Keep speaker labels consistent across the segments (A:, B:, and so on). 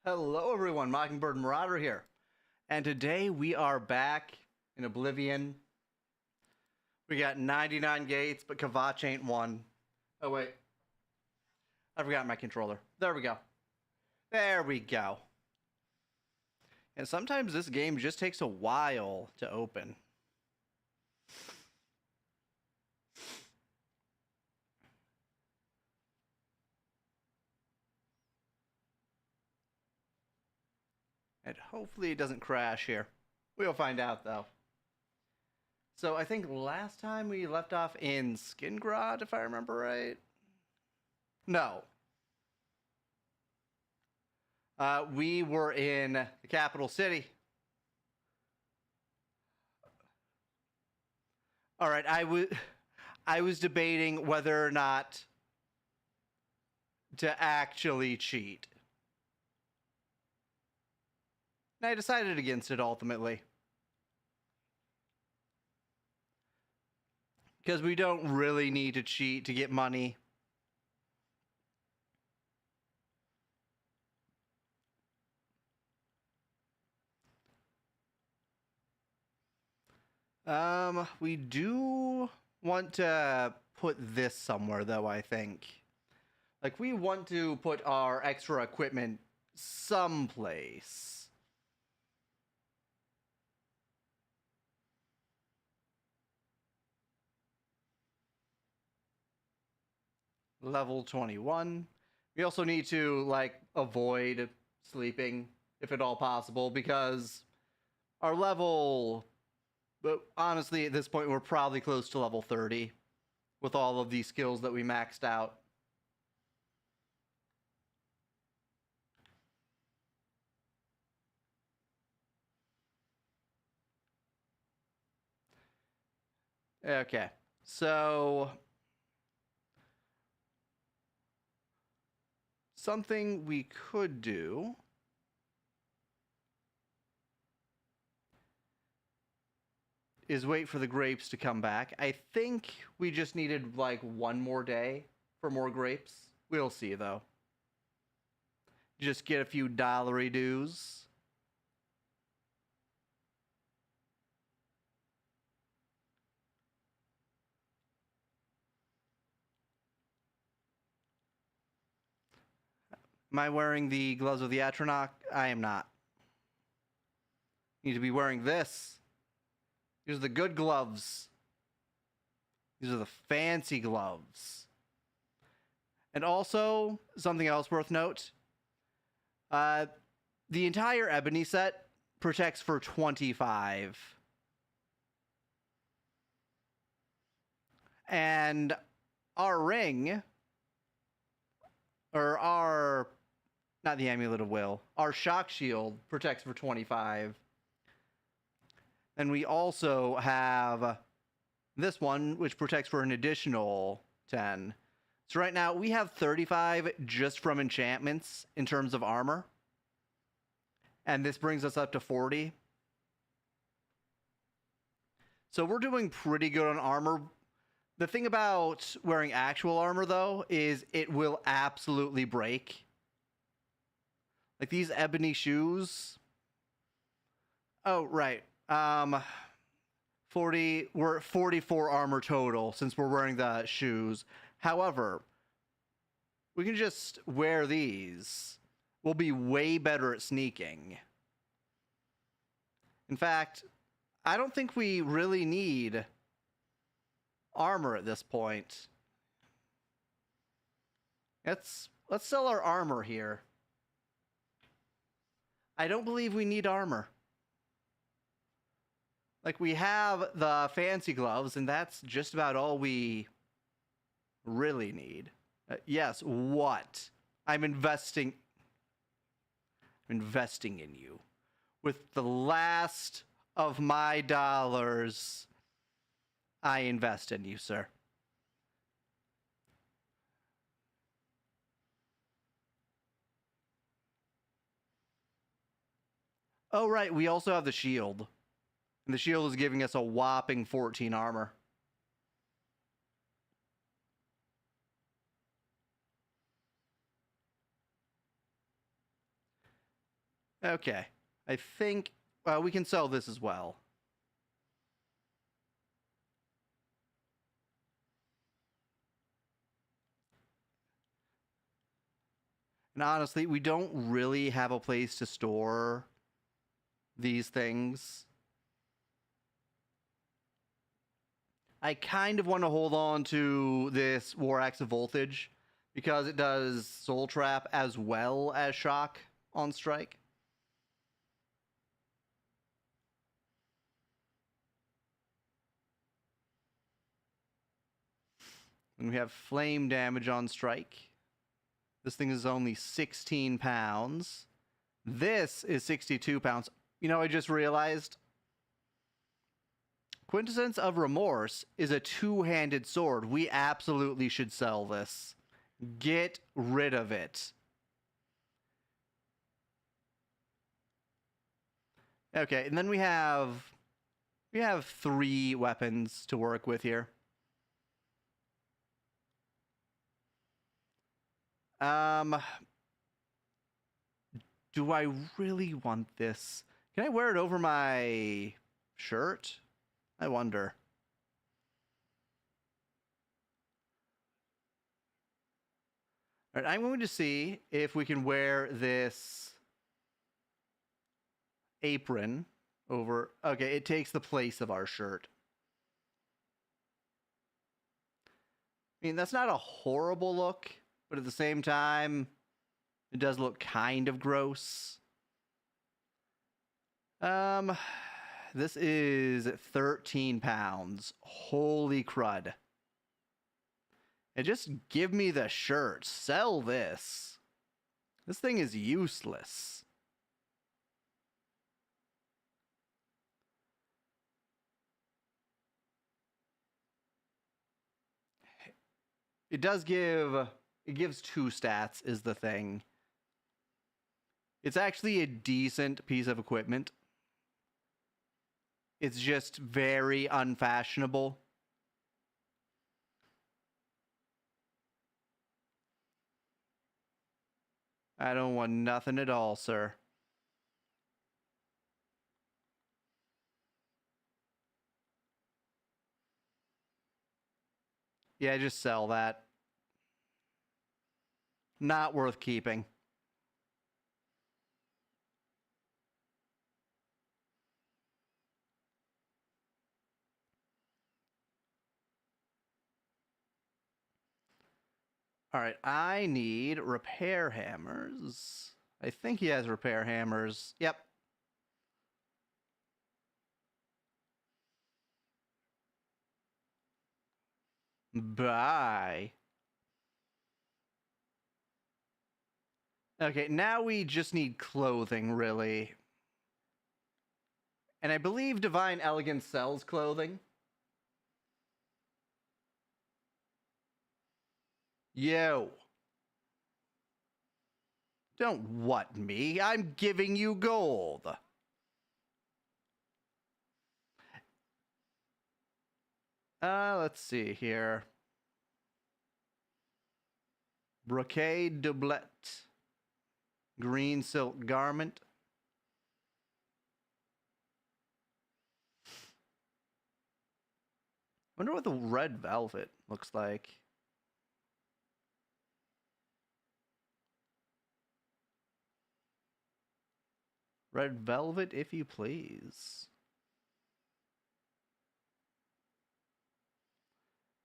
A: Hello everyone, Mockingbird Marauder here. And today we are back in Oblivion. We got 99 gates, but Kvatch ain't one. Oh wait. I forgot my controller. There we go. There we go. And sometimes this game just takes a while to open. And hopefully it doesn't crash here. We'll find out though. So I think last time we left off in Skingrad, if I remember right. No. We were in the capital city. All right, I was debating whether or not to actually cheat. And I decided against it ultimately. Because we don't really need to cheat to get money. We do want to put this somewhere though, I think. Like, we want to put our extra equipment someplace. Level 21. We also need to, like, avoid sleeping, if at all possible, because our level... But honestly, at this point, we're probably close to level 30 with all of these skills that we maxed out. Okay, so... something we could do... is wait for the grapes to come back. I think we just needed, like, one more day for more grapes. We'll see, though. Just get a few dollary dues. Am I wearing the gloves of the Atronach? I am not. Need to be wearing this. These are the good gloves. These are the fancy gloves. And also, something else worth note. The entire ebony set protects for 25. And our ring, or our, not the Amulet of Will, our shock shield protects for 25. And we also have this one, which protects for an additional 10. So right now, we have 35 just from enchantments in terms of armor. And this brings us up to 40. So we're doing pretty good on armor. The thing about wearing actual armor, though, is it will absolutely break. Like these ebony shoes. Oh, right. 40, we're at 44 armor total since we're wearing the shoes. However, we can just wear these. We'll be way better at sneaking. In fact, I don't think we really need armor at this point. Let's sell our armor here. I don't believe we need armor. Like, we have the fancy gloves, and that's just about all we really need. Yes, what? I'm investing in you. With the last of my dollars, I invest in you, sir. Oh, right, we also have the shield. And the shield is giving us a whopping 14 armor. Okay. I think we can sell this as well. And honestly, we don't really have a place to store these things. I kind of want to hold on to this War Axe of Voltage because it does Soul Trap as well as Shock on strike. And we have flame damage on strike. This thing is only 16 pounds. This is 62 pounds. You know, I just realized Quintessence of Remorse is a two-handed sword. We absolutely should sell this. Get rid of it. Okay, and then we have 3 weapons to work with here. Do I really want this? Can I wear it over my shirt? I wonder. All right, I'm going to see if we can wear this apron over. Okay, it takes the place of our shirt. I mean, that's not a horrible look, but at the same time, it does look kind of gross. This is 13 pounds. Holy crud. And just give me the shirt. Sell this. This thing is useless. It gives 2 stats is the thing. It's actually a decent piece of equipment. It's just very unfashionable. I don't want nothing at all, sir. Yeah, just sell that. Not worth keeping. All right, I need repair hammers. I think he has repair hammers. Yep. Bye. Okay, now we just need clothing, really. And I believe Divine Elegance sells clothing. Yo. Don't what me. I'm giving you gold. Let's see here. Brocade doublet. Green silk garment. Wonder what the red velvet looks like. Red velvet, if you please.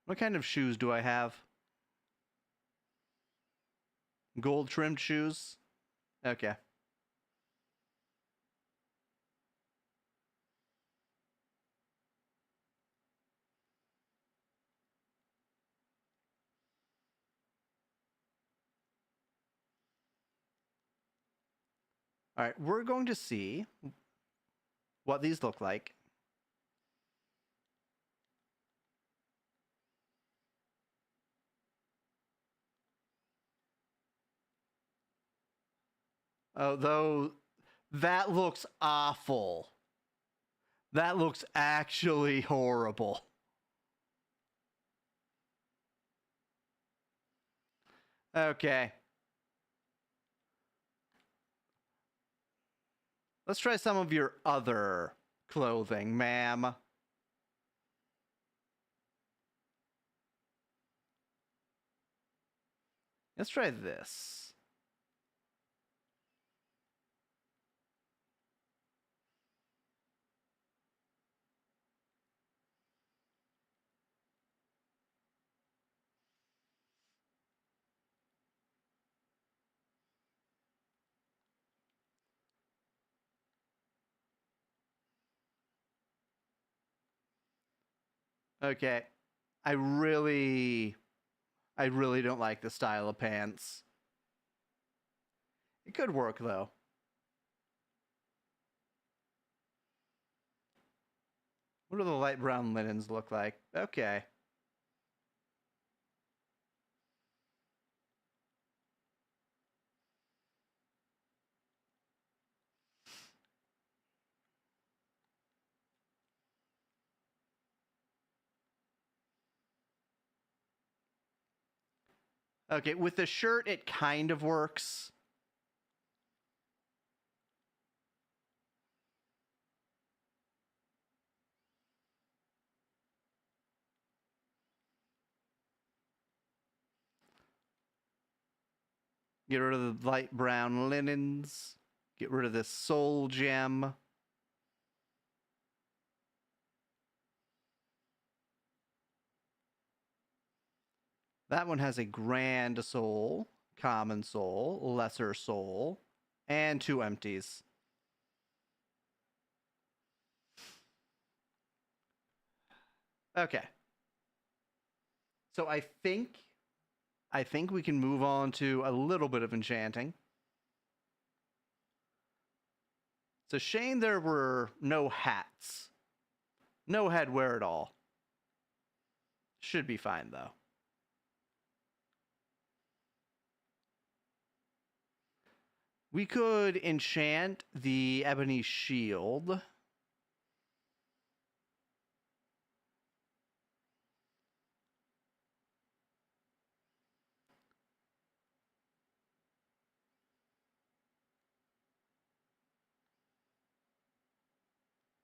A: What kind of shoes do I have? Gold trimmed shoes? Okay. All right, we're going to see what these look like. Although that looks awful. That looks actually horrible. Okay. Let's try some of your other clothing, ma'am. Let's try this. Okay. I really don't like the style of pants. It could work, though. What do the light brown linens look like? Okay. Okay, with the shirt, it kind of works. Get rid of the light brown linens. Get rid of this soul gem. That one has a grand soul, common soul, lesser soul, and 2 empties. Okay. So I think we can move on to a little bit of enchanting. It's a shame there were no hats. No headwear at all. Should be fine, though. We could enchant the ebony shield.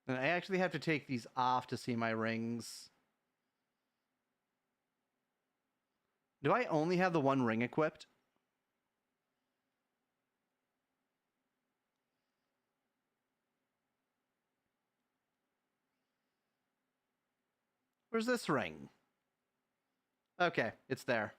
A: And I actually have to take these off to see my rings. Do I only have the 1 ring equipped? Where's this ring? Okay, it's there.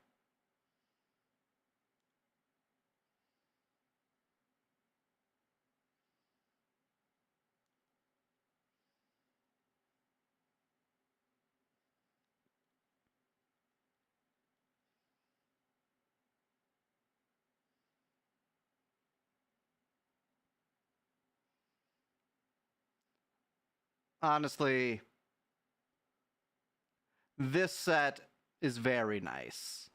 A: Honestly, this set is very nice.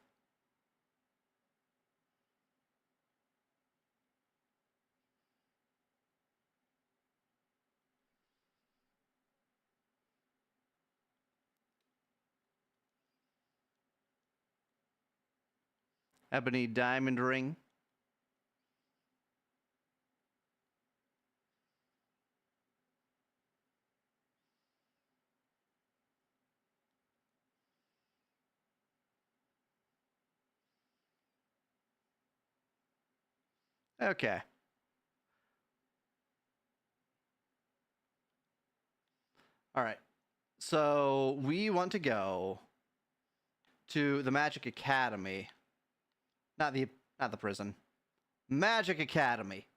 A: Ebony diamond ring. Okay. All right. So we want to go to the Magic Academy. Not the prison. Magic Academy.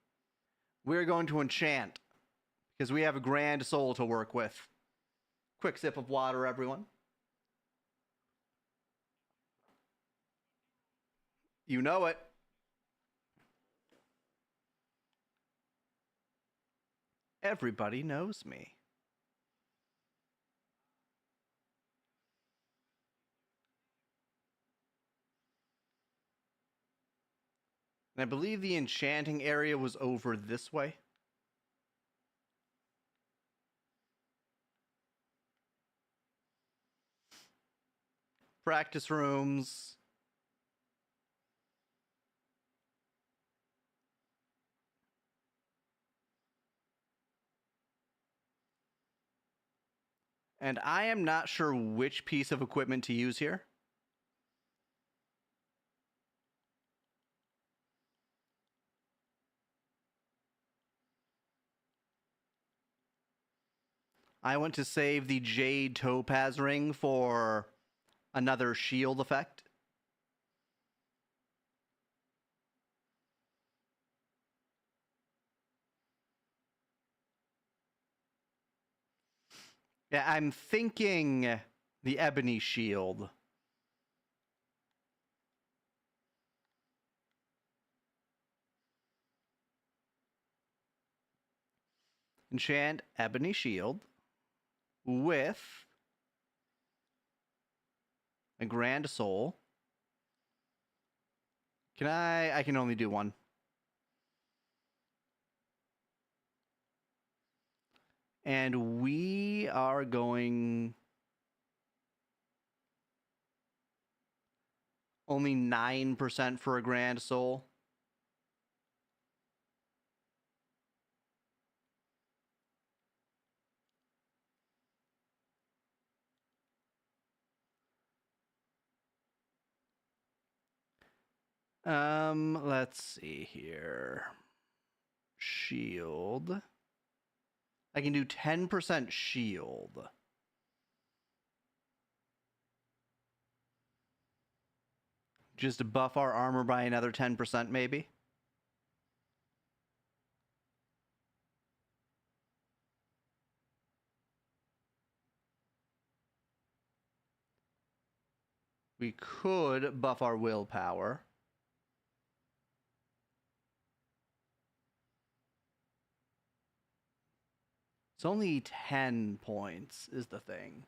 A: We're going to enchant because we have a grand soul to work with. Quick sip of water, everyone. You know it. Everybody knows me. And I believe the enchanting area was over this way. Practice rooms. And I am not sure which piece of equipment to use here. I want to save the Jade Topaz ring for another shield effect. Yeah, I'm thinking the ebony shield. Enchant ebony shield with a grand soul. Can I can only do 1. And we are going only 9% for a grand soul. Let's see here. Shield. I can do 10% shield. Just buff our armor by another 10%, maybe. We could buff our willpower. It's only 10 points is the thing.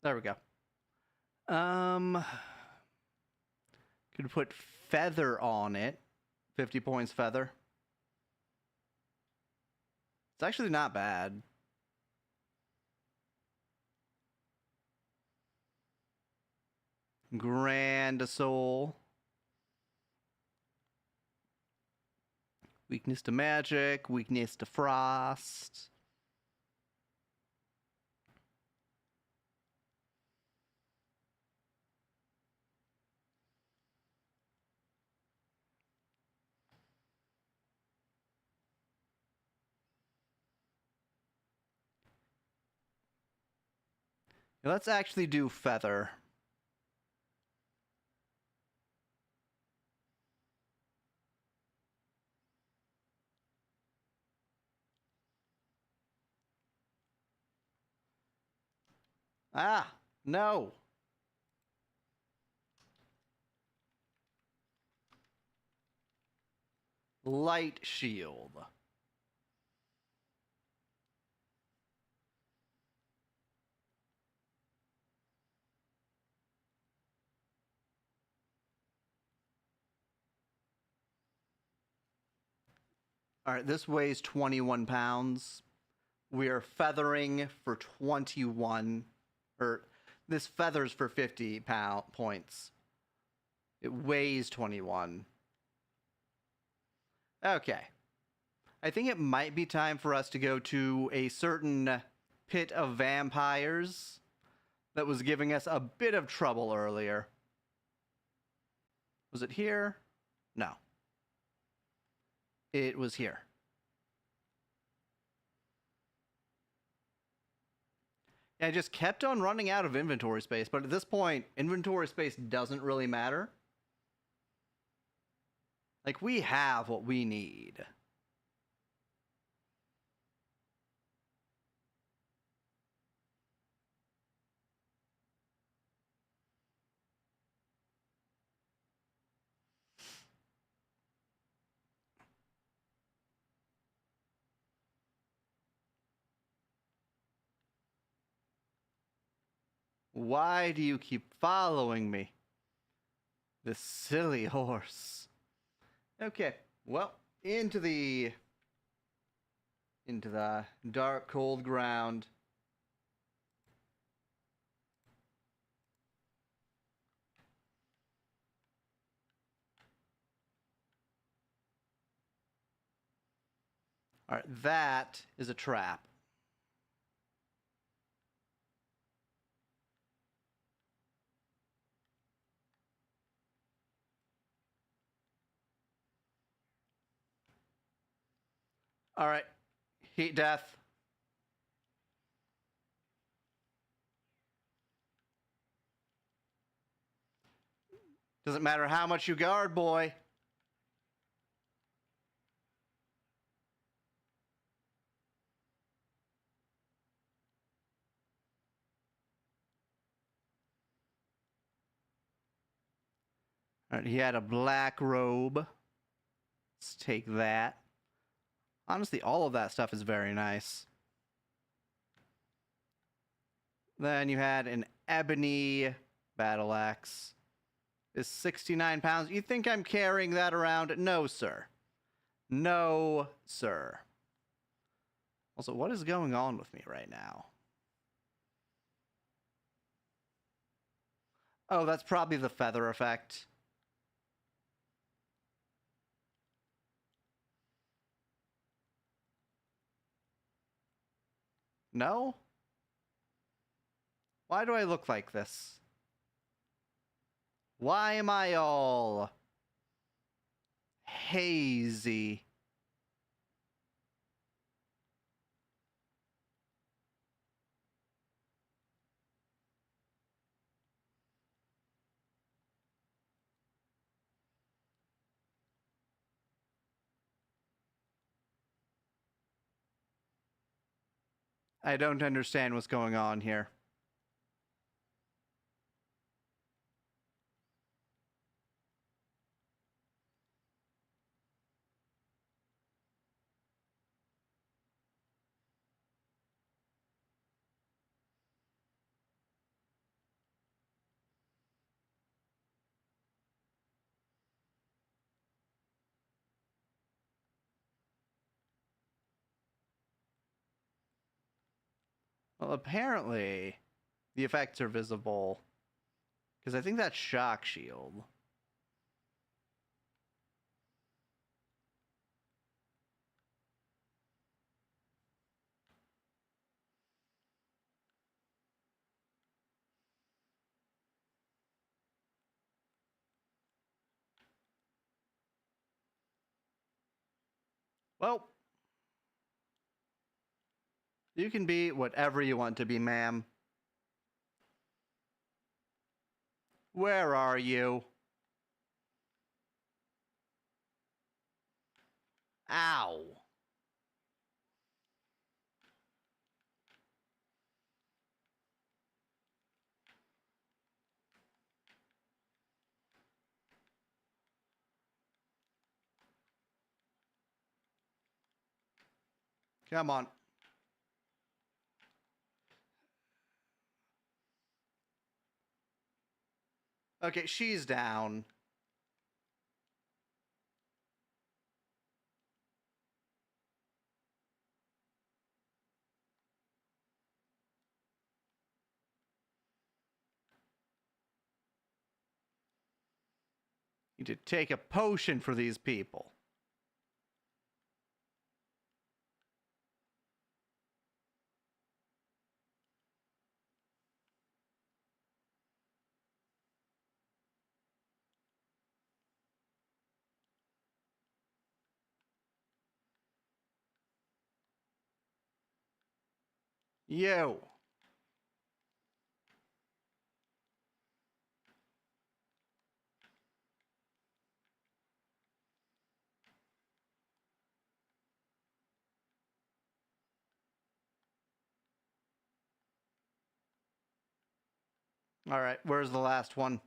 A: There we go. Could put feather on it. 50 points feather. It's actually not bad. Grand soul. Weakness to magic, weakness to frost. Let's actually do feather. Ah, no. Light shield. All right, this weighs 21 pounds. We are feathering for 21, or this feathers for 50 points. It weighs 21. Okay. I think it might be time for us to go to a certain pit of vampires that was giving us a bit of trouble earlier. Was it here? No. It was here. I just kept on running out of inventory space, but at this point, inventory space doesn't really matter. Like, we have what we need. Why do you keep following me? This silly horse. Okay, well, into the dark, cold ground. All right, that is a trap. All right, heat death. Doesn't matter how much you guard, boy. All right, he had a black robe. Let's take that. Honestly, all of that stuff is very nice. Then you had an ebony battle axe. Is 69 pounds. You think I'm carrying that around? No, sir. No, sir. Also, what is going on with me right now? Oh, that's probably the feather effect. No? Why do I look like this? Why am I all hazy? I don't understand what's going on here. Well, apparently, the effects are visible. Because I think that's shock shield. Well, you can be whatever you want to be, ma'am. Where are you? Ow. Come on. Okay, she's down. You need to take a potion for these people. You. All right, where's the last one?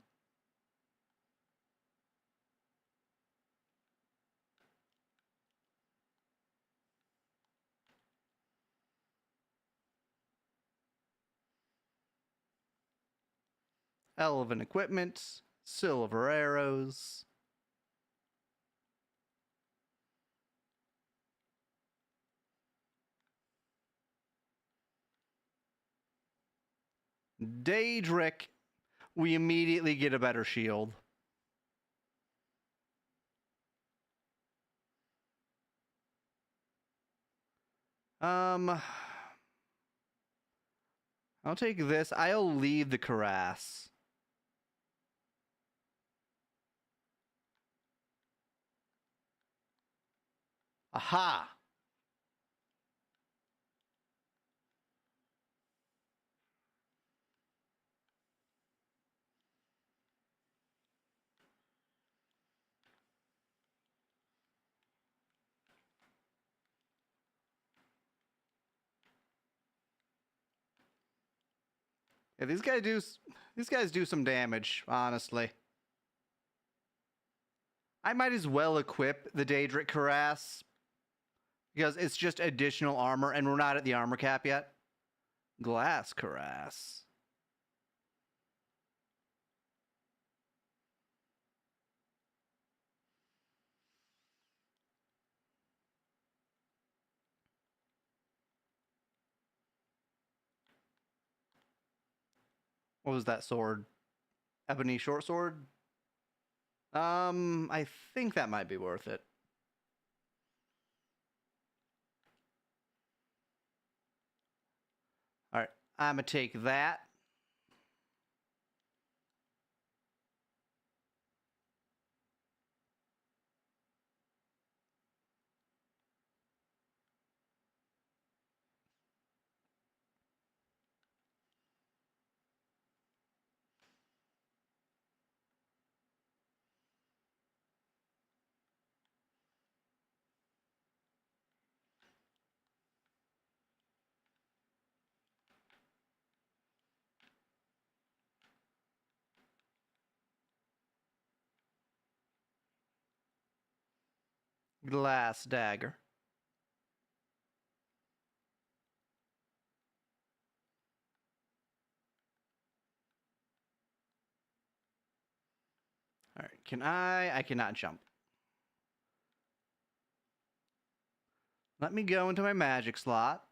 A: Elven equipment, silver arrows. Daedric. We immediately get a better shield. I'll take this. I'll leave the harass. Aha! Yeah, these guys do some damage, honestly. I might as well equip the Daedric harass because it's just additional armor and we're not at the armor cap yet. Glass harass. What was that sword? Ebony short sword? I think that might be worth it. All right, I'm gonna take that. Glass dagger. All right, can I cannot jump. Let me go into my magic slot.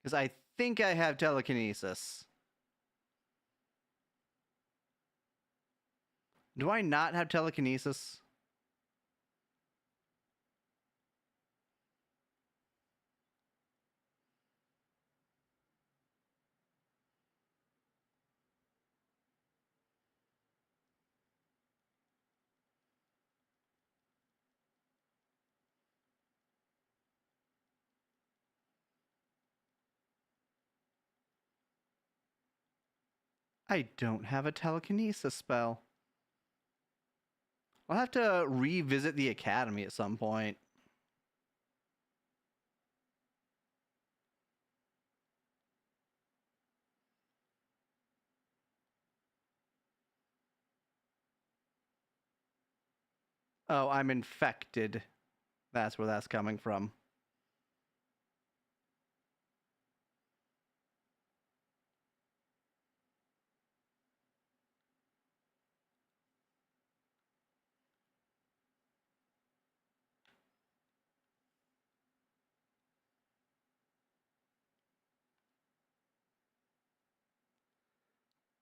A: Because I think I have telekinesis. Do I not have telekinesis? I don't have a telekinesis spell. I'll have to revisit the academy at some point. Oh, I'm infected. That's where that's coming from.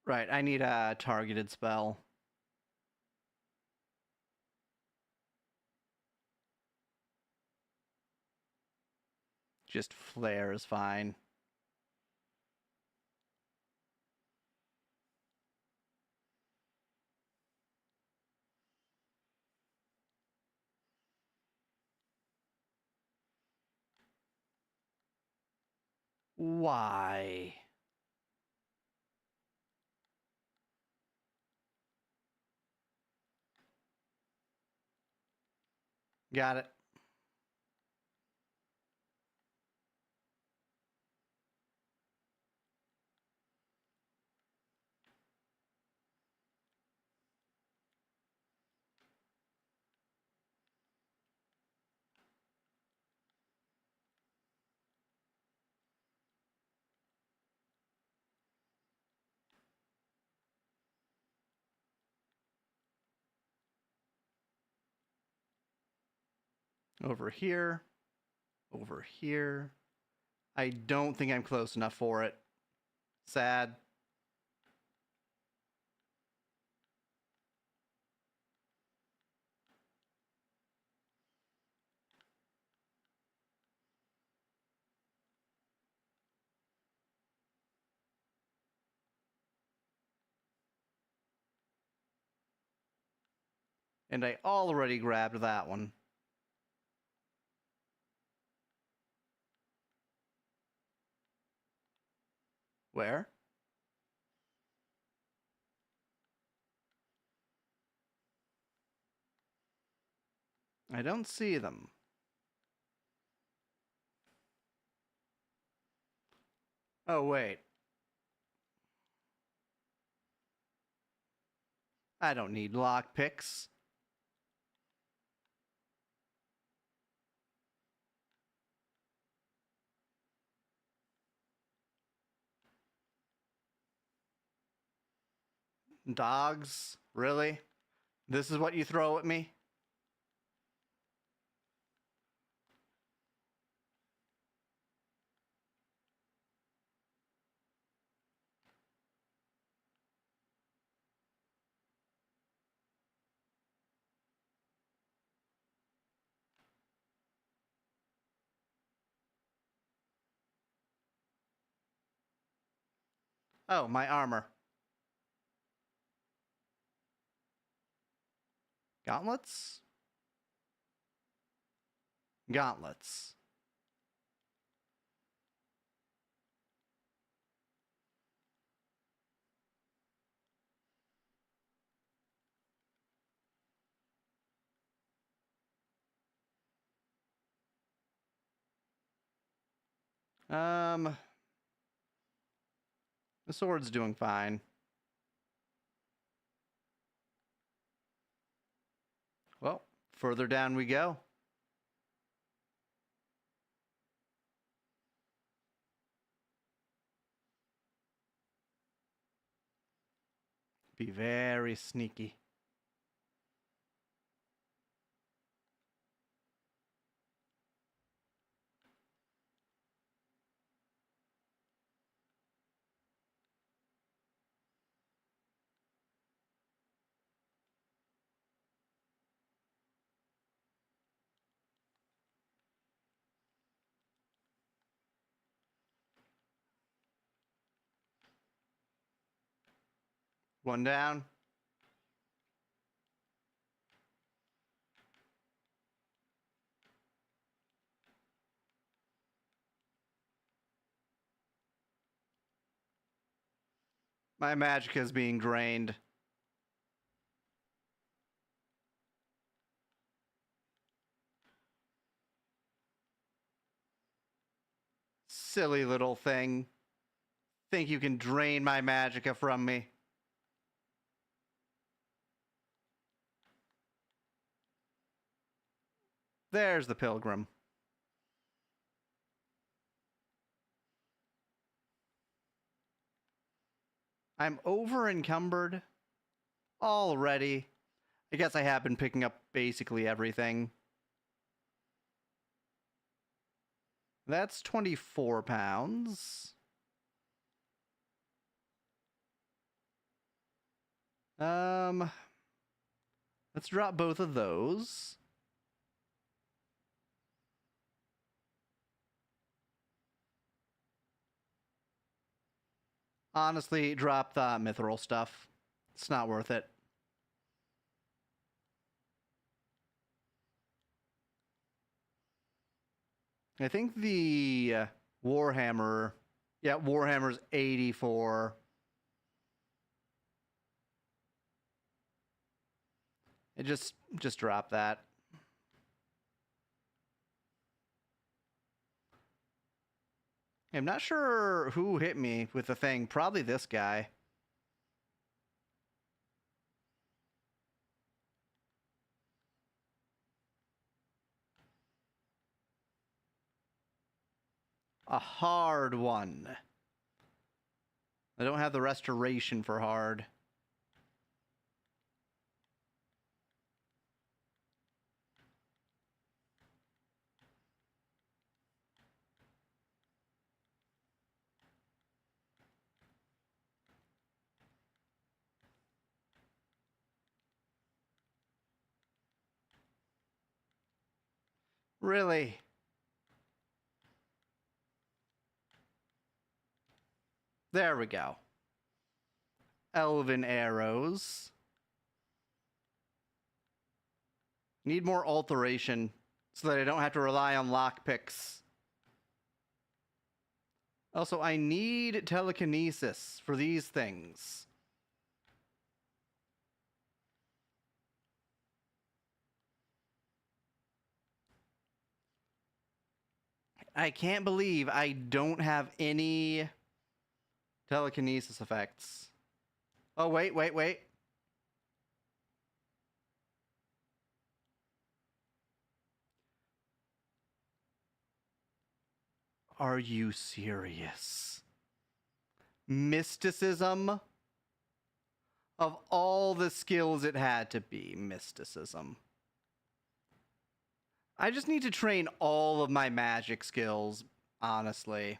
A: Right, I need a targeted spell. Just flare is fine. Why? Got it. Over here. Over here. I don't think I'm close enough for it. Sad. And I already grabbed that one. Where? I don't see them. Oh, wait. I don't need lockpicks. Dogs? Really? This is what you throw at me? Oh, my armor. Gauntlets? Gauntlets. The sword's doing fine. Well, further down we go. Be very sneaky. One down. My magic is being drained. Silly little thing. Think you can drain my magicka from me? There's the pilgrim. I'm over encumbered already. I guess I have been picking up basically everything. That's 24 pounds. Let's drop both of those. Honestly, drop the mithril stuff. It's not worth it. I think the Warhammer... Yeah, Warhammer's 84. It just drop that. I'm not sure who hit me with the thing. Probably this guy. A hard one. I don't have the restoration for hard. Really? There we go. Elven arrows. Need more alteration so that I don't have to rely on lockpicks. Also, I need telekinesis for these things. I can't believe I don't have any telekinesis effects. Oh, wait. Are you serious? Mysticism? Of all the skills it had to be, mysticism. I just need to train all of my magic skills, honestly.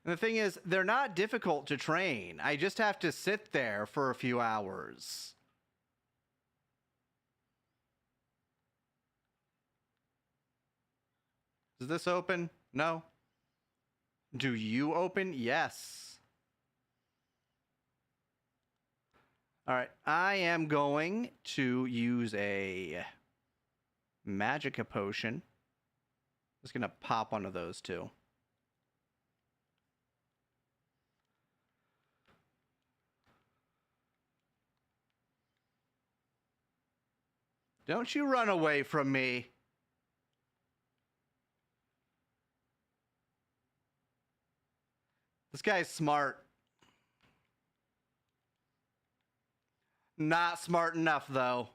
A: And the thing is, they're not difficult to train. I just have to sit there for a few hours. Does this open? No. Do you open? Yes. All right, I am going to use a Magicka potion. Just gonna pop one of those two. Don't you run away from me. This guy's smart. Not smart enough, though.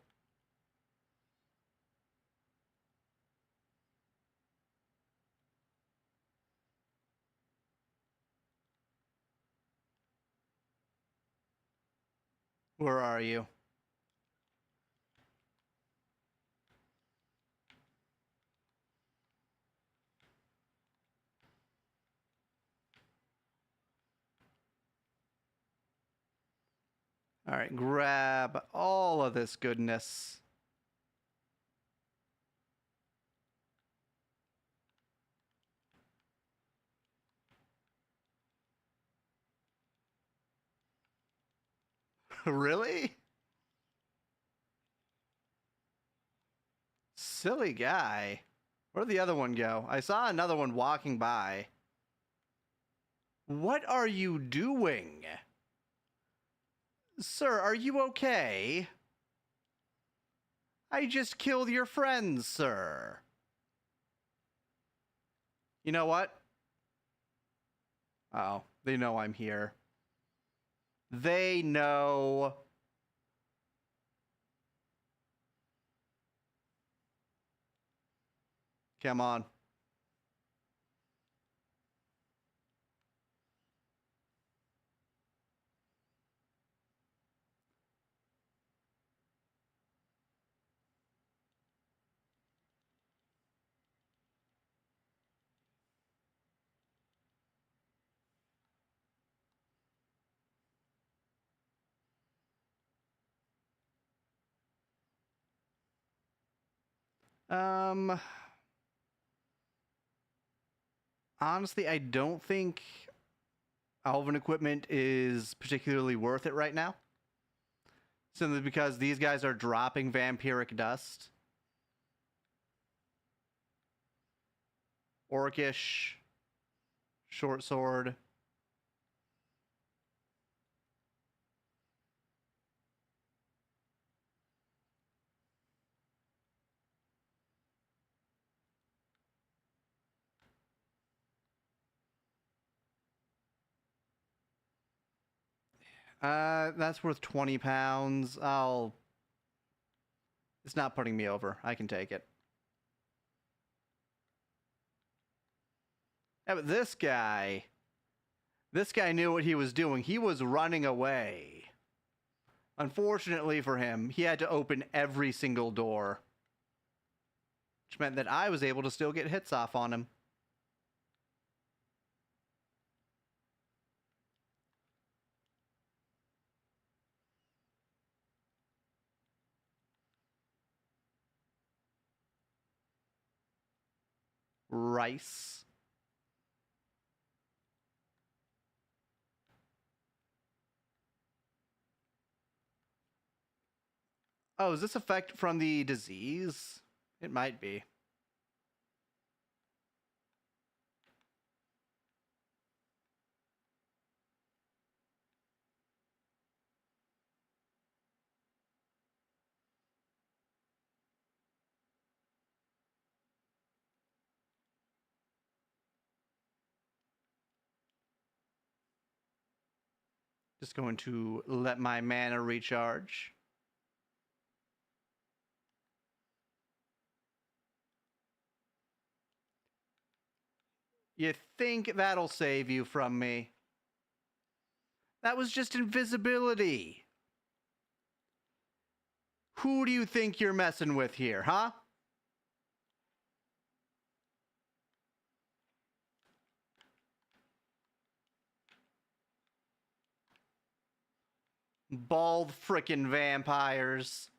A: Where are you? All right, grab all of this goodness. Really? Silly guy. Where'd the other one go? I saw another one walking by. What are you doing? Sir, are you okay? I just killed your friends, sir. You know what? Oh, they know I'm here. They know. Come on. Honestly, I don't think Elven equipment is particularly worth it right now. Simply because these guys are dropping vampiric dust. Orcish. Short sword. That's worth 20 pounds. It's not putting me over. I can take it. Yeah, but this guy knew what he was doing. He was running away. Unfortunately for him, he had to open every single door, which meant that I was able to still get hits off on him. Rice. Oh, is this effect from the disease? It might be. Just going to let my mana recharge. You think that'll save you from me? That was just invisibility. Who do you think you're messing with here, huh? Bald frickin' vampires.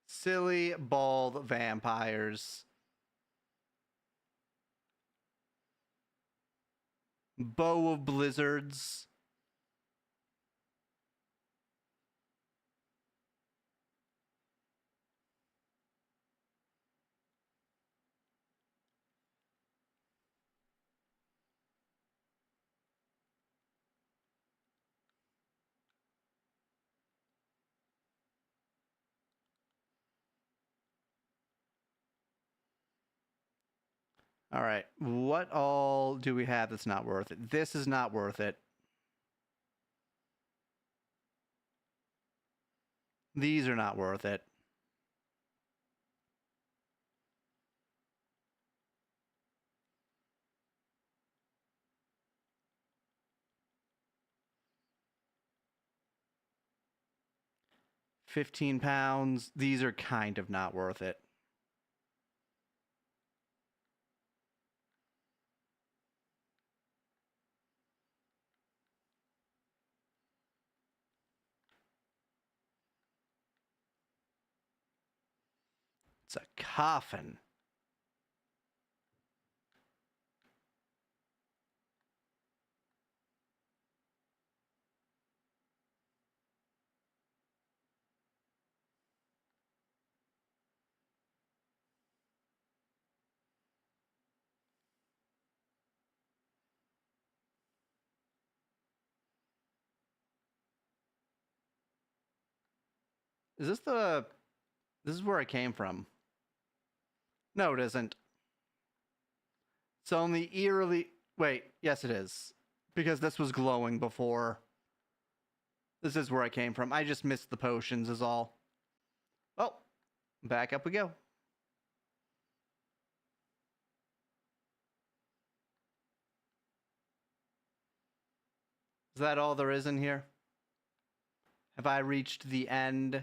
A: Silly bald vampires. Bow of blizzards. All right. What all do we have that's not worth it? This is not worth it. These are not worth it. £15. These are kind of not worth it. It's a coffin. Is this the... This is where I came from. No, it isn't. It's only eerily... Wait, yes it is. Because this was glowing before. This is where I came from. I just missed the potions is all. Well, back up we go. Is that all there is in here? Have I reached the end?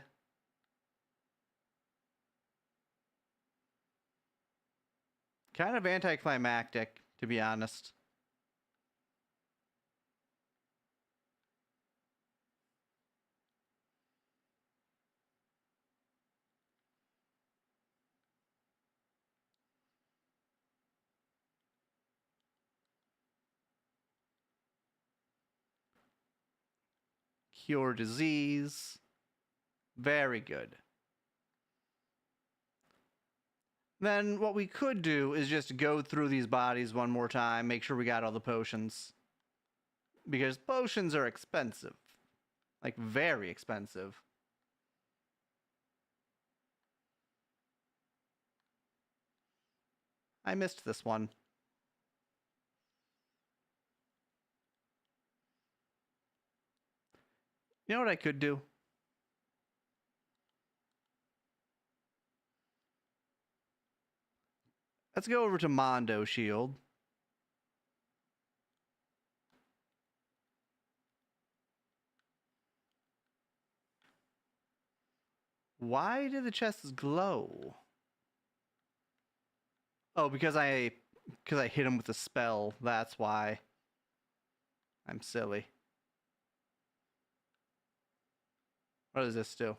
A: Kind of anticlimactic, to be honest. Cure disease. Very good. Then what we could do is just go through these bodies one more time, make sure we got all the potions. Because potions are expensive. Like, very expensive. I missed this one. You know what I could do? Let's go over to Mondo Shield. Why do the chests glow? Oh, because I hit him with a spell. That's why. I'm silly. What does this do?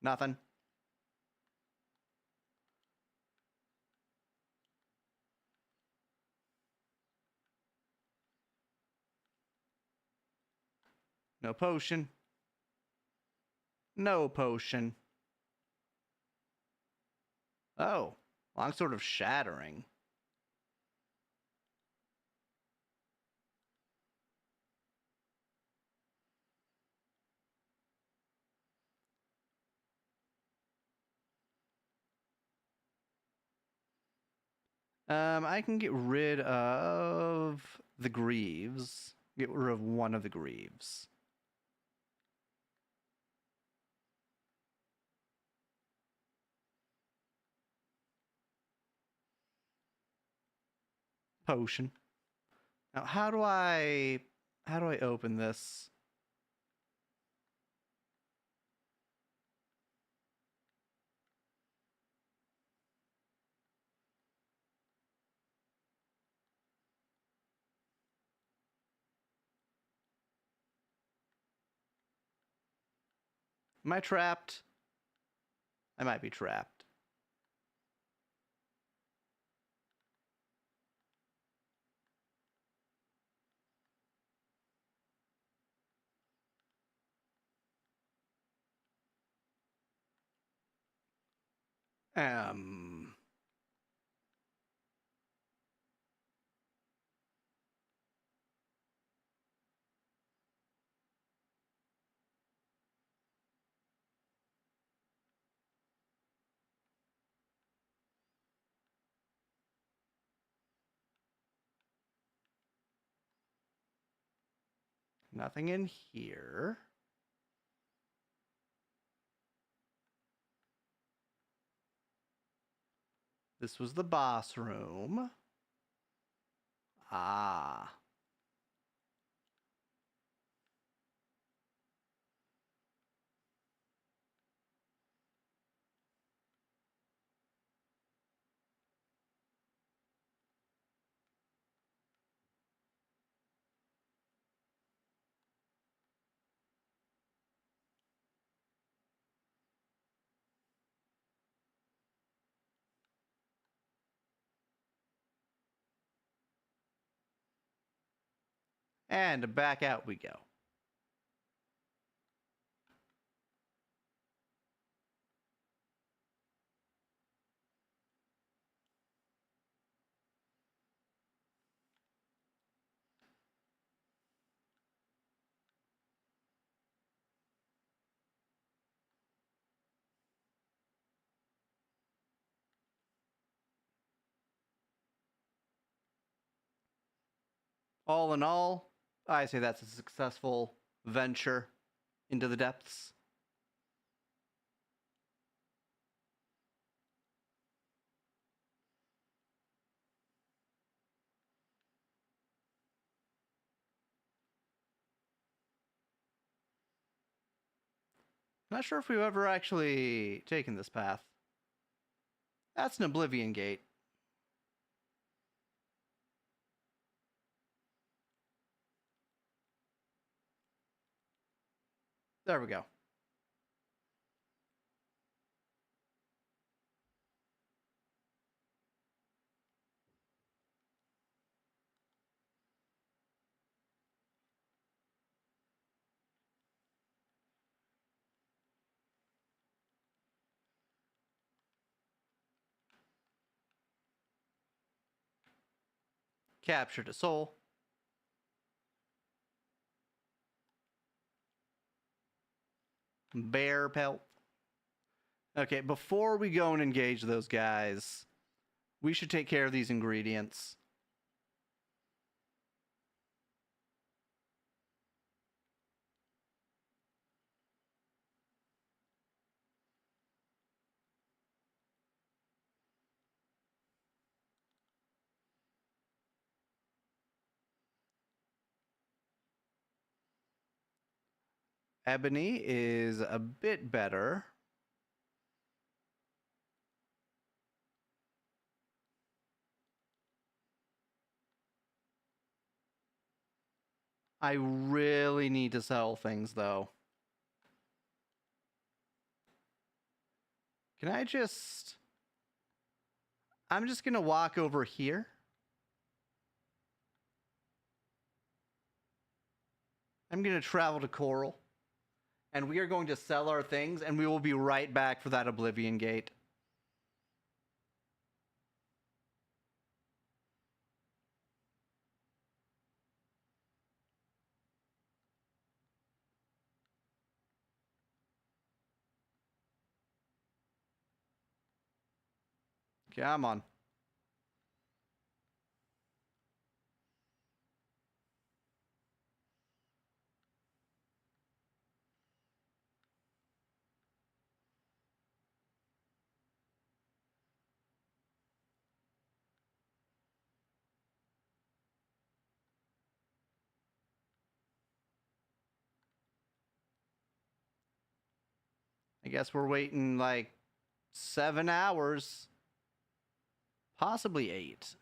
A: Nothing. No potion. No potion. Oh, longsword of shattering. I can get rid of the greaves. Get rid of one of the greaves. Potion. Now, how do I open this? Am I trapped? I might be trapped. Um. Nothing in here. This was the boss room. Ah. And back out we go. All in all, I say that's a successful venture into the depths. Not sure if we've ever actually taken this path. That's an Oblivion gate. There we go. Captured a soul. Bear pelt. Okay, before we go and engage those guys, we should take care of these ingredients. Ebony is a bit better. I really need to sell things, though. Can I just... I'm just going to walk over here. I'm going to travel to Coral. And we are going to sell our things, and we will be right back for that Oblivion gate. Come on. I guess we're waiting like 7 hours. Possibly 8.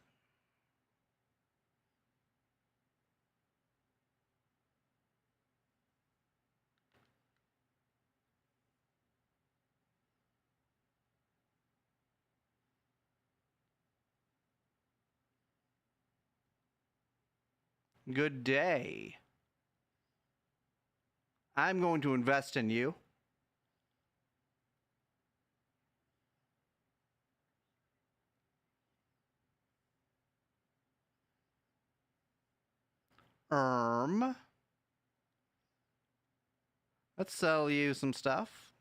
A: Good day. I'm going to invest in you. Let's sell you some stuff.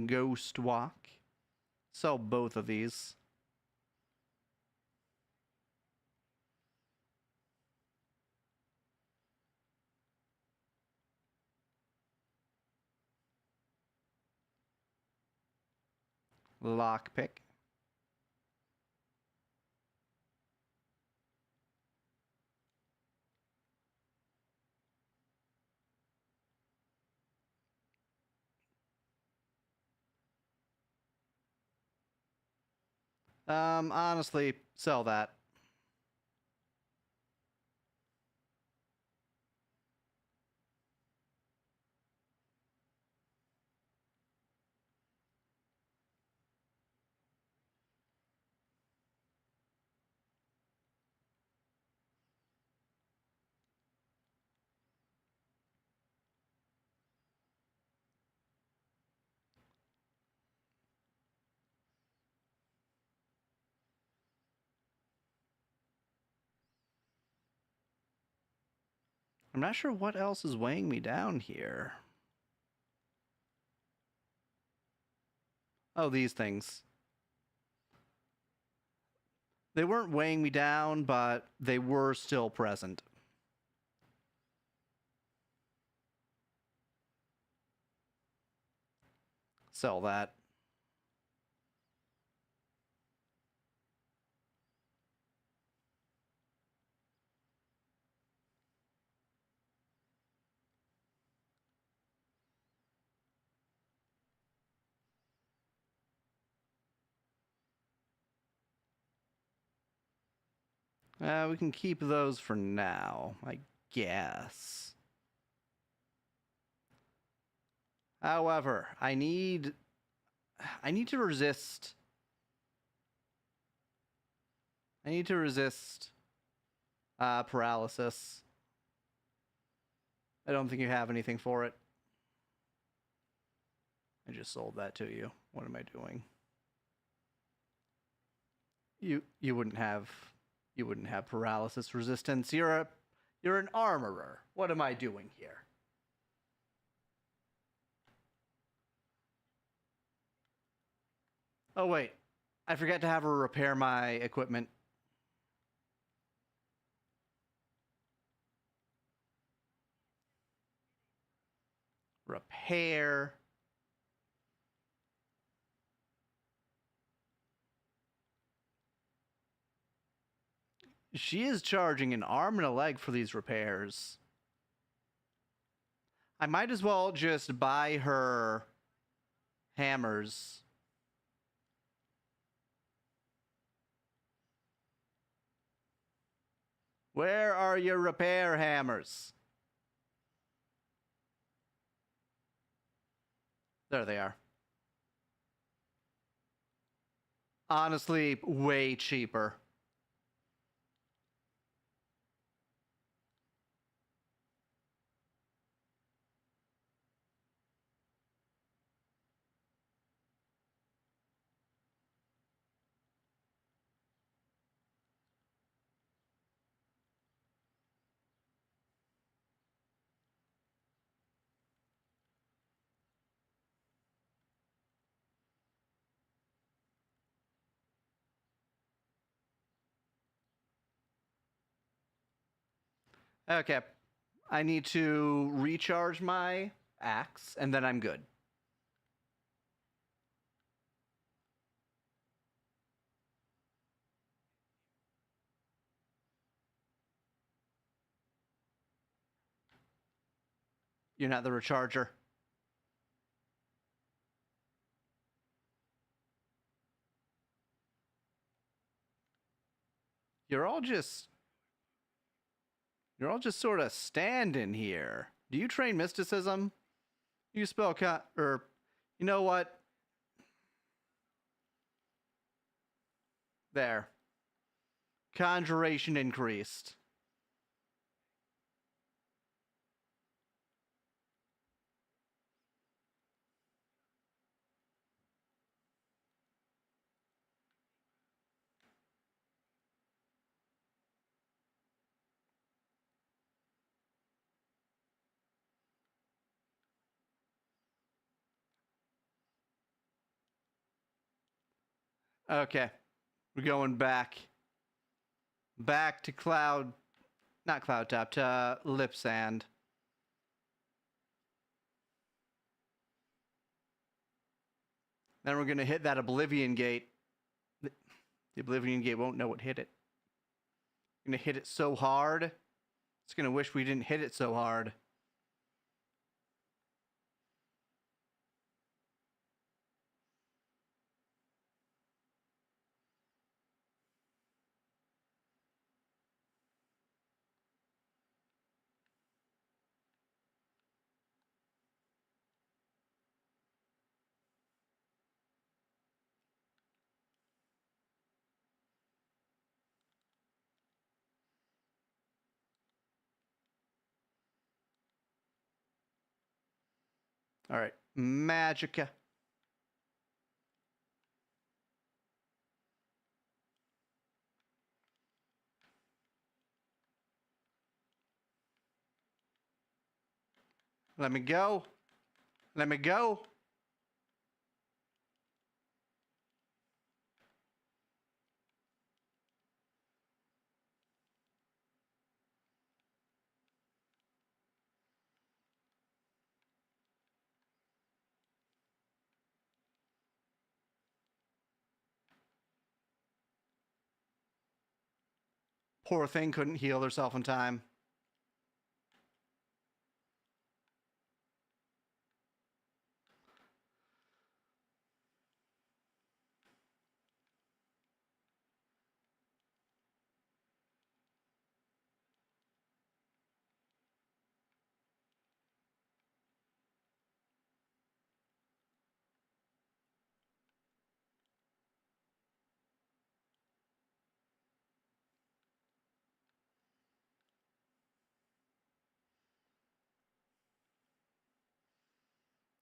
A: Ghost Walk. Sell both of these. Lockpick. Honestly, sell that. I'm not sure what else is weighing me down here. Oh, these things. They weren't weighing me down, but they were still present. Sell that. We can keep those for now, I guess. However, I need to resist. I need to resist paralysis. I don't think you have anything for it. I just sold that to you. What am I doing? You wouldn't have paralysis resistance. You're an armorer. What am I doing here? Oh wait, I forgot to have her repair my equipment. Repair. She is charging an arm and a leg for these repairs. I might as well just buy her hammers. Where are your repair hammers? There they are. Honestly, way cheaper. Okay. I need to recharge my axe, and then I'm good. You're not the recharger. You're all just sort of standing here. Do you train mysticism? You spell or you know what? There. Conjuration increased. Okay. We're going back. Back to Cloud... Not Cloud Top, to Lip Sand. Then we're going to hit that Oblivion Gate. The Oblivion Gate won't know what hit it. Going to hit it so hard. It's going to wish we didn't hit it so hard. All right. Magica. Let me go. Let me go. Poor thing couldn't heal herself in time.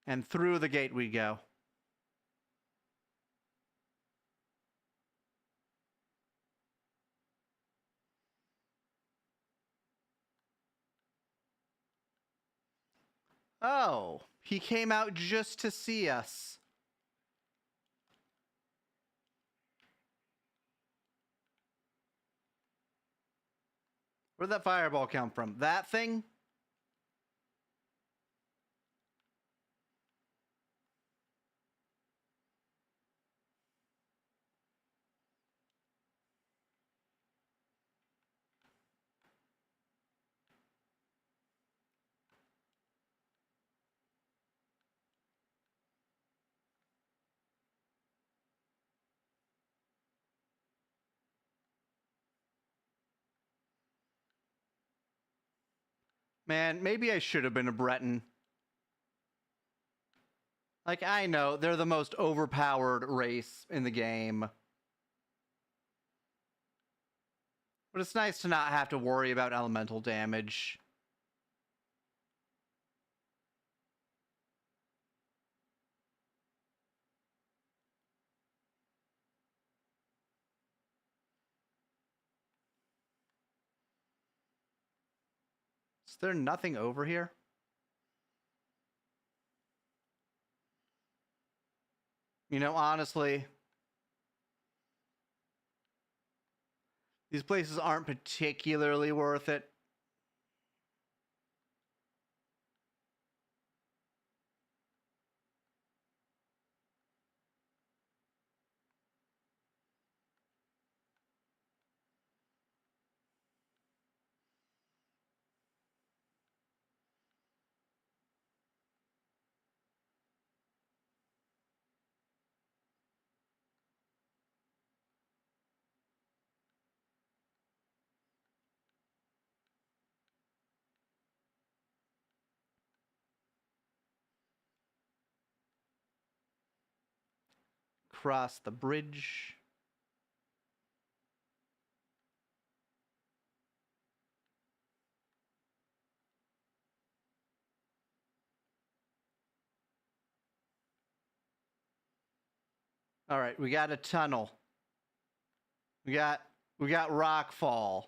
A: And through the gate we go. Oh, he came out just to see us. Where'd that fireball come from? That thing? Man, maybe I should have been a Breton. Like, I know, they're the most overpowered race in the game. But it's nice to not have to worry about elemental damage. Is there nothing over here? You know, honestly, these places aren't particularly worth it. Cross the bridge. All right, we got a tunnel. We got rockfall.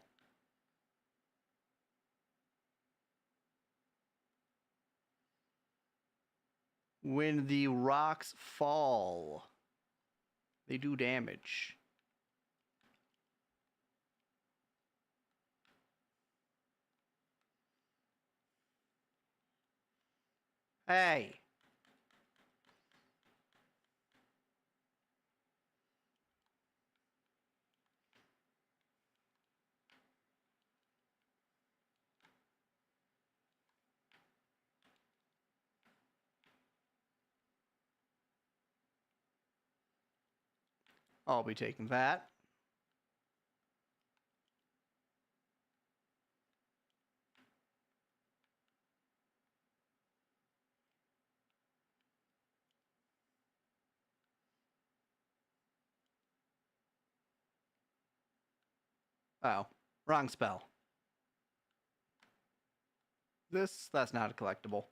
A: When the rocks fall, They do damage. Hey! I'll be taking that. Oh, wrong spell. That's not a collectible.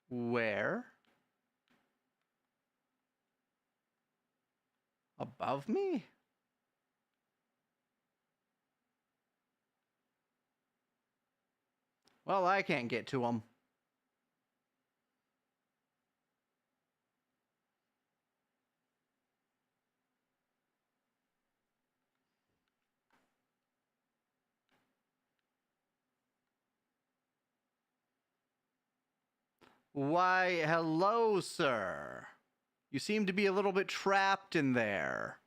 A: Where? Above me? Well, I can't get to him. Why, hello, sir. You seem to be a little bit trapped in there.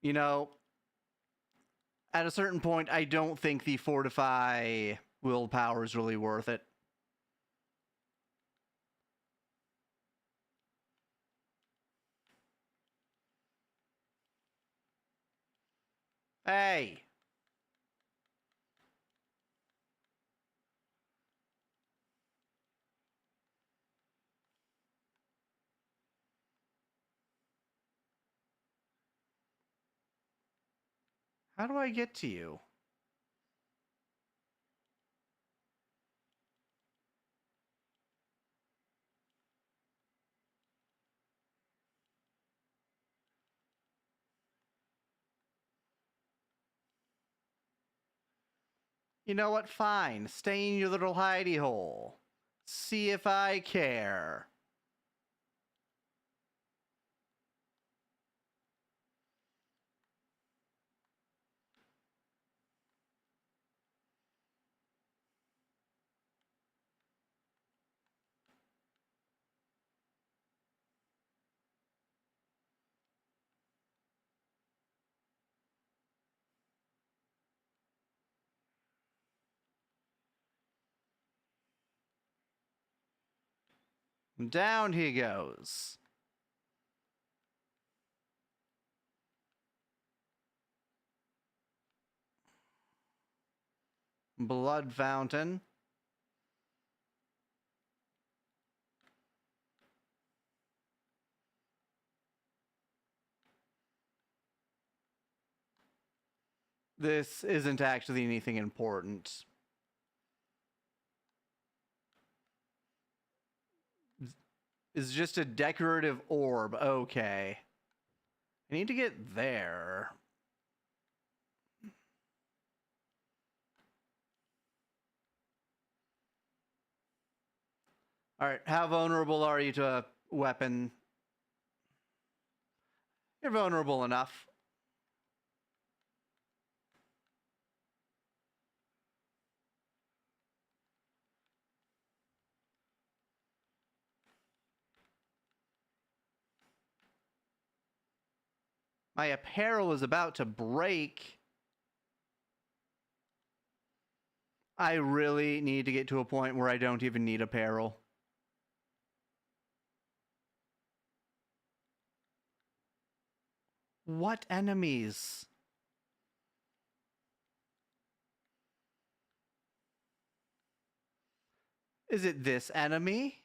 A: You know, at a certain point, I don't think the fortify willpower is really worth it. Hey! How do I get to you? You know what? Fine. Stay in your little hidey hole. See if I care. Down he goes. Blood fountain. This isn't actually anything important. It's just a decorative orb. Okay. I need to get there. Alright, how vulnerable are you to a weapon? You're vulnerable enough. My apparel is about to break. I really need to get to a point where I don't even need apparel. What enemies? Is it this enemy?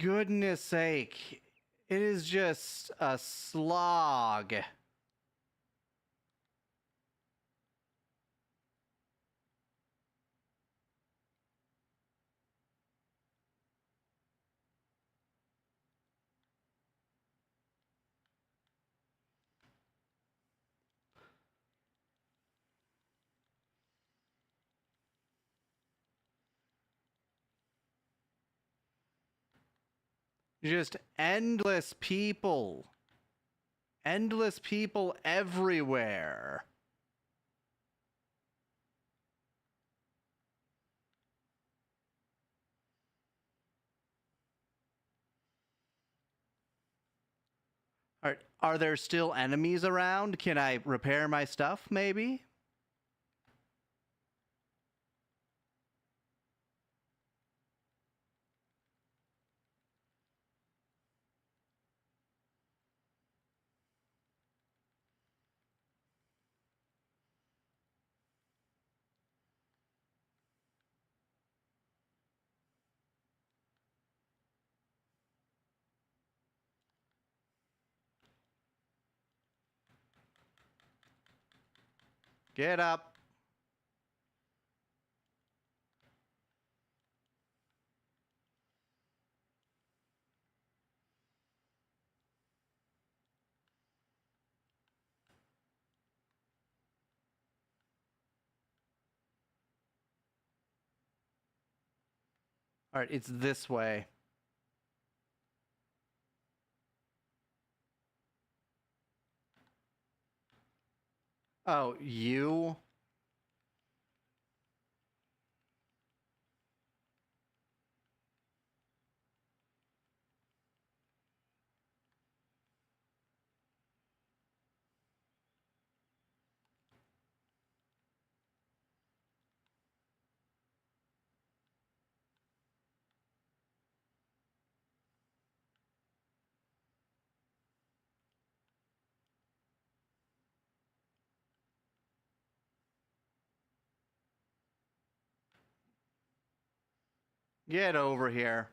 A: goodness sake. It is just a slog. Just endless people. Endless people everywhere. Are there still enemies around? Can I repair my stuff, maybe? Get up. All right, it's this way. Oh, you? Get over here.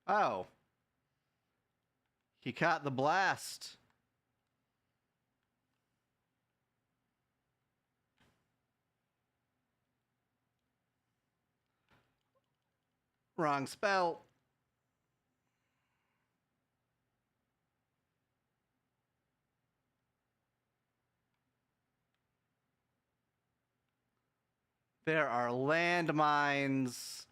A: Oh. He caught the blast. Wrong spell. There are landmines.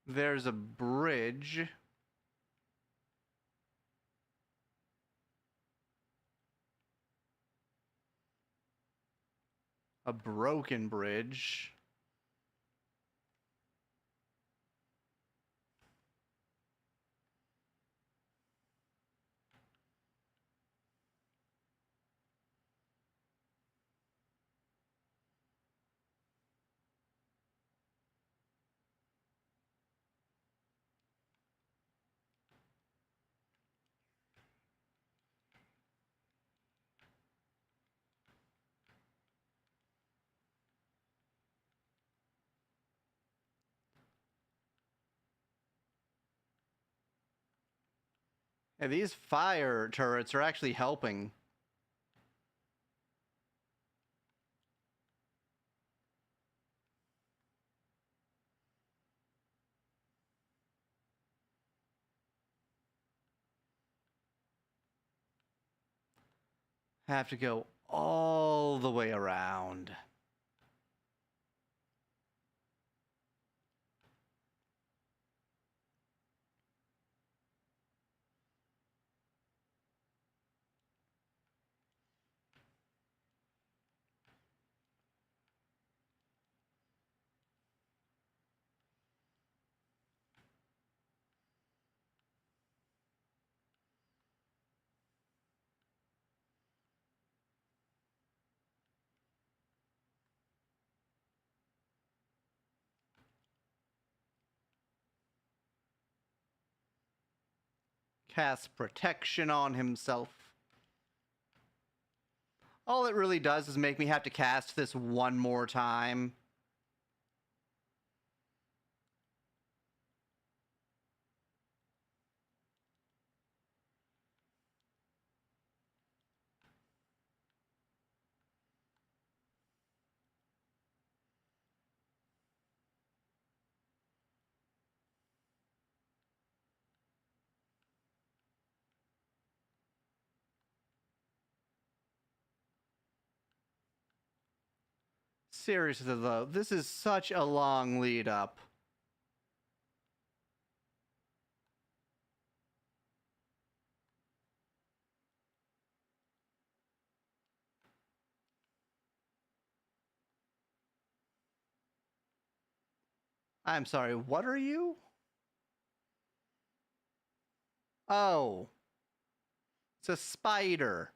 A: There's a bridge. A broken bridge. Yeah, these fire turrets are actually helping. Have to go all the way around. Cast protection on himself. All it really does is make me have to cast this one more time. Seriously though, this is such a long lead up. I'm sorry, what are you? Oh. It's a spider.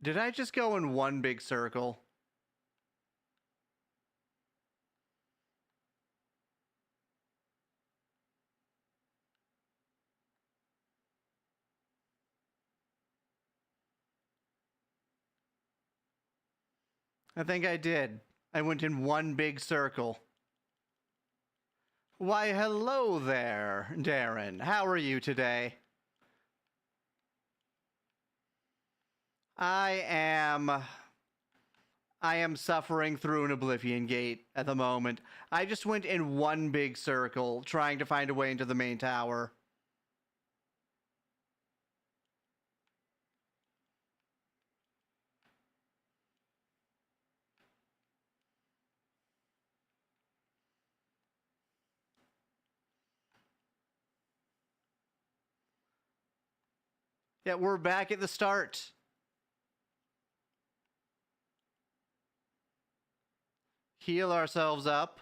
A: Did I just go in one big circle? I think I did. I went in one big circle. Why, hello there, Darren. How are you today? I am suffering through an Oblivion gate at the moment. I just went in one big circle, trying to find a way into the main tower. Yeah, we're back at the start. Heal ourselves up.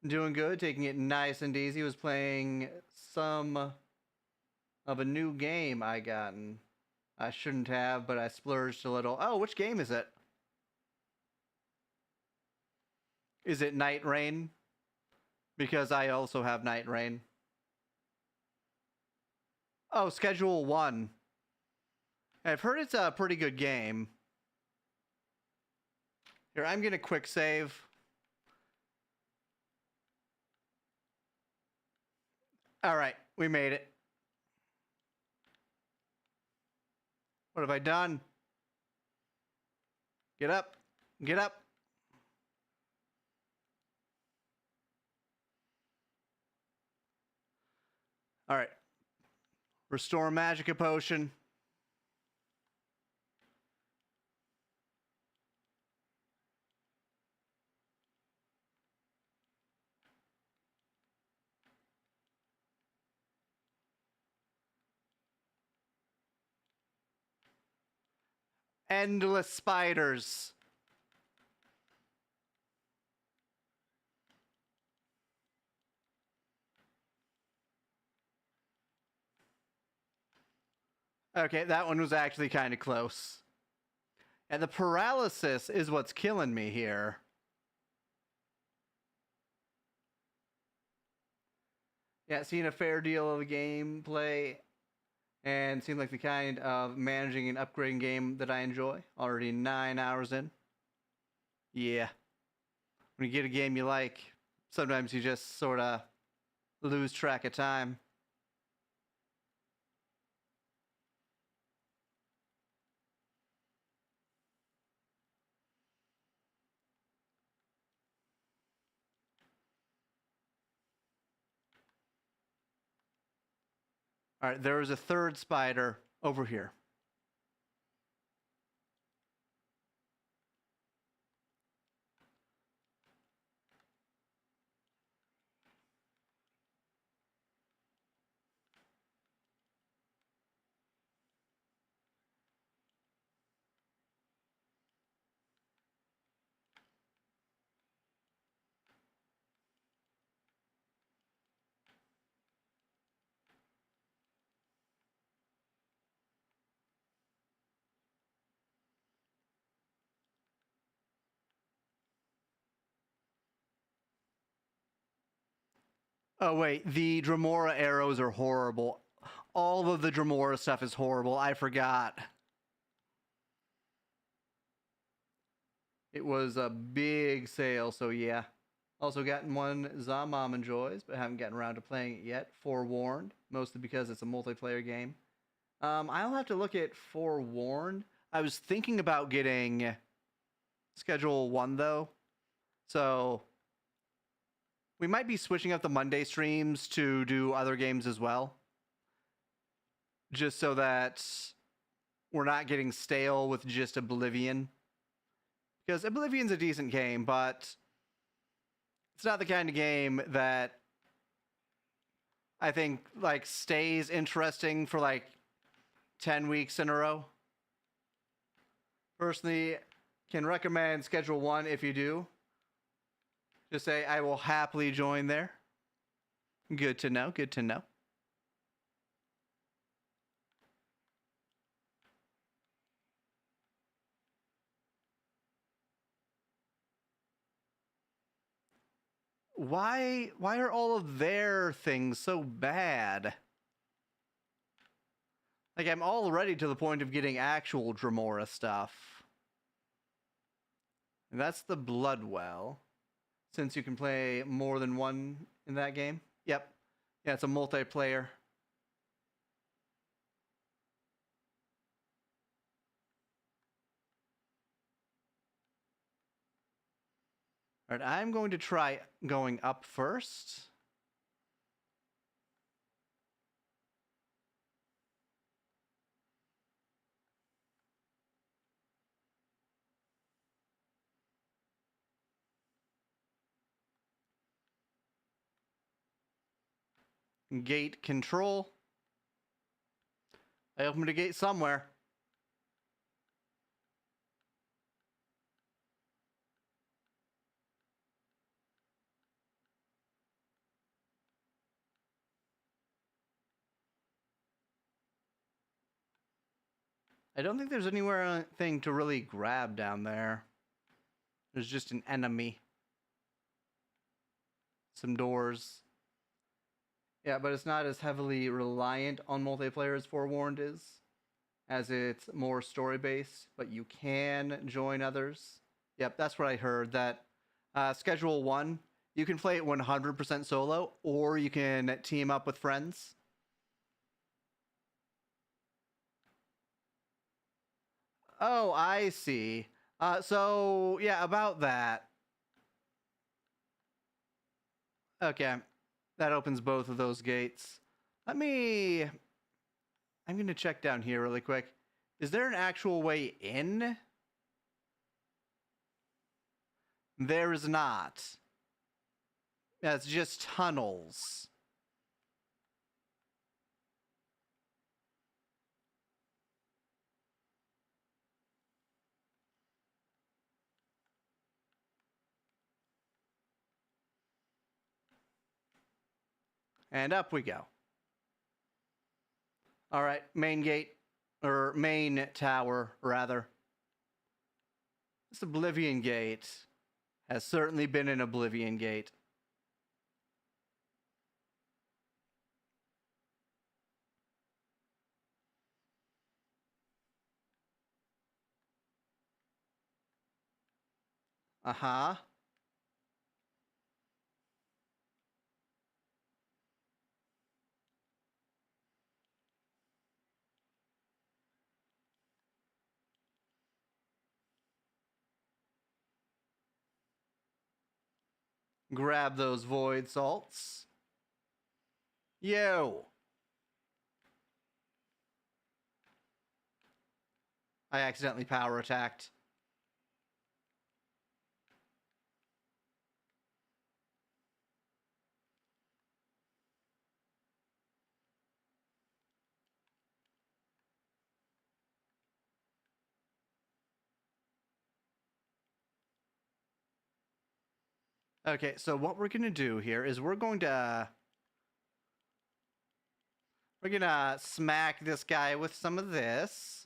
A: Doing good, taking it nice and easy. Was playing some of a new game I gotten. I shouldn't have, but I splurged a little. Oh, which game is it? Is it Night Rain? Because I also have Night Rain. Oh, Schedule 1. I've heard it's a pretty good game. Here, I'm gonna quick save. Alright, we made it. What have I done? Get up. Get up. Alright. Restore Magica Potion. Endless spiders. Okay, that one was actually kind of close. And the paralysis is what's killing me here. Yeah, seeing a fair deal of gameplay and seemed like the kind of managing and upgrading game that I enjoy. Already 9 hours in. Yeah. When you get a game you like, sometimes you just sort of lose track of time. All right, there is a third spider over here. Oh, wait, the Dremora arrows are horrible. All of the Dremora stuff is horrible. I forgot. It was a big sale, so yeah. Also gotten one Zamom enjoys, but haven't gotten around to playing it yet. Forewarned, mostly because it's a multiplayer game. I'll have to look at Forewarned. I was thinking about getting Schedule 1, though. So we might be switching up the Monday streams to do other games as well. Just so that we're not getting stale with just Oblivion. Because Oblivion's a decent game, but it's not the kind of game that I think like stays interesting for like 10 weeks in a row. Personally, can recommend Schedule 1 if you do. Just say I will happily join there. Good to know, good to know. Why are all of their things so bad? Like, I'm already to the point of getting actual Dremora stuff. And that's the Bloodwell. Since you can play more than one in that game. Yep. Yeah, it's a multiplayer. All right, I'm going to try going up first. Gate control. I opened a gate somewhere. I don't think there's anywhere thing to really grab down there. There's just an enemy. Some doors. Yeah, but it's not as heavily reliant on multiplayer as Forewarned is, as it's more story-based, but you can join others. Yep, that's what I heard, that Schedule 1, you can play it 100% solo, or you can team up with friends. Oh, I see. So, yeah, about that. Okay, that opens both of those gates. I'm going to check down here really quick. Is there an actual way in? There is not. That's just tunnels. And up we go. All right, main gate, or main tower, rather. This Oblivion gate has certainly been an Oblivion gate. Uh-huh. Grab those void salts. Yo! I accidentally power attacked. Okay, so what we're gonna do here is we're gonna smack this guy with some of this.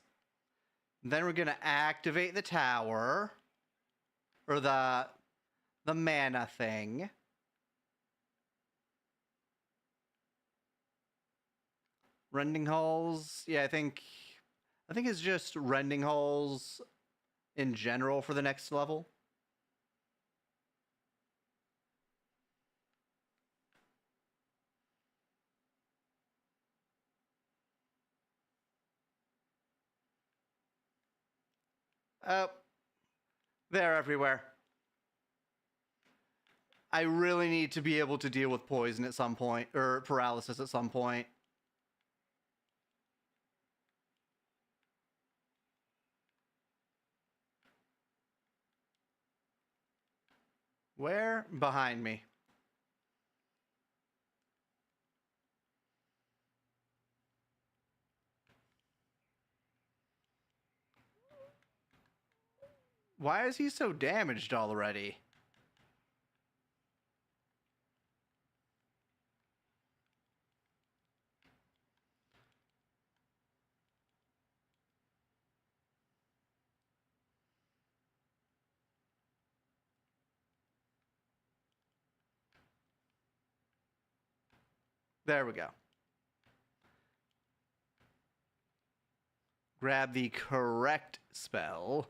A: Then we're gonna activate the tower. Or the mana thing. Rending halls. Yeah, I think it's just rending halls in general for the next level. Oh, they're everywhere. I really need to be able to deal with poison at some point, or paralysis at some point. Where? Behind me. Why is he so damaged already? There we go. Grab the correct spell.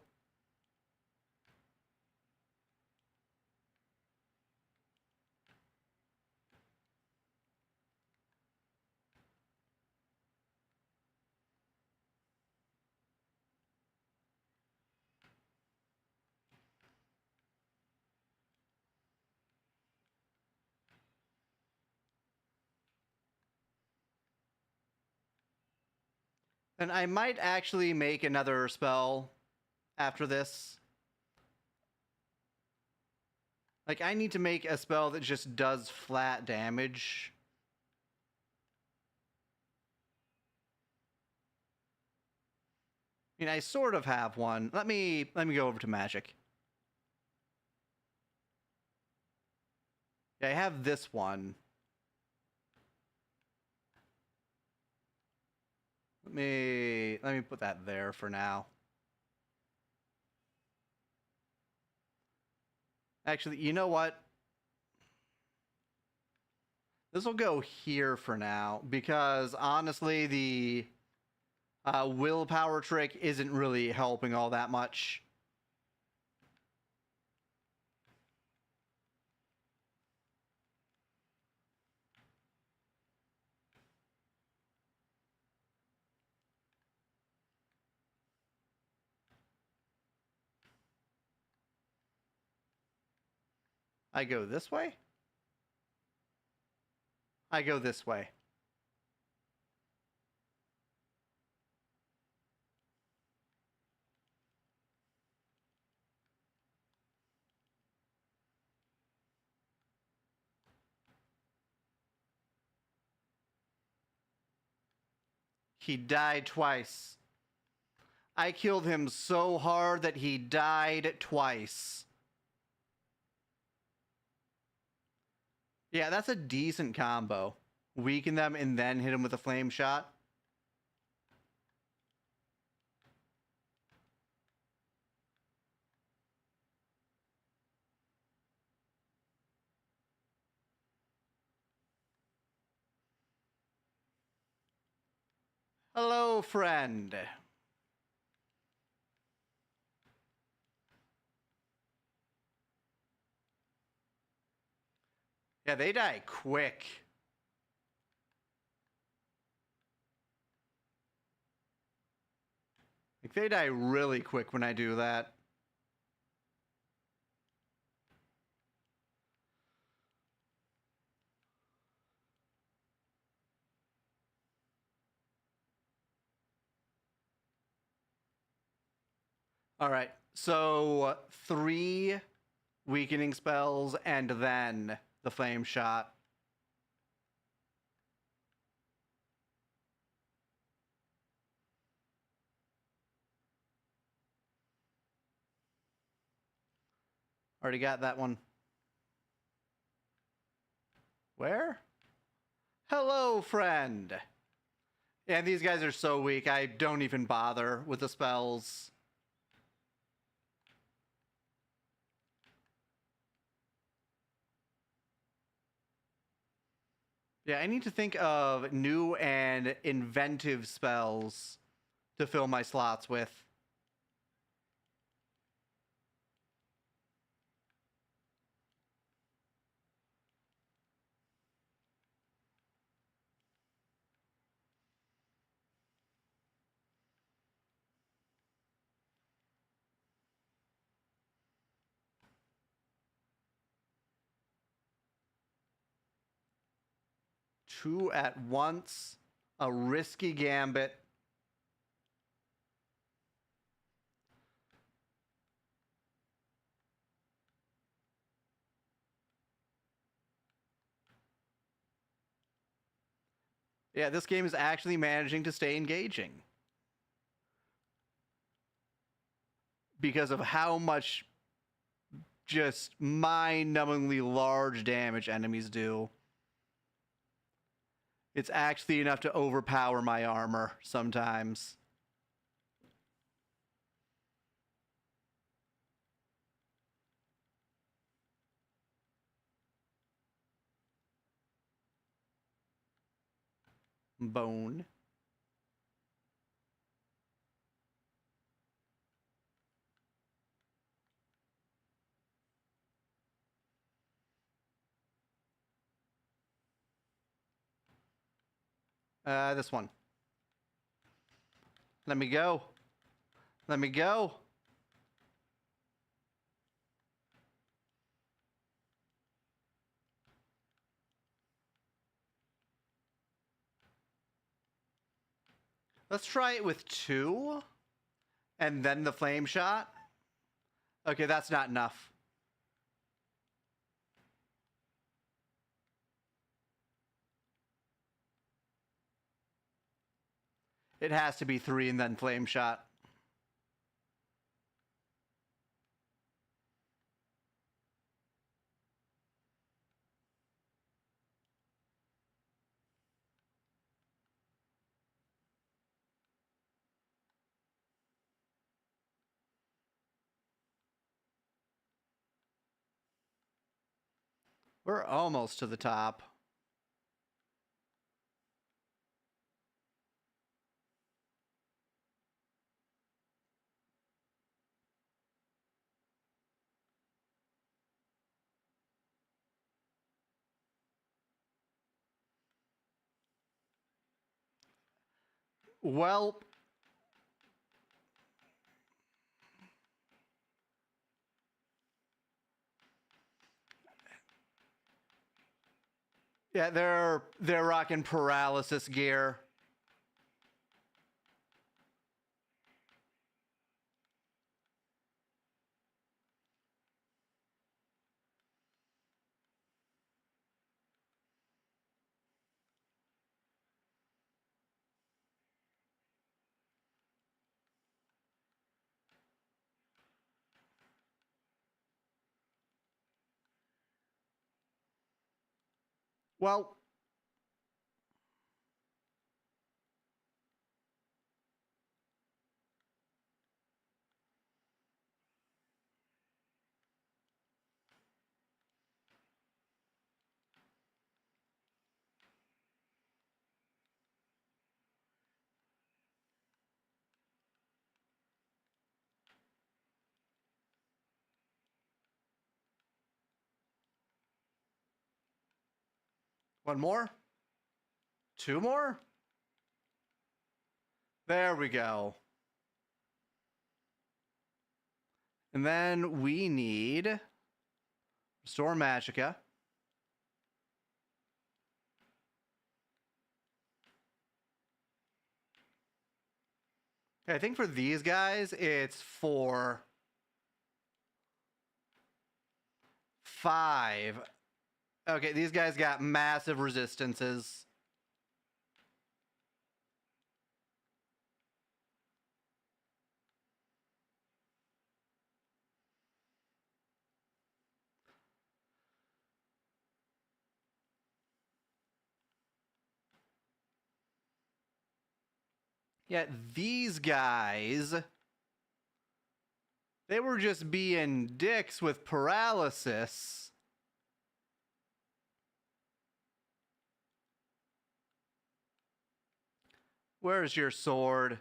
A: And I might actually make another spell after this. Like, I need to make a spell that just does flat damage. I mean, I sort of have one. Let me go over to magic. Yeah, I have this one. Let me put that there for now. Actually, you know what? This will go here for now, because honestly, the willpower trick isn't really helping all that much. I go this way? I go this way. He died twice. I killed him so hard that he died twice. Yeah, that's a decent combo. weaken them, and then hit them with a flame shot. Hello, friend. Yeah, they die quick. Like, they die really quick when I do that. All right, so 3 weakening spells and then the flame shot. Already got that one. Where? Hello, friend. Yeah, these guys are so weak, I don't even bother with the spells. Yeah, I need to think of new and inventive spells to fill my slots with. Two at once, a risky gambit. Yeah, this game is actually managing to stay engaging. Because of how much just mind-numbingly large damage enemies do. It's actually enough to overpower my armor sometimes. Bone. This one. Let me go. Let me go. Let's try it with 2. And then the flame shot. Okay, that's not enough. It has to be 3 and then flame shot. We're almost to the top. Well, yeah, they're rocking paralysis gear. Well, One more? Two more? There we go. And then we need Restore Magicka. Okay, I think for these guys, it's 4, 5. Okay, these guys got massive resistances. Yeah, these guys, they were just being dicks with paralysis. Where's your sword?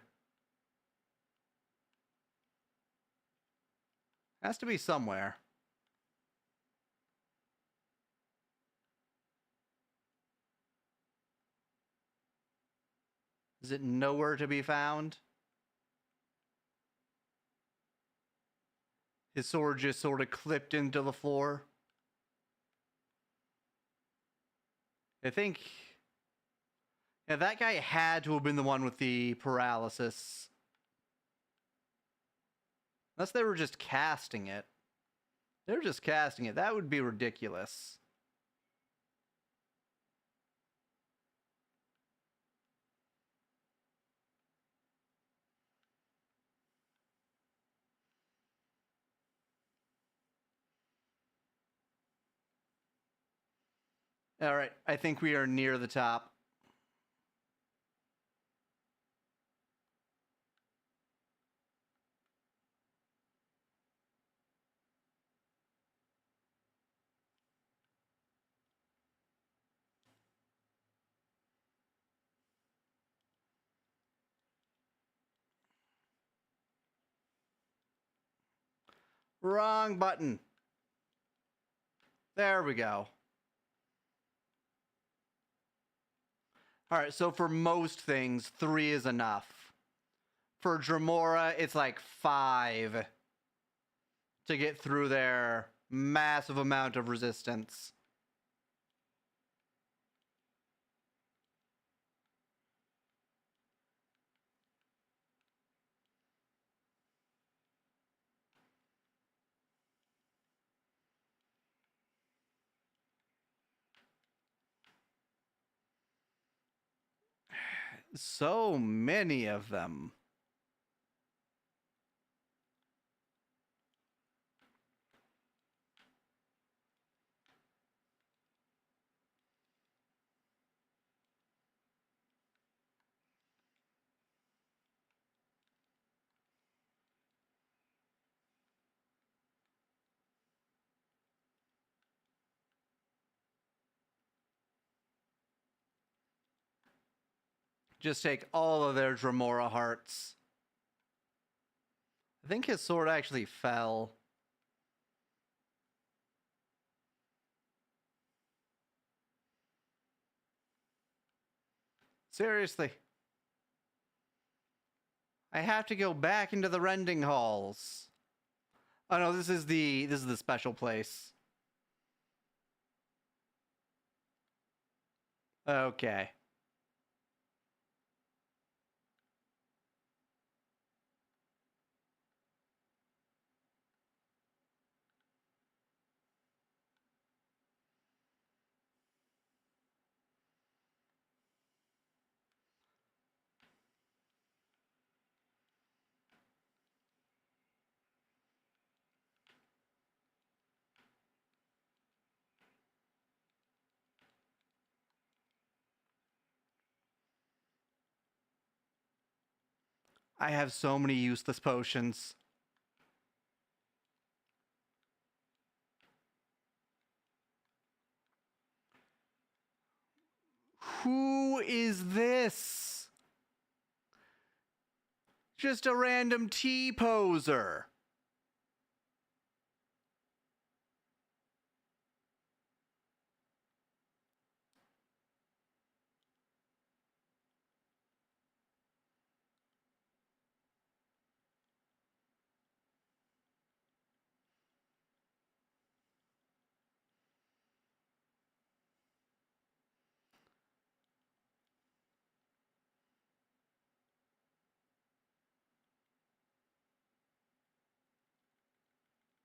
A: Has to be somewhere. Is it nowhere to be found? His sword just sort of clipped into the floor. I think... yeah, that guy had to have been the one with the paralysis. Unless they were just casting it. They were just casting it. That would be ridiculous. All right, I think we are near the top. Wrong button. There we go. All right, so for most things, 3 is enough. For Dremora, it's like 5 to get through their massive amount of resistance. So many of them. Just take all of their Dremora hearts. I think his sword actually fell. Seriously. I have to go back into the rending halls. Oh no, this is the special place. Okay. I have so many useless potions. Who is this? Just a random T-poser.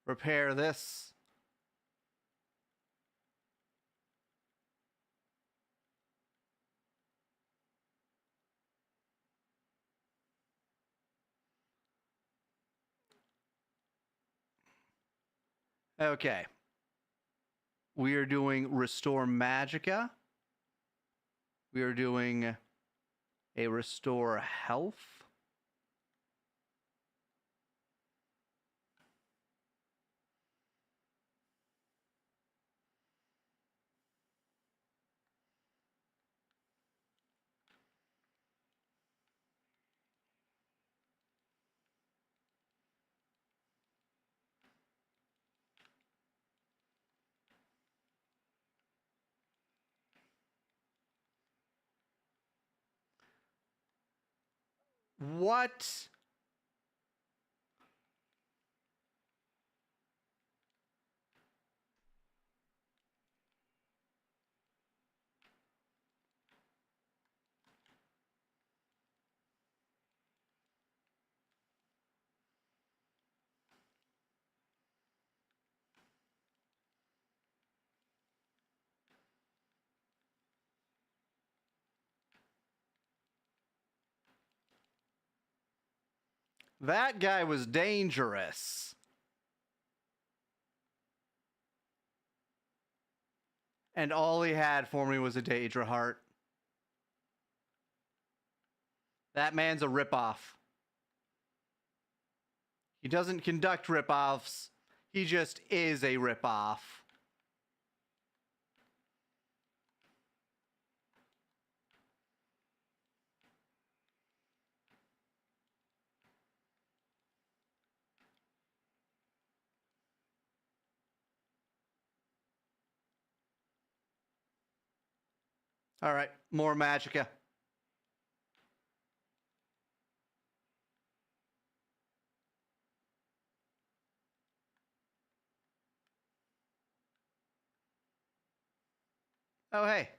A: Repair this. Okay. We are doing Restore Magicka. We are doing a Restore Health. What? That guy was dangerous. And all he had for me was a Daedra Heart. That man's a ripoff. He doesn't conduct ripoffs. He just is a ripoff. All right, more Magicka. Oh, hey.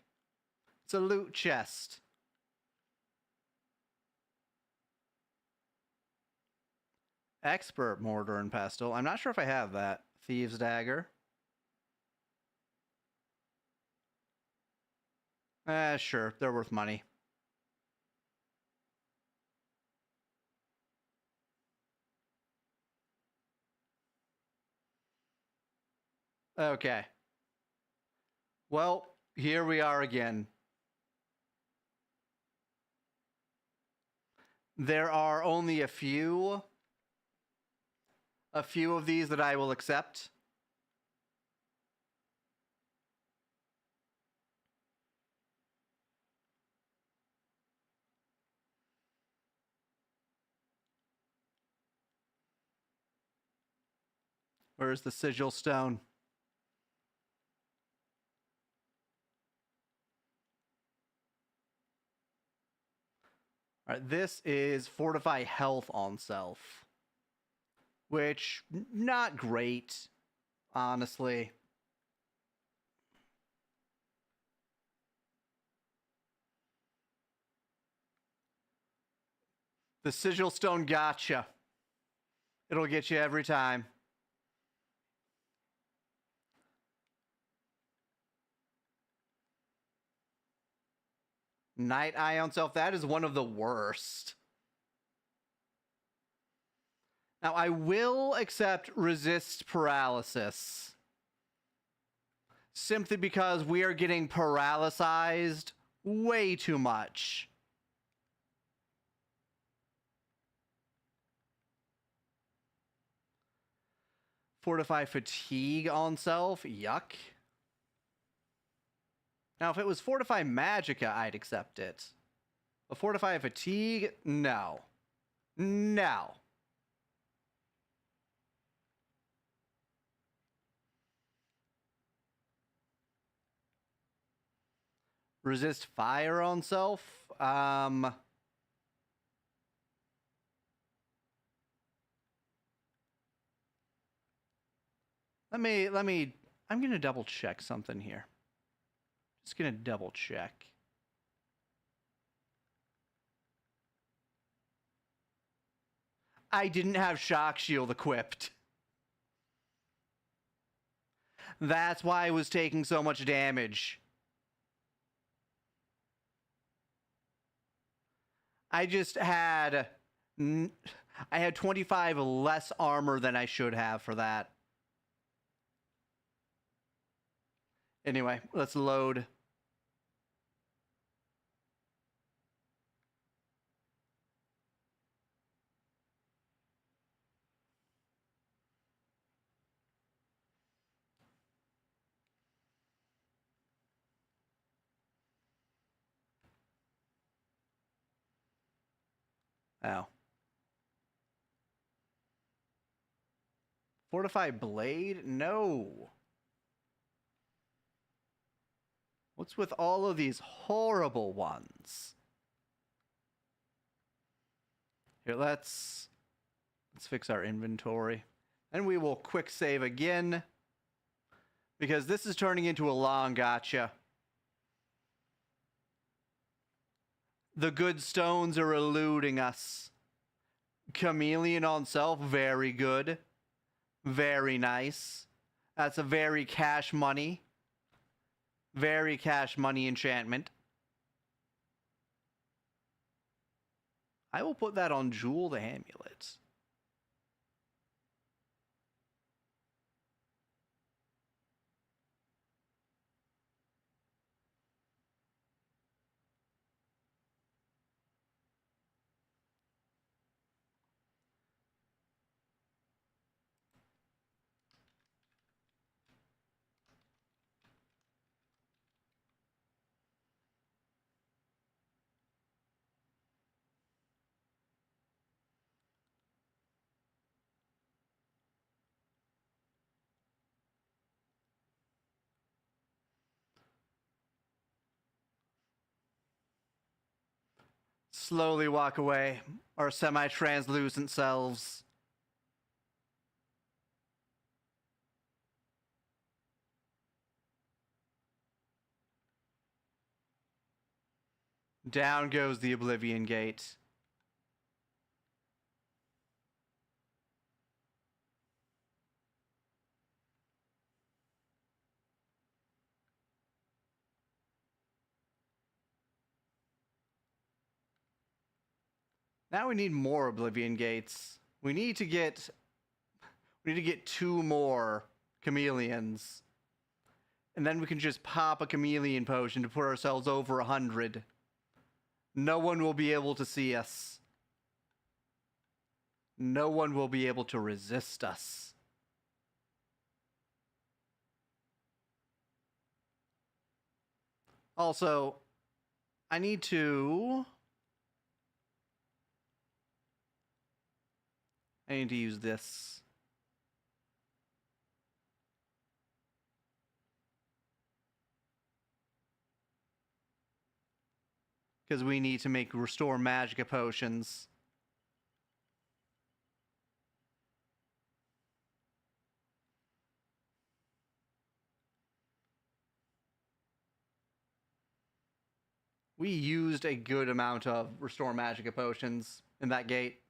A: It's a loot chest. Expert Mortar and Pestle. I'm not sure if I have that. Thieves' Dagger. Sure. They're worth money. Okay. Well, here we are again. There are only a few of these that I will accept. Where's the sigil stone? All right, this is Fortify Health on Self, which not great, honestly. The sigil stone gotcha. It'll get you every time. Night Eye on Self, that is one of the worst. Now, I will accept Resist Paralysis. Simply because we are getting paralyzed way too much. Fortify Fatigue on Self, yuck. Now, if it was Fortify Magicka, I'd accept it. But Fortify Fatigue, no. No. Resist Fire on Self. Let me, I'm going to double check something here. Just going to double check. I didn't have Shock Shield equipped. That's why I was taking so much damage. I just had... I had 25 less armor than I should have for that. Anyway, let's load. Oh. Fortified blade? No. What's with all of these horrible ones? Here, let's fix our inventory. And we will quick save again, because this is turning into a long gotcha. The good stones are eluding us. Chameleon on self, very good. Very nice. That's a very cash money. Very cash money enchantment. I will put that on Jewel the Amulet. Slowly walk away, our semi-translucent selves. Down goes the Oblivion Gate. Now we need more Oblivion Gates. We need to get 2 more chameleons. And then we can just pop a chameleon potion to put ourselves over 100. No one will be able to see us. No one will be able to resist us. Also, I need to use this. Because we need to make Restore Magicka potions. We used a good amount of Restore Magicka potions in that gate.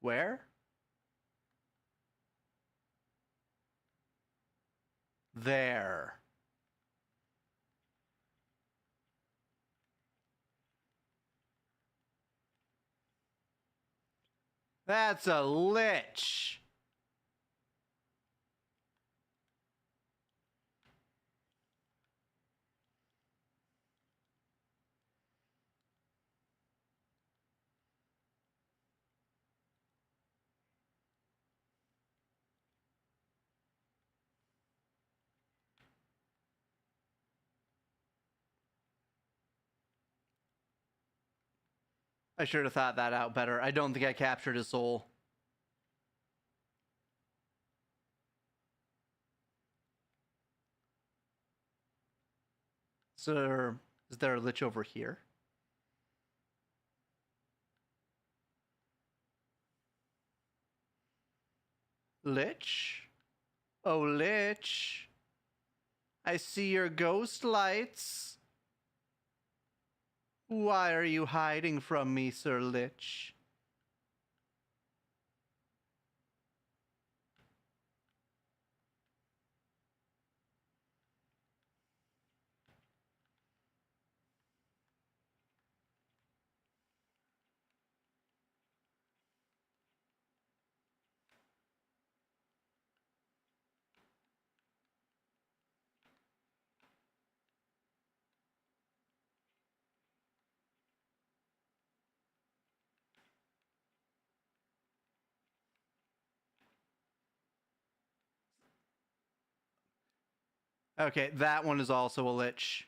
A: Where? There. That's a lich. I should have thought that out better. I don't think I captured his soul. Is Is there a lich over here? Lich? Oh, lich. I see your ghost lights. Why are you hiding from me, Sir Lich? Okay, that one is also a lich.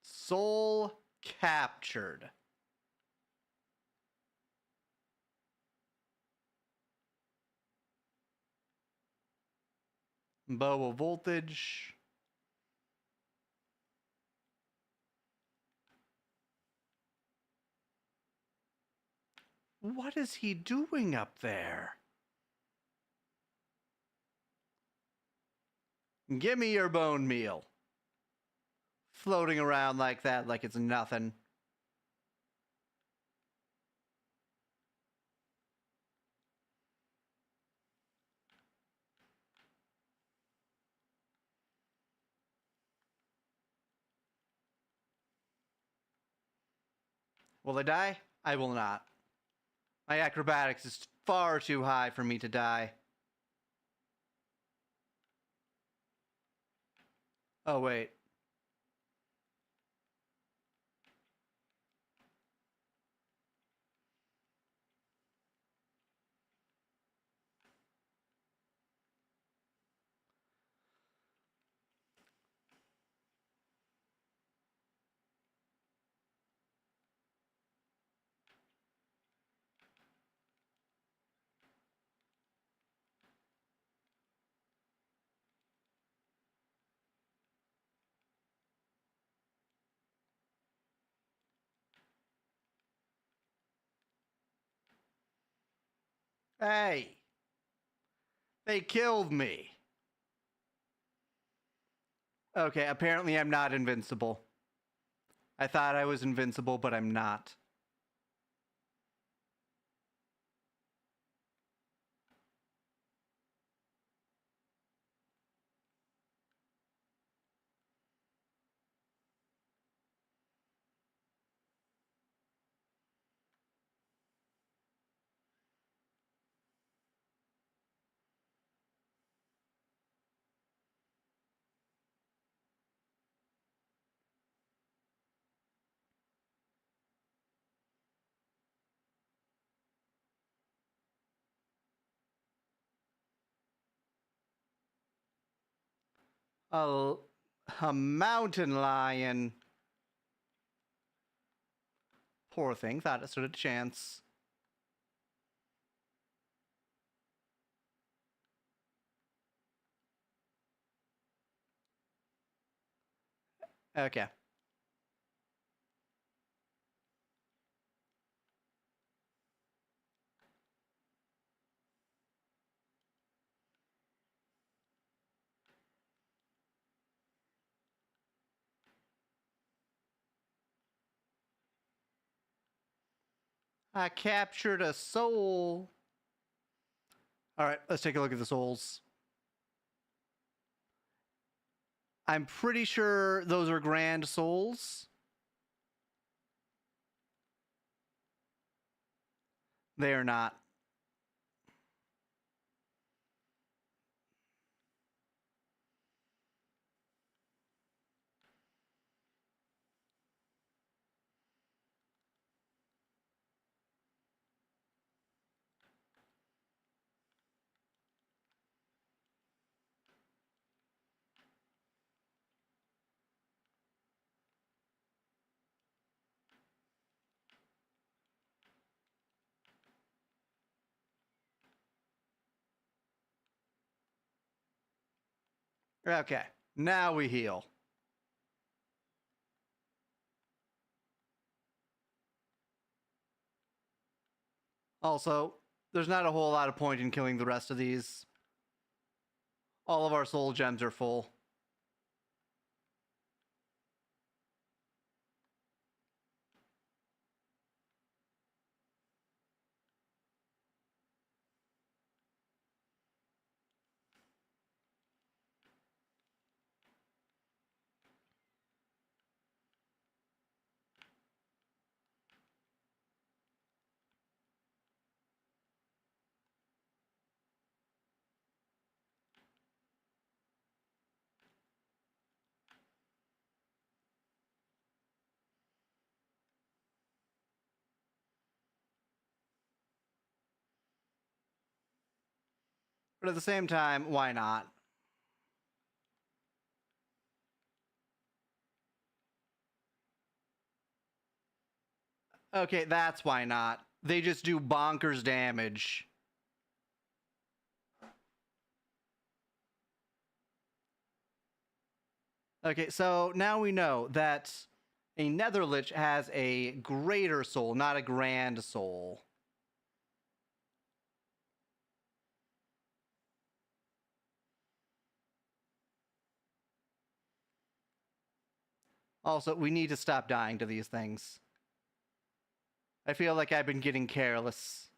A: Soul captured. Bow of voltage. What is he doing up there? Give me your bone meal. Floating around like that like it's nothing. Will I die? I will not. My acrobatics is far too high for me to die. Oh, wait. Hey! They killed me. Okay, apparently I'm not invincible. I thought I was invincible, but I'm not. A, a mountain lion. Poor thing, thought it stood a chance. Okay. I captured a soul. Alright, let's take a look at the souls. I'm pretty sure those are grand souls. They are not. Okay, now we heal. Also, there's not a whole lot of point in killing the rest of these. All of our soul gems are full. But at the same time, why not? Okay, that's why not. They just do bonkers damage. Okay, so now we know that a Netherlich has a greater soul, not a grand soul. Also, we need to stop dying to these things. I feel like I've been getting careless.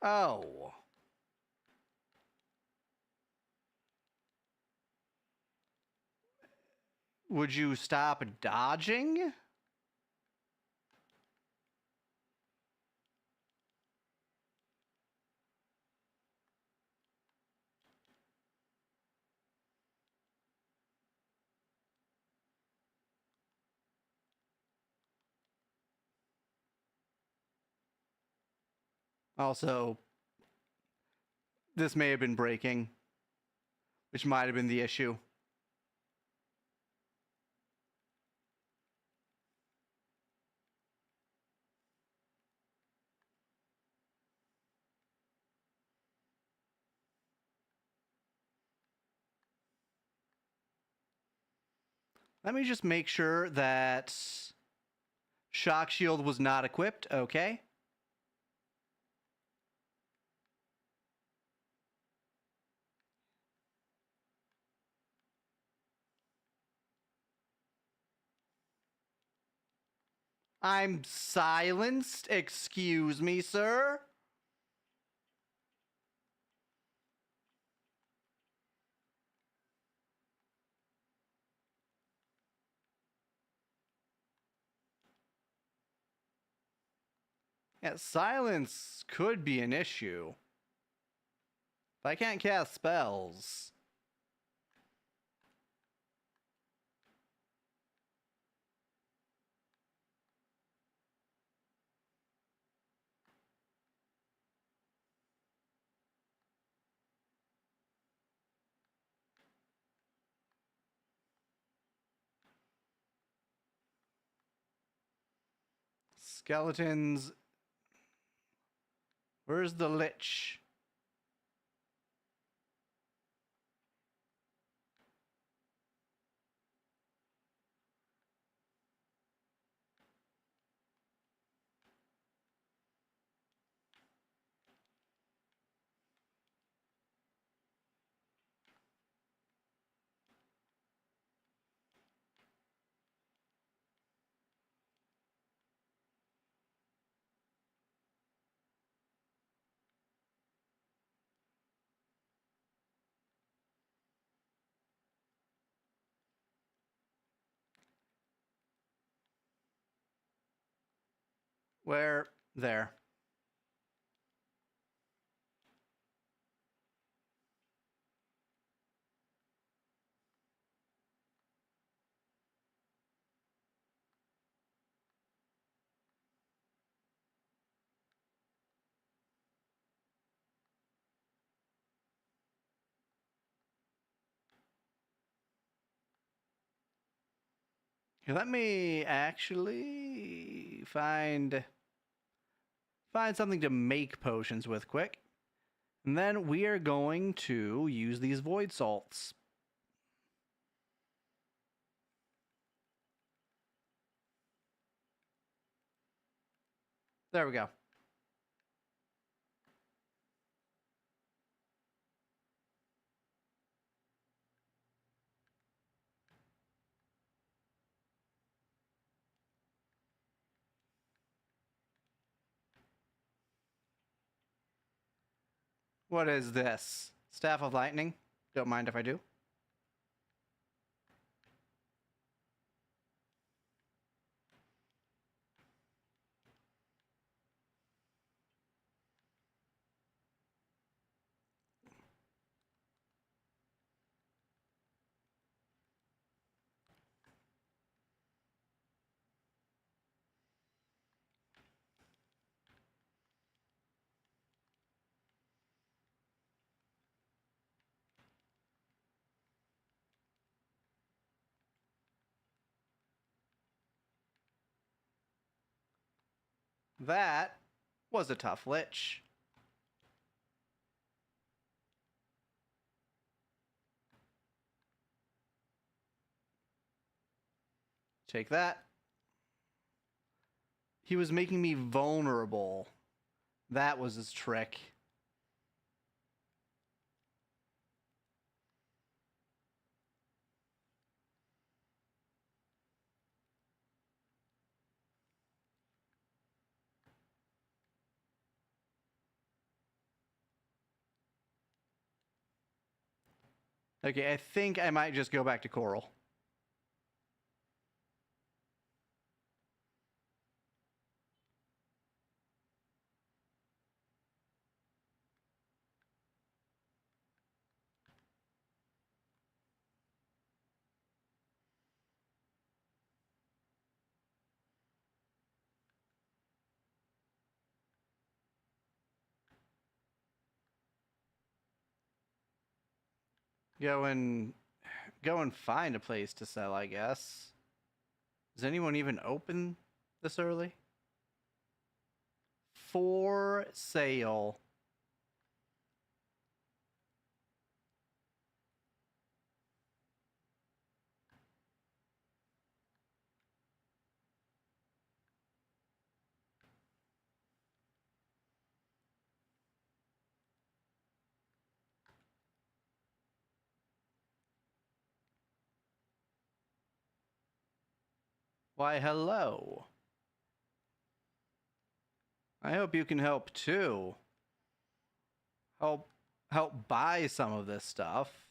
A: Oh. Would you stop dodging? Also, this may have been breaking, which might have been the issue. Let me just make sure that Shock Shield was not equipped. Okay. I'm silenced. Excuse me, sir. Yeah, silence could be an issue. If I can't cast spells. Skeletons. Where's the Lich? Where? There. Here, let me actually find something to make potions with quick. And then we are going to use these void salts. There we go. What is this? Staff of Lightning? Don't mind if I do. That was a tough lich. Take that. He was making me vulnerable. That was his trick. Okay, I think I might just go back to Coral. Go and find a place to sell, I guess. Is anyone even open this early? For sale. Why, hello. I hope you can help too. Help buy some of this stuff.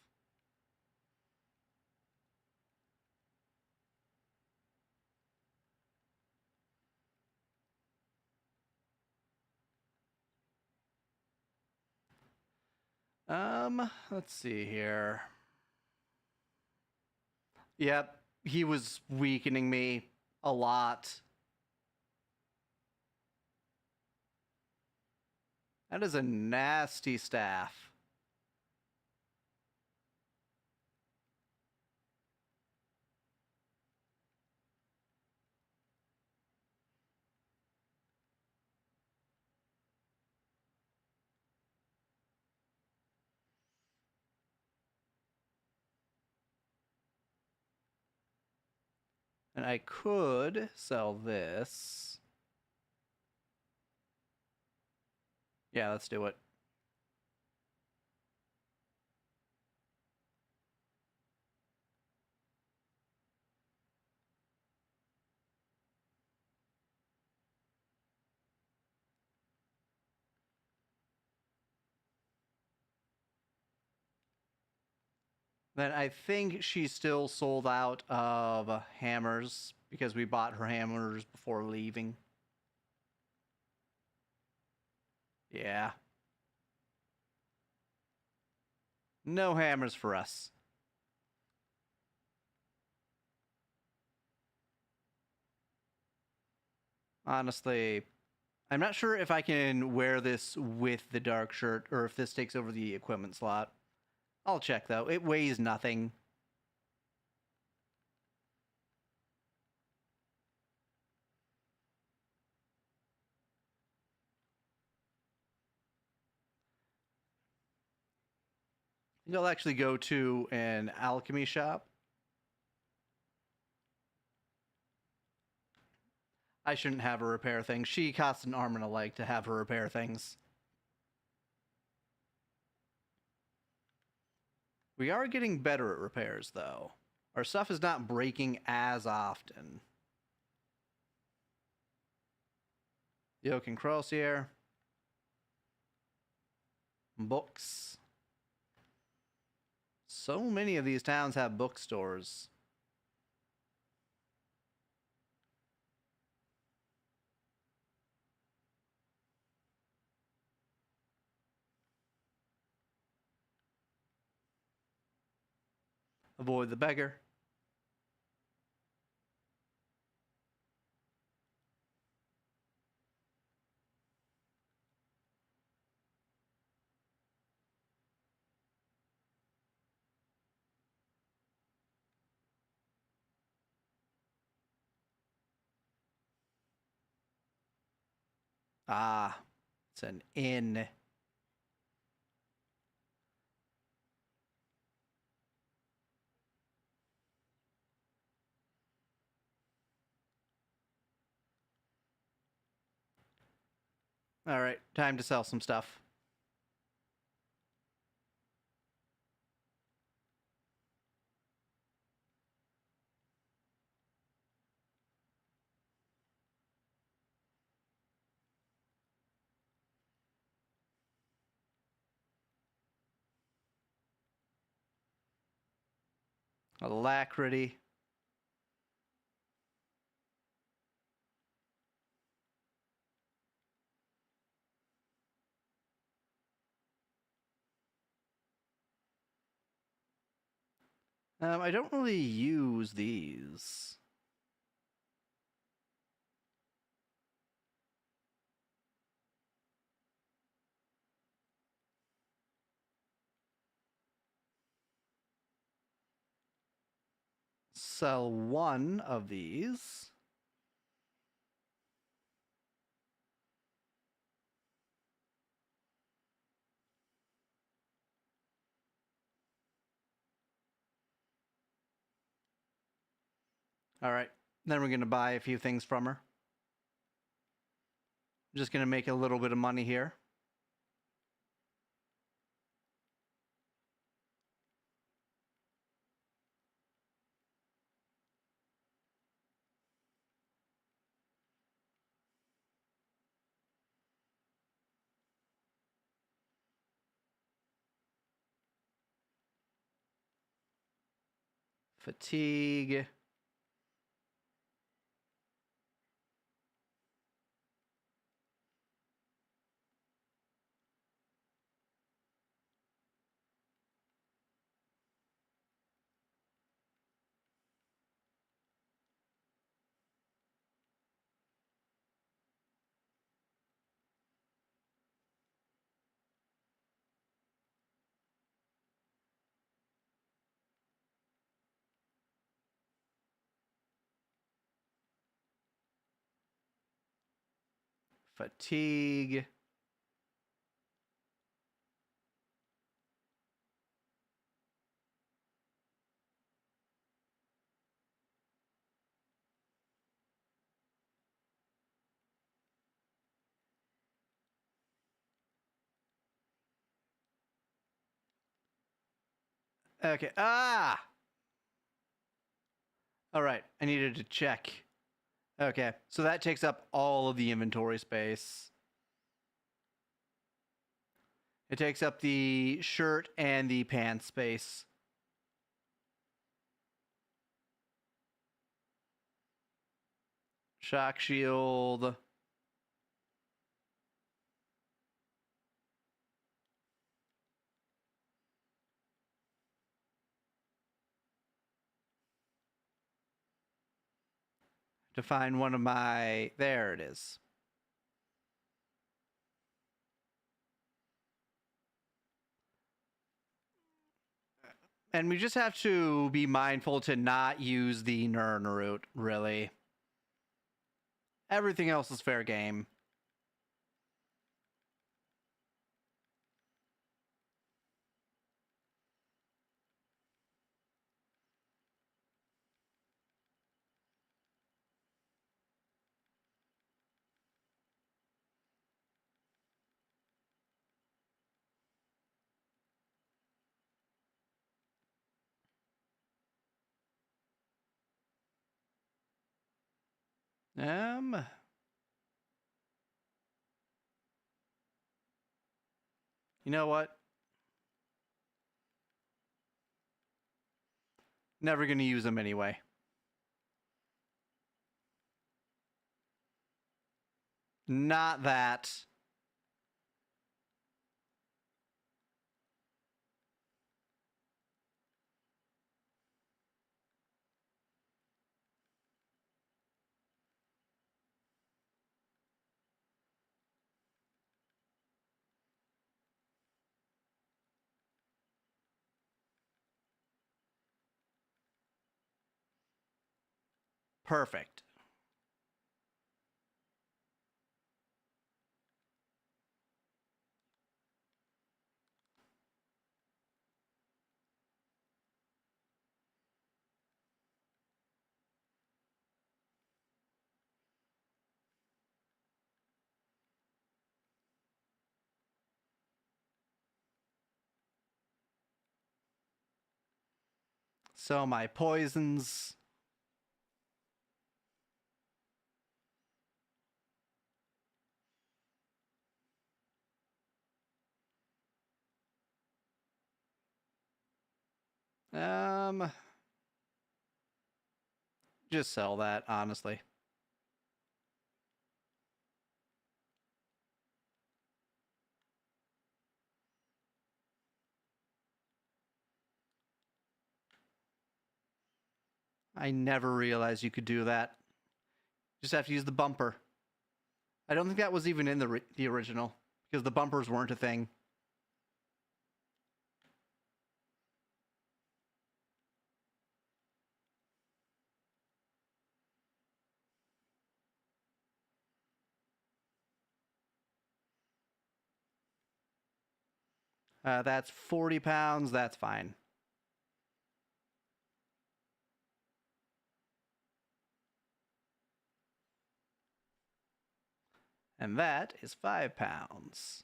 A: Let's see here. Yep, he was weakening me a lot. That is a nasty staff. And I could sell this. Yeah, let's do it. Then I think she's still sold out of hammers because we bought her hammers before leaving. Yeah. No hammers for us. Honestly, I'm not sure if I can wear this with the dark shirt or if this takes over the equipment slot. I'll check though. It weighs nothing. You'll actually go to an alchemy shop. I shouldn't have her repair things. She costs an arm and a leg to have her repair things. We are getting better at repairs, though. Our stuff is not breaking as often. Yoke and Crossier. Books. So many of these towns have bookstores. Avoid the beggar. Ah, it's an inn. All right, time to sell some stuff. Alacrity. I don't really use these. Sell one of these. All right, then we're going to buy a few things from her. I'm just going to make a little bit of money here. Fatigue. Fatigue. Okay. Ah! All right. I needed to check. Okay. So that takes up all of the inventory space. It takes up the shirt and the pants space. Shock shield. To find one of my... There it is. And we just have to be mindful to not use the Nern route, really. Everything else is fair game. You know what? Never gonna use them anyway. Not that. Perfect. So my poisons. Just sell that, honestly. I never realized you could do that. Just have to use the bumper. I don't think that was even in the original, because the bumpers weren't a thing. That's 40 pounds. That's fine. And that is 5 pounds.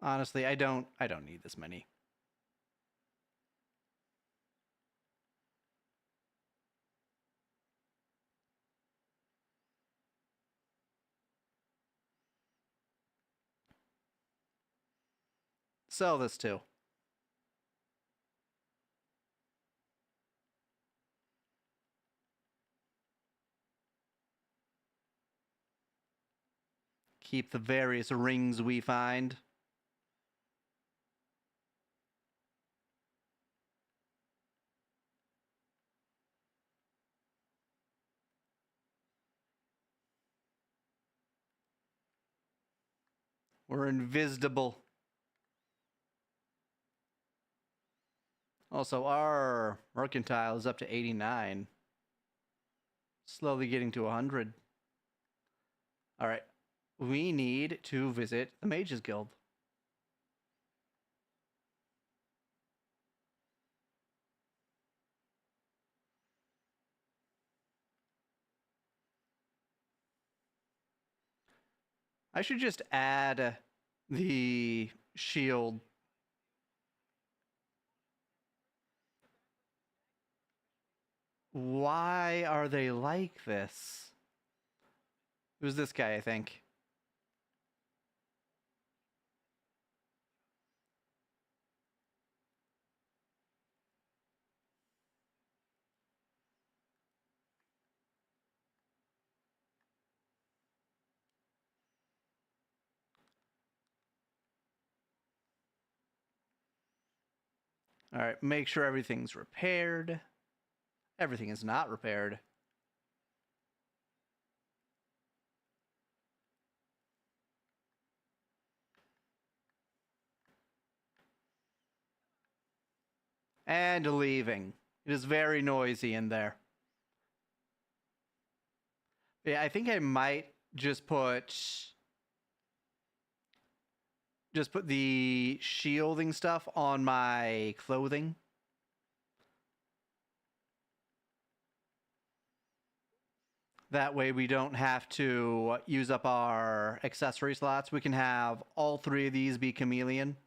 A: Honestly, I don't need this many. Sell this too. Keep the various rings we find. We're invisible. Also, our mercantile is up to 89. Slowly getting to 100. All right. We need to visit the Mages Guild. I should just add the shield. Why are they like this? It was this guy, I think. All right, make sure everything's repaired. Everything is not repaired. And leaving. It is very noisy in there. Yeah, I think I might just put the shielding stuff on my clothing. That way we don't have to use up our accessory slots. We can have all 3 of these be chameleon.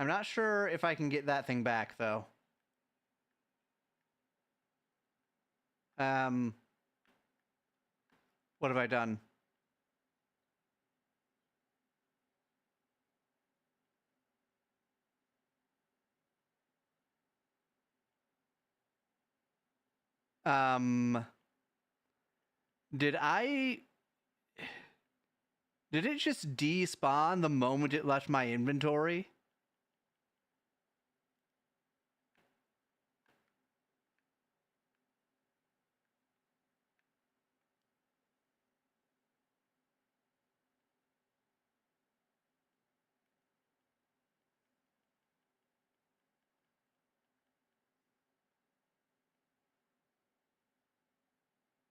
A: I'm not sure if I can get that thing back, though. What have I done? Did it just despawn the moment it left my inventory?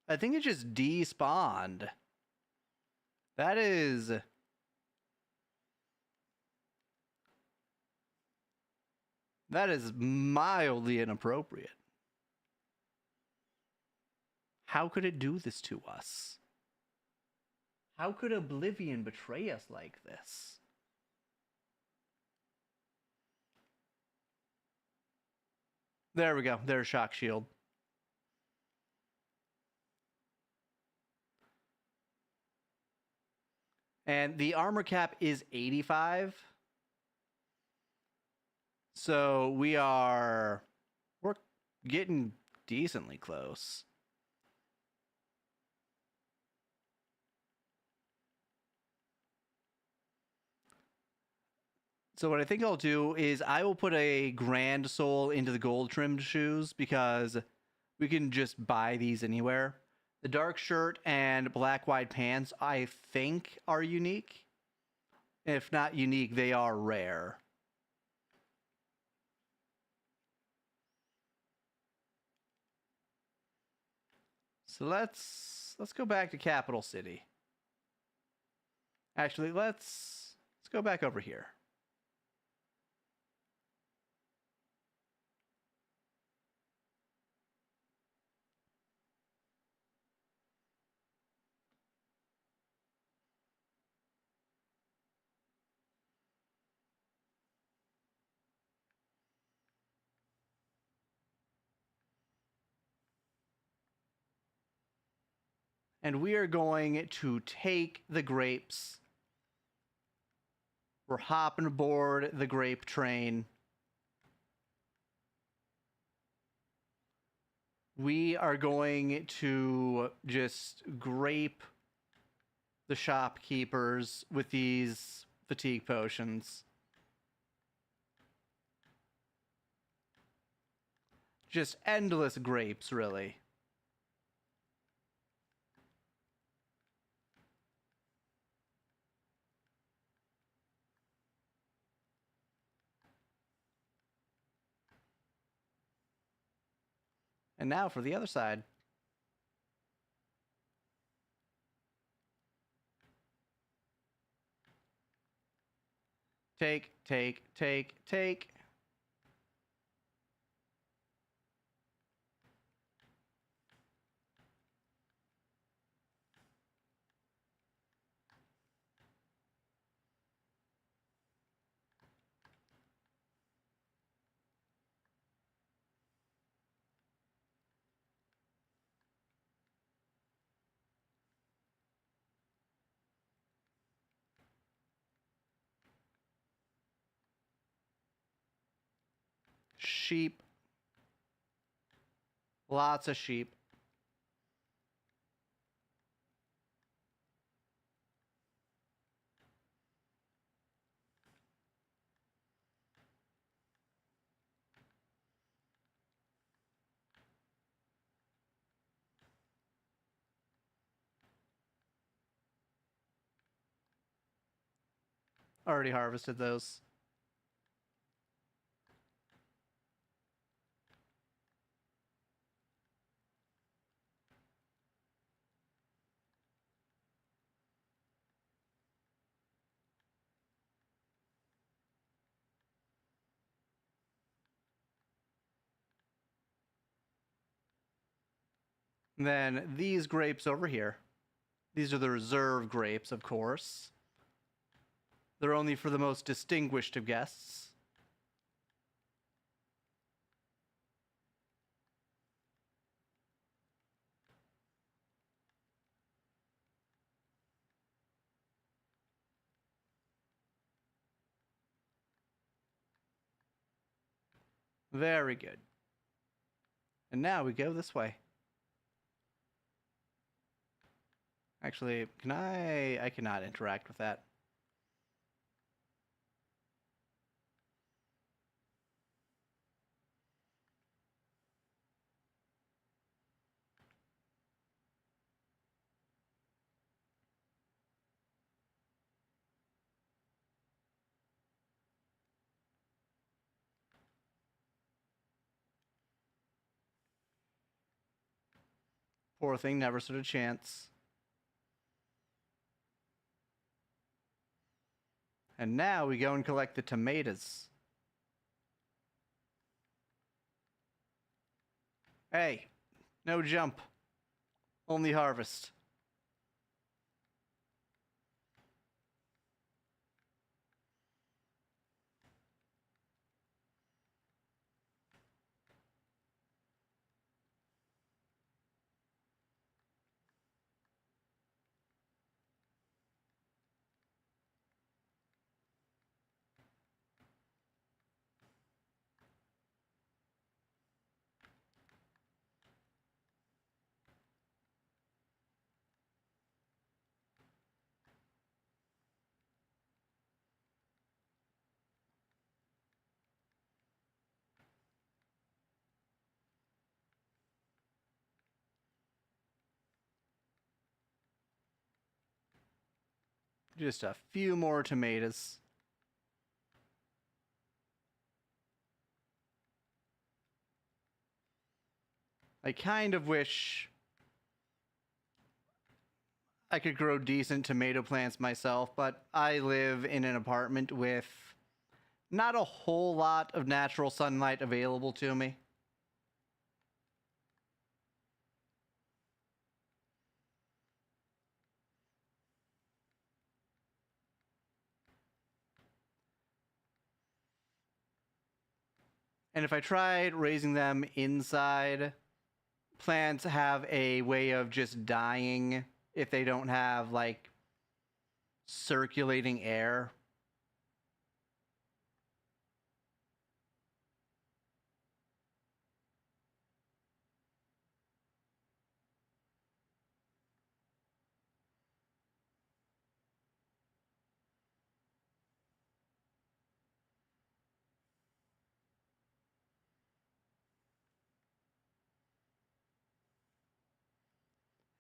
A: I think it just despawned. That is mildly inappropriate. How could it do this to us? How could Oblivion betray us like this? There we go. There's Shock Shield. And the armor cap is 85. So we're getting decently close. So what I think I'll do is I will put a grand soul into the gold trimmed shoes because we can just buy these anywhere. The dark shirt and black wide pants I think are unique. If not unique, they are rare. So let's go back to Capital City. Actually, let's go back over here. And we are going to take the grapes. We're hopping aboard the grape train. We are going to just grape the shopkeepers with these fatigue potions. Just endless grapes, really. And now for the other side. Take, take, take, take. Sheep. Lots of sheep. Already harvested those. Then these grapes over here. These are the reserve grapes, of course. They're only for the most distinguished of guests. Very good. And now we go this way. Actually, can I cannot interact with that. Poor thing never stood a chance. And now we go and collect the tomatoes. Hey, no jump. Only harvest. Just a few more tomatoes. I kind of wish I could grow decent tomato plants myself, but I live in an apartment with not a whole lot of natural sunlight available to me. And if I tried raising them inside, plants have a way of just dying if they don't have, like, circulating air.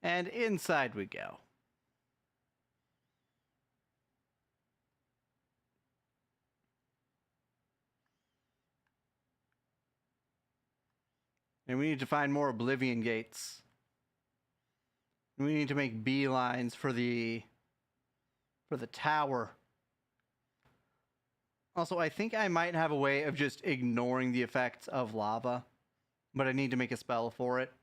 A: And inside we go. And we need to find more Oblivion gates. We need to make beelines for the tower. Also, I think I might have a way of just ignoring the effects of lava, but I need to make a spell for it.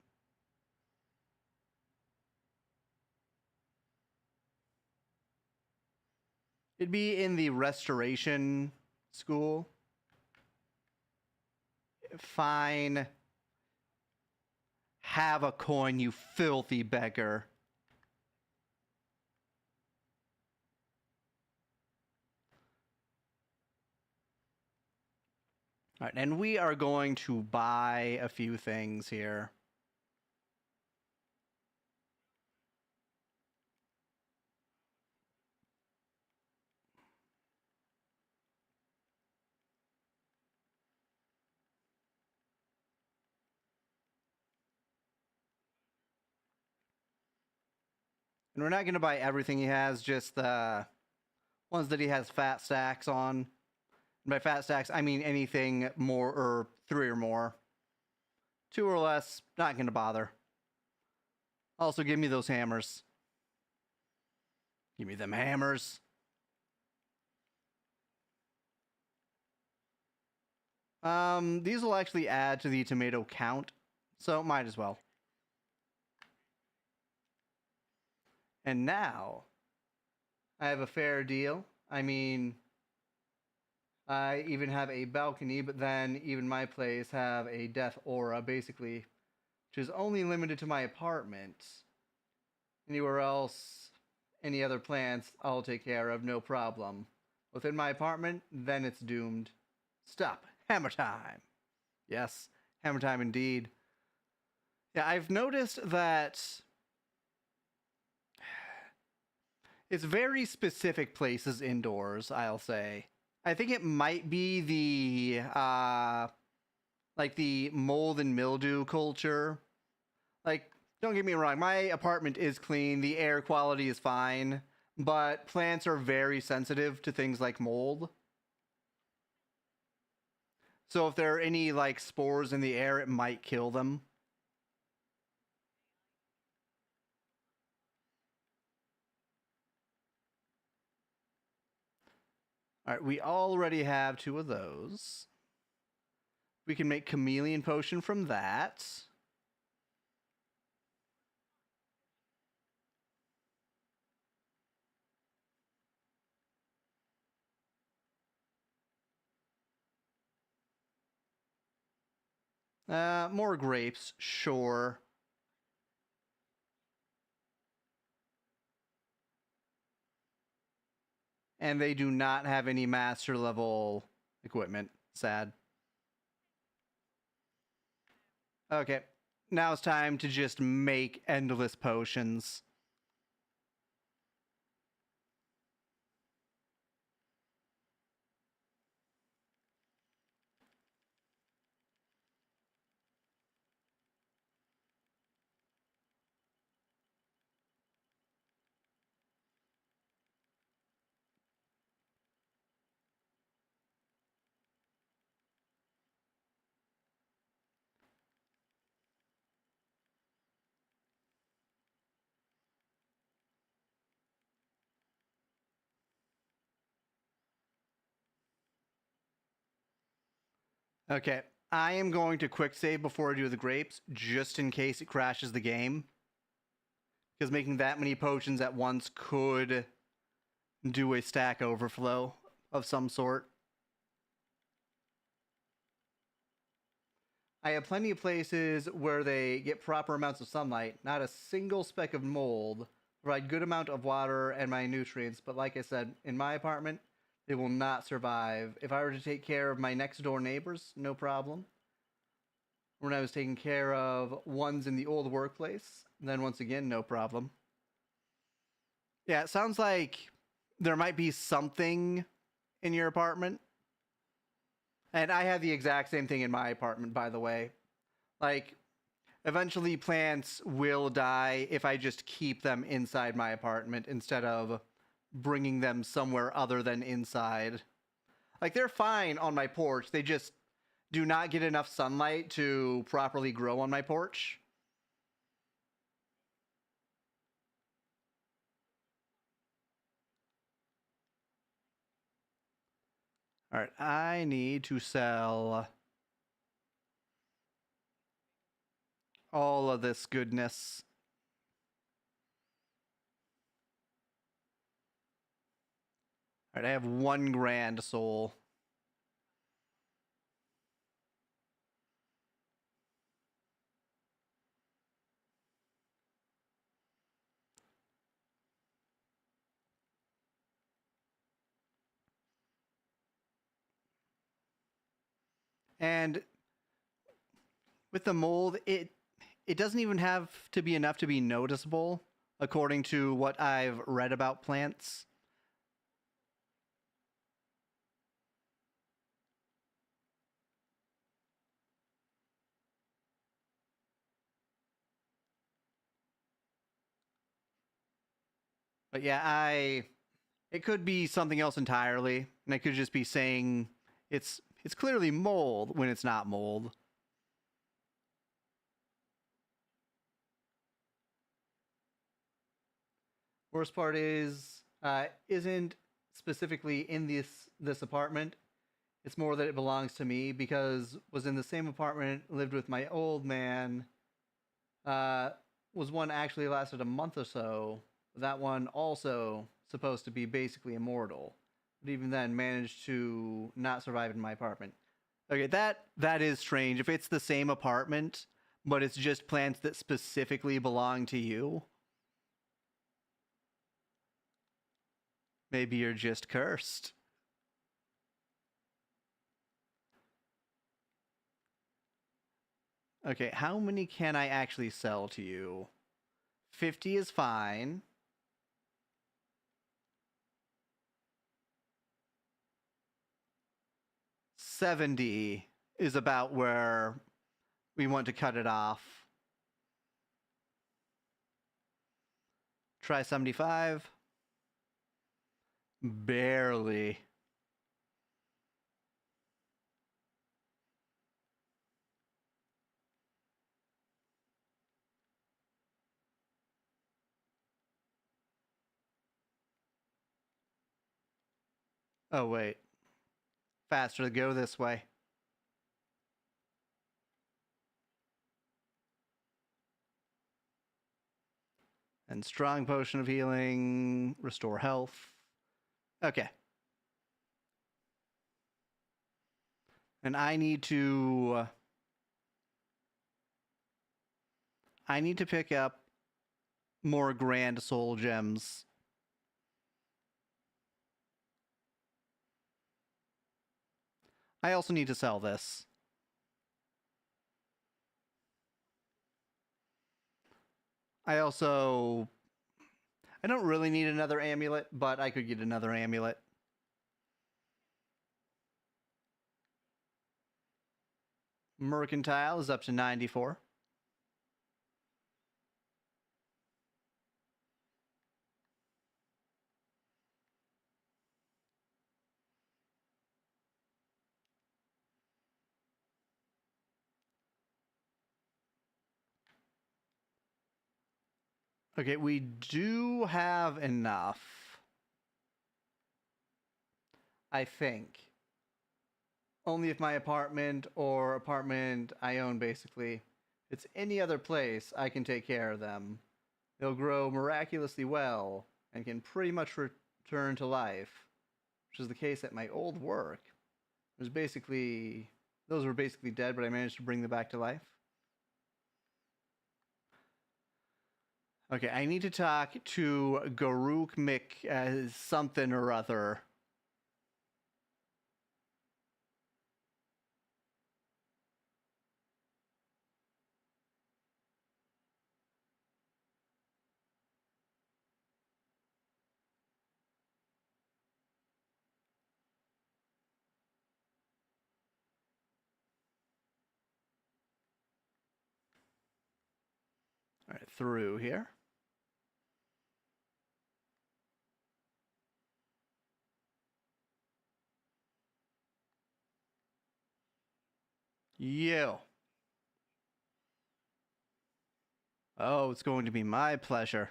A: It'd be in the restoration school. Fine. Have a coin, you filthy beggar. All right, and we are going to buy a few things here. And we're not going to buy everything he has, just the ones that he has fat stacks on. And by fat stacks, I mean anything more, or 3 or more. 2 or less, not going to bother. Also, give me those hammers. Give me them hammers. These will actually add to the tomato count, so might as well. And now, I have a fair deal. I mean, I even have a balcony, but then even my place have a death aura, basically, which is only limited to my apartment. Anywhere else, any other plants, I'll take care of, no problem. Within my apartment, then it's doomed. Stop. Hammer time. Yes, hammer time indeed. Yeah, I've noticed that it's very specific places indoors, I'll say. I think it might be like the mold and mildew culture. Like, don't get me wrong, my apartment is clean, the air quality is fine, but plants are very sensitive to things like mold. So if there are any like spores in the air, it might kill them. All right, we already have 2 of those. We can make chameleon potion from that. More grapes, sure. And they do not have any master level equipment. Sad. Okay, now it's time to just make endless potions. Okay, I am going to quick save before I do the grapes, just in case it crashes the game. Because making that many potions at once could do a stack overflow of some sort. I have plenty of places where they get proper amounts of sunlight, not a single speck of mold, provide good amount of water and my nutrients, but like I said, in my apartment, they will not survive. If I were to take care of my next door neighbors, no problem. When I was taking care of ones in the old workplace, then once again, no problem. Yeah, it sounds like there might be something in your apartment. And I have the exact same thing in my apartment, by the way. Like, eventually plants will die if I just keep them inside my apartment instead of bringing them somewhere other than inside. Like, they're fine on my porch. They just do not get enough sunlight to properly grow on my porch. All right, I need to sell all of this goodness. All right, I have 1 grand soul. And with the mold, it doesn't even have to be enough to be noticeable, according to what I've read about plants. But yeah, it could be something else entirely, and I could just be saying it's clearly mold when it's not mold. Worst part is isn't specifically in this apartment. It's more that it belongs to me because was in the same apartment, lived with my old man. Uh, was one actually lasted a month or so. That one also supposed to be basically immortal, but even then managed to not survive in my apartment. Okay, that is strange. If it's the same apartment, but it's just plants that specifically belong to you, maybe you're just cursed. Okay, how many can I actually sell to you? 50 is fine. $70 is about where we want to cut it off. Try 75. Barely. Oh, wait. Faster to go this way. And strong potion of healing. Restore health. Okay. And I need to pick up more grand soul gems. I also need to sell this. I don't really need another amulet, but I could get another amulet. Mercantile is up to 94. Okay, we do have enough. I think. Only if my apartment or apartment I own, basically, if it's any other place, I can take care of them. They'll grow miraculously well and can pretty much return to life, which is the case at my old work. Those were basically dead, but I managed to bring them back to life. Okay, I need to talk to Garuk Mick something or other. All right, through here. You. Oh, it's going to be my pleasure.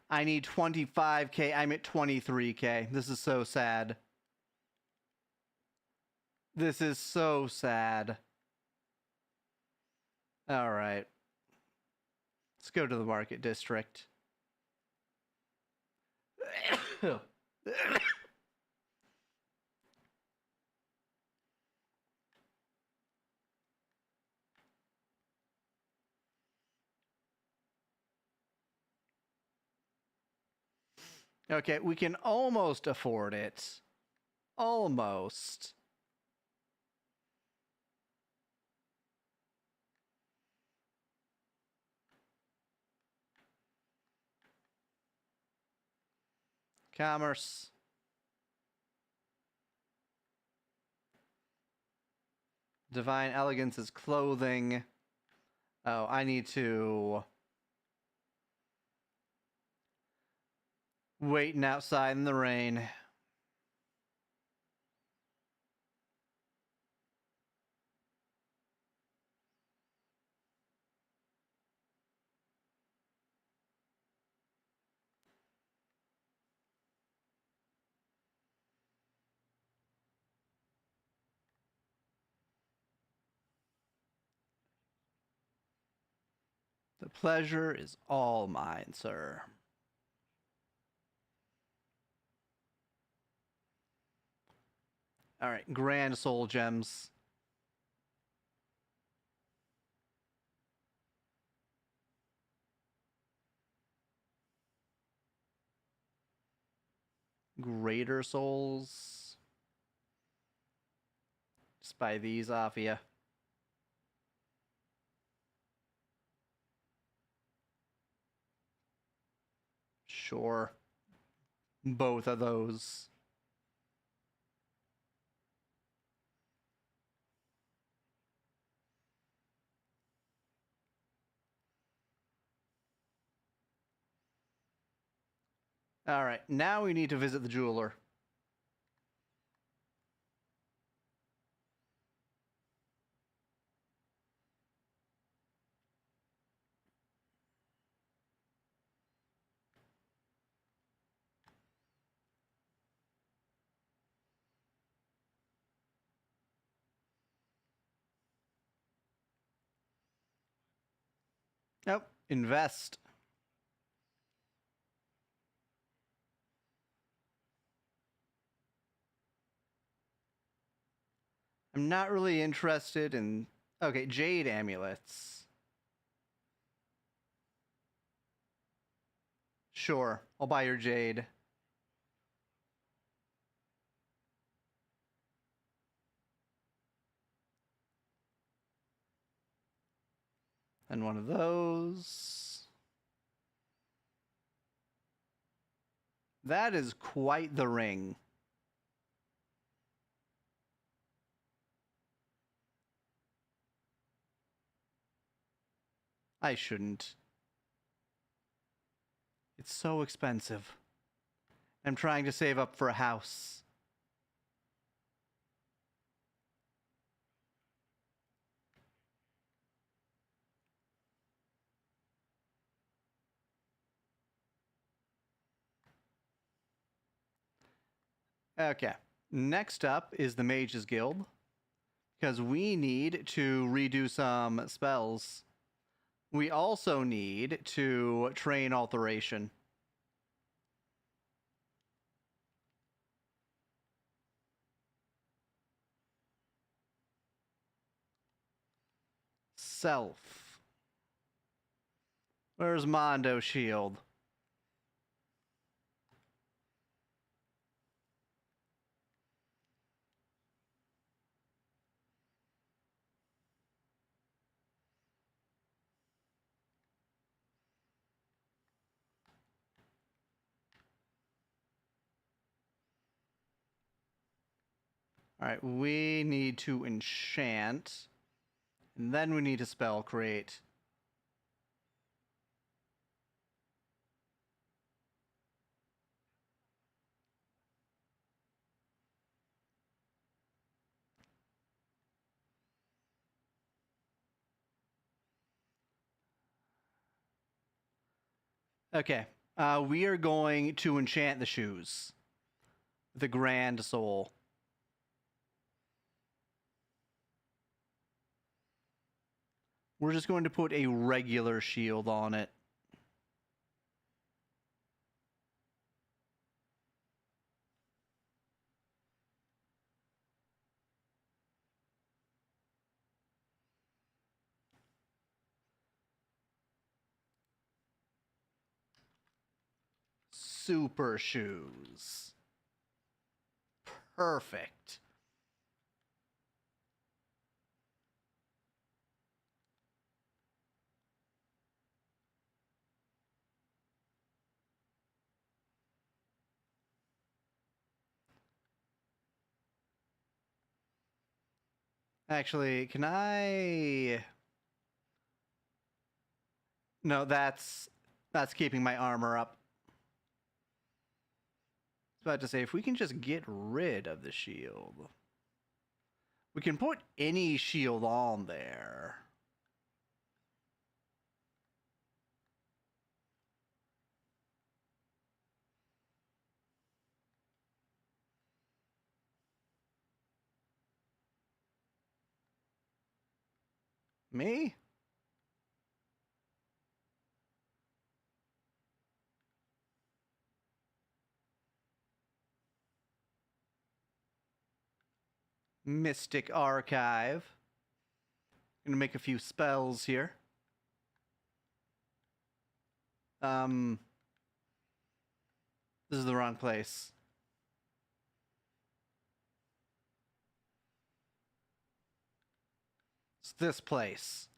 A: I need 25k. I'm at 23k. This is so sad. This is so sad. All right. Let's go to the market district. Okay, we can almost afford it. Almost. Commerce. Divine Elegance is clothing. Oh, I need to... waiting outside in the rain. The pleasure is all mine, sir. All right, grand soul gems. Greater souls. Just buy these off of you. Sure. Both of those. All right, now we need to visit the jeweler. Nope, invest. I'm not really interested in... Okay, jade amulets. Sure, I'll buy your jade. And one of those. That is quite the ring. I shouldn't. It's so expensive. I'm trying to save up for a house. Okay, next up is the Mages Guild, because we need to redo some spells. We also need to train alteration. Self. Where's Mondo Shield? Alright, we need to enchant. And then we need to spell create. Okay, we are going to enchant the shoes. The Grand Soul. We're just going to put a regular shield on it. Super shoes. Perfect. Actually, can I... No, that's keeping my armor up. I was about to say, if we can just get rid of the shield. We can put any shield on there. Me? Mystic Archive. Gonna make a few spells here. This is the wrong place. this place.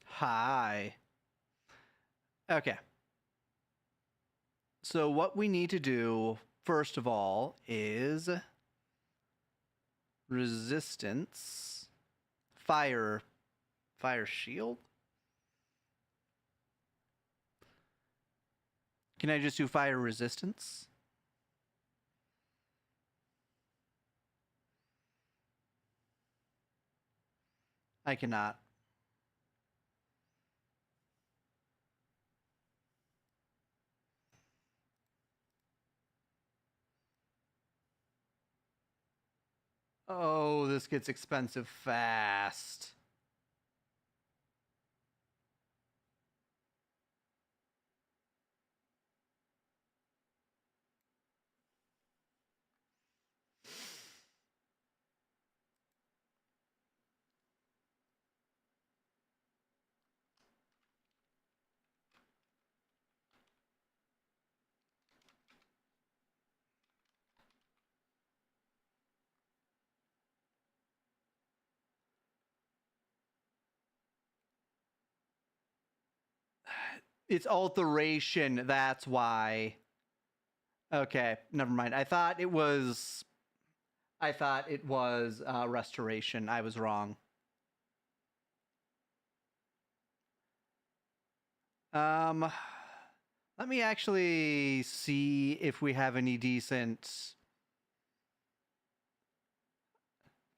A: Hi. Okay. So what we need to do, first of all, is resistance, fire shield. Can I just do fire resistance? I cannot. Oh, this gets expensive fast. It's alteration, that's why. Okay, never mind. I thought it was restoration. I was wrong. Let me actually see if we have any decent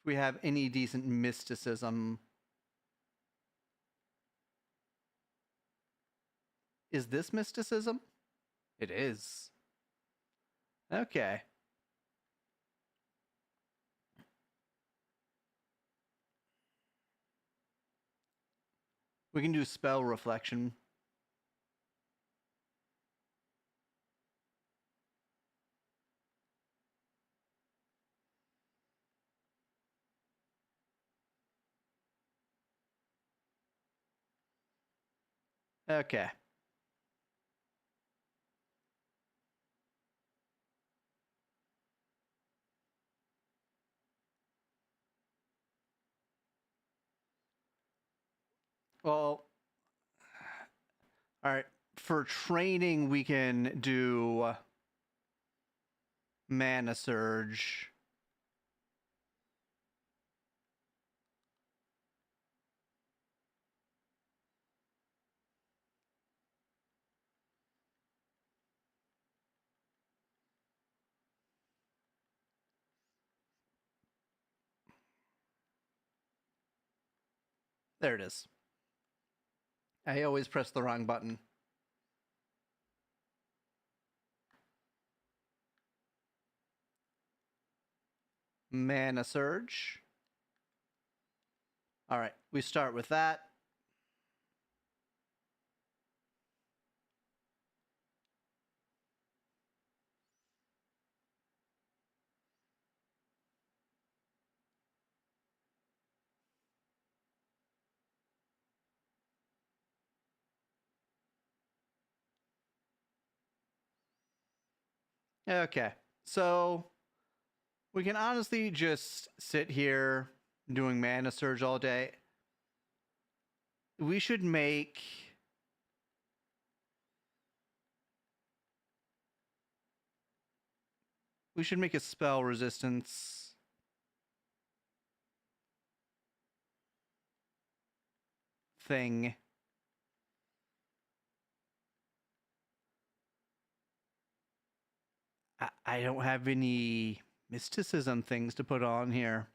A: mysticism. Is this mysticism? It is. Okay. We can do spell reflection. Okay. Well, all right. For training, we can do mana surge. There it is. I always press the wrong button. Mana surge. All right, we start with that. Okay, so we can honestly just sit here doing mana surge all day. We should make a spell resistance thing. I don't have any mysticism things to put on here.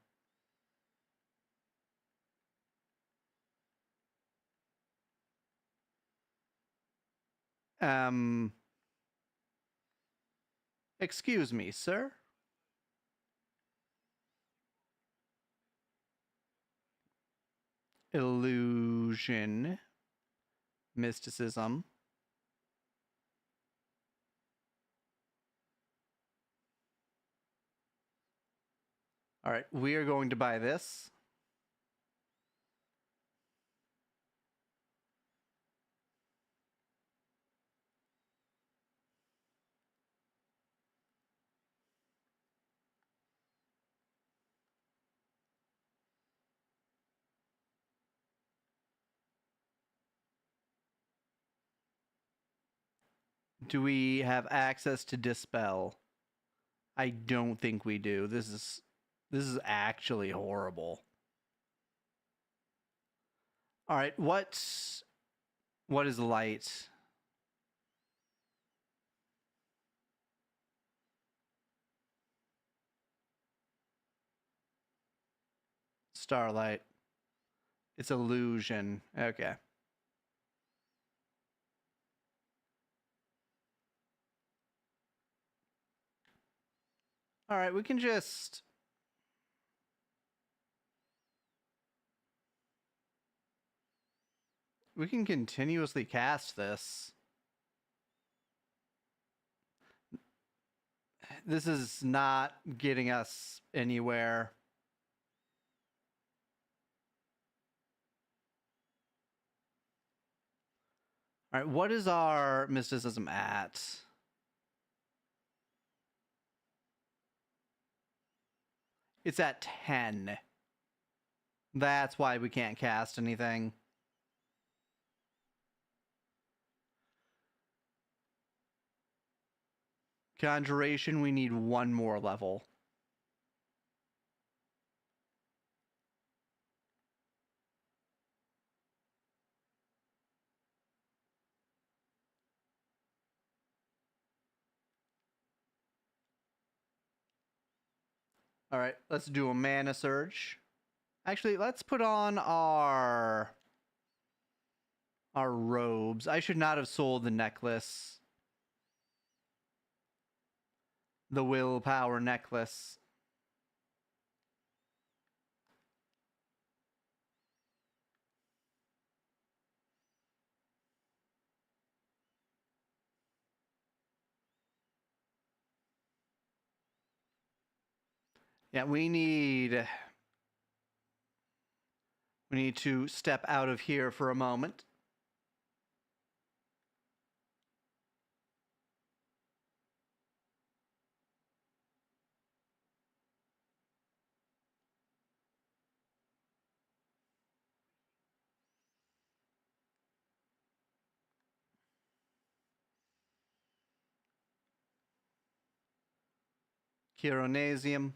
A: Excuse me, sir. Illusion. Mysticism. All right, we are going to buy this. Do we have access to dispel? I don't think we do. This is actually horrible. All right, what is light? Starlight. It's illusion. Okay. All right, we can just... We can continuously cast this. This is not getting us anywhere. All right, what is our mysticism at? It's at 10. That's why we can't cast anything. Conjuration, we need one more level. All right, let's do a mana surge. Actually, let's put on our robes. I should not have sold the necklace. The willpower necklace. Yeah, we need to step out of here for a moment. Chironasium.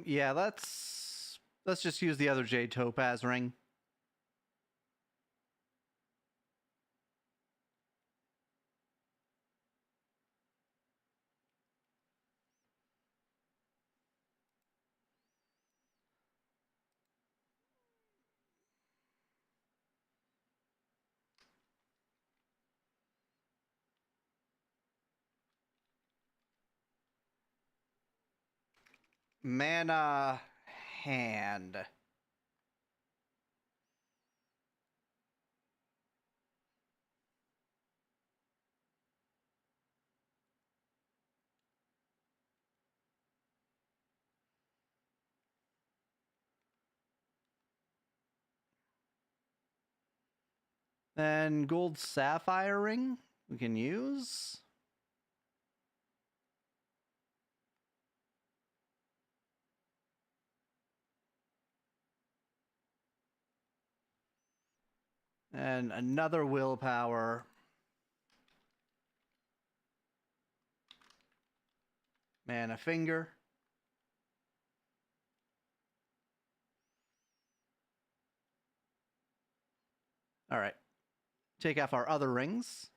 A: Yeah, let's just use the other Jade Topaz ring. Mana hand. Then gold sapphire ring we can use. And another willpower. Mana finger. All right. Take off our other rings.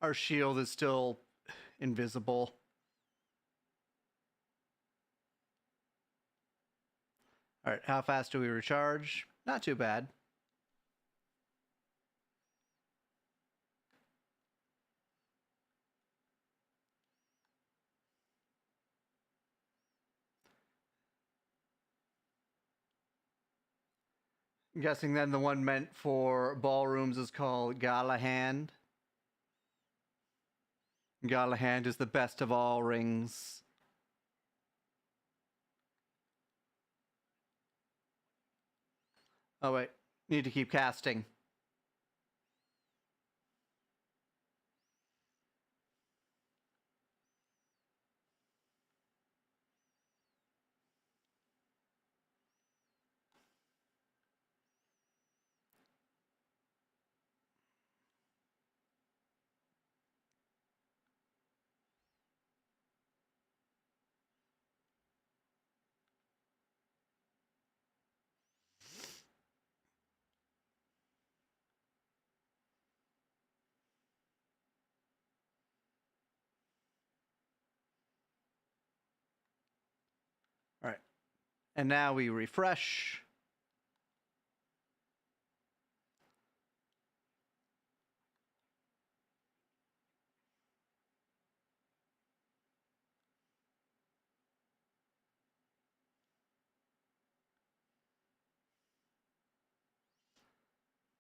A: Our shield is still invisible. All right, how fast do we recharge? Not too bad. I'm guessing then the one meant for ballrooms is called Gala Hand. Gala Hand is the best of all rings. Oh wait, need to keep casting. All right, and now we refresh.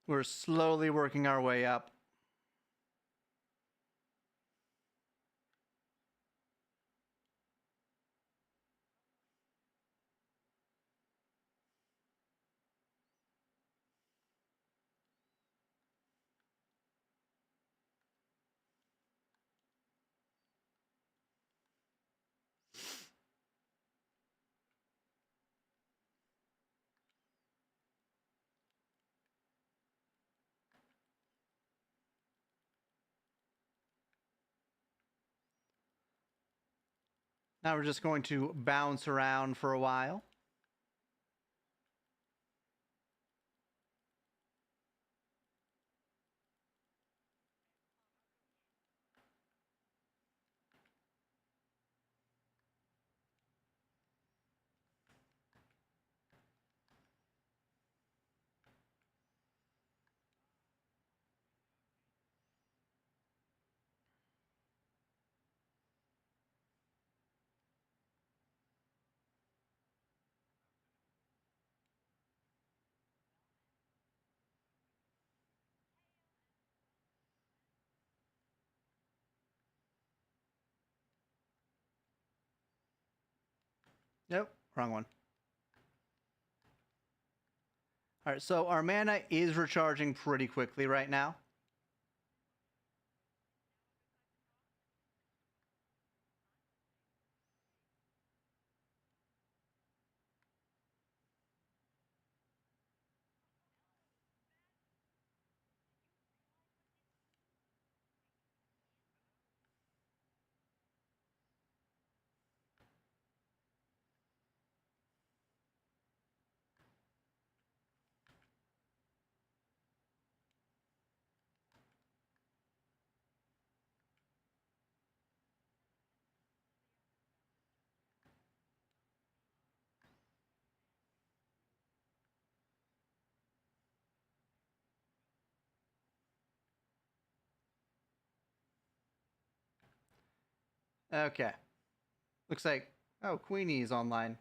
A: We're slowly working our way up. Now we're just going to bounce around for a while. Nope, wrong one. All right, so our mana is recharging pretty quickly right now. Okay. Looks like, oh, Queenie's online.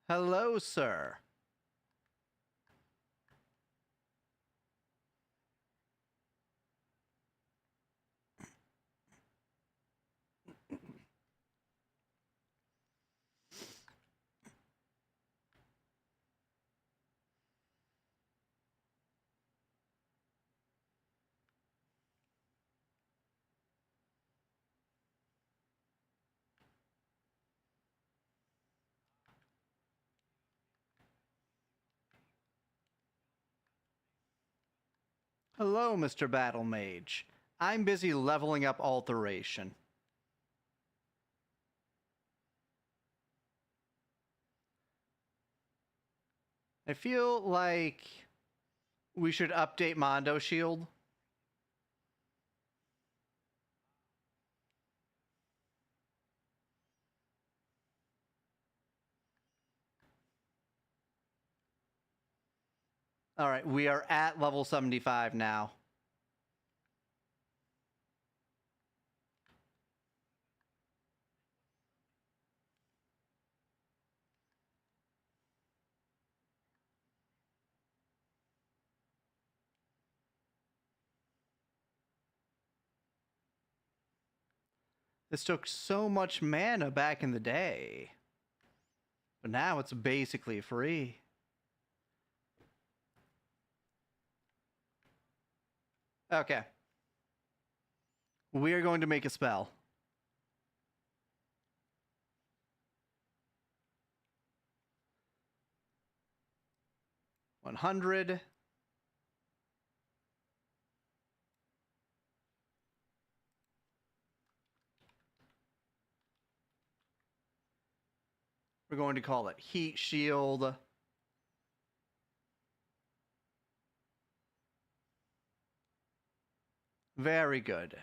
A: Hello, sir. Hello, Mr. Battle Mage. I'm busy leveling up Alteration. I feel like we should update Mondo Shield. All right, we are at level 75 now. This took so much mana back in the day. But now it's basically free. Okay. We are going to make a spell. $100. We're going to call it Heat Shield. Very good.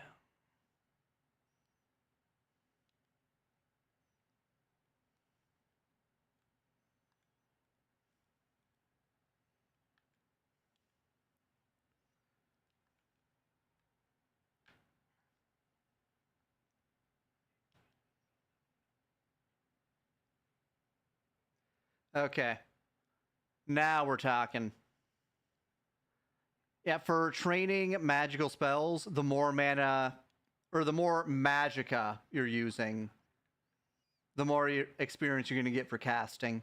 A: Okay. Now we're talking. Yeah, for training magical spells, the more mana, or the more magicka you're using, the more experience you're going to get for casting.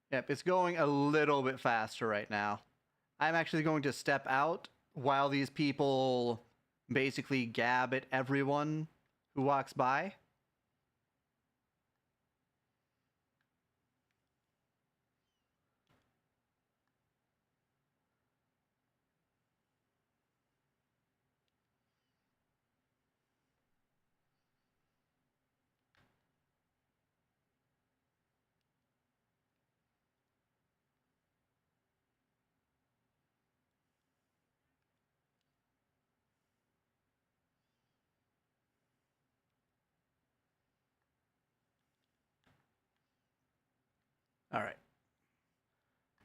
A: Yep, it's going a little bit faster right now. I'm actually going to step out while these people basically gab at everyone who walks by. All right.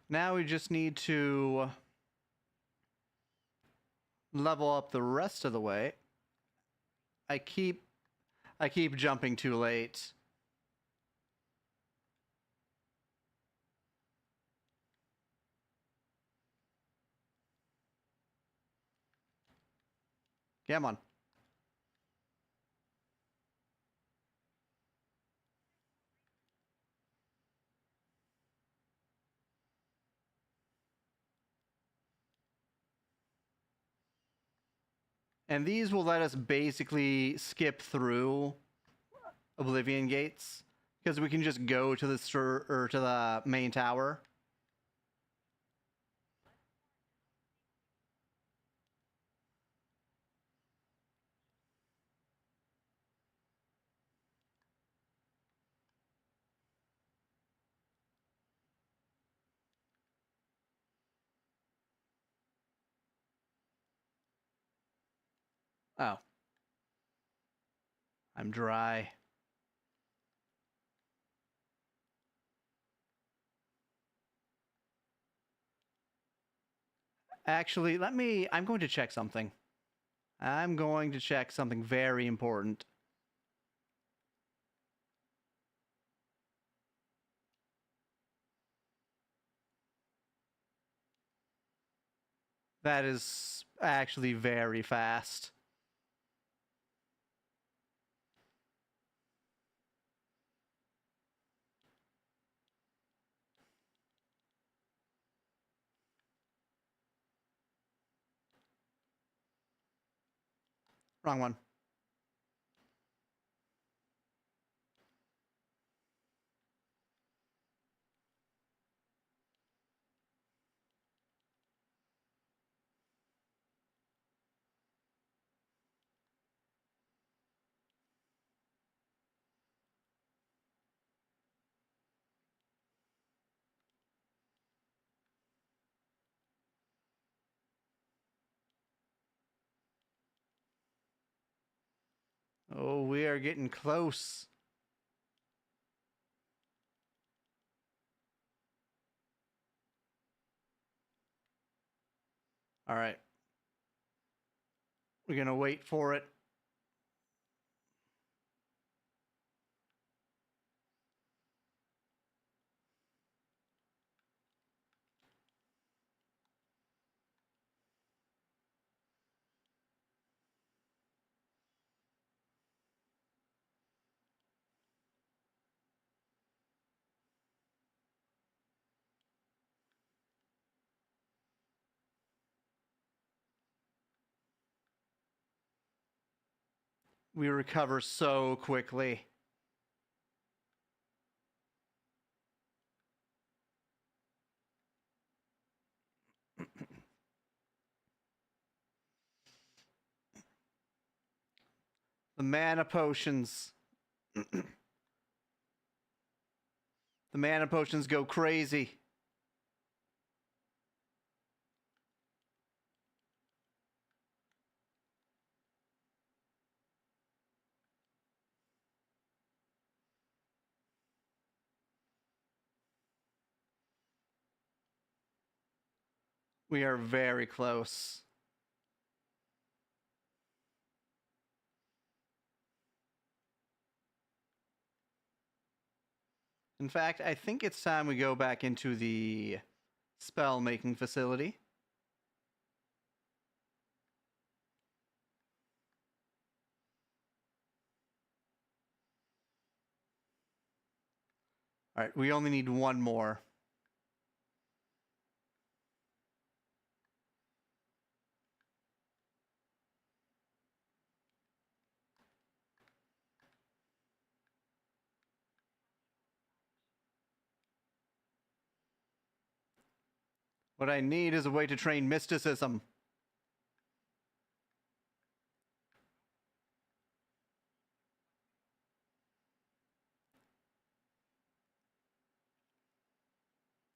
A: Now we just need to level up the rest of the way. I keep jumping too late. Come on. And these will let us basically skip through Oblivion gates because we can just go to the to the main tower. Oh. I'm dry. Actually, I'm going to check something. I'm going to check something very important. That is actually very fast. Wrong one. Oh, we are getting close. All right. We're gonna wait for it. We recover so quickly. The mana potions. The mana potions go crazy. We are very close. In fact, I think it's time we go back into the spell making facility. All right, we only need one more. What I need is a way to train mysticism.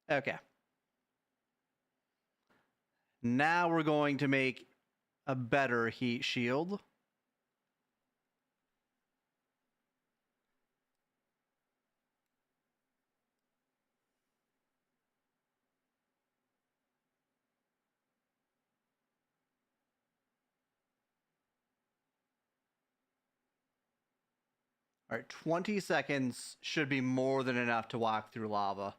A: Okay. Now we're going to make a better heat shield. All right, 20 seconds should be more than enough to walk through lava.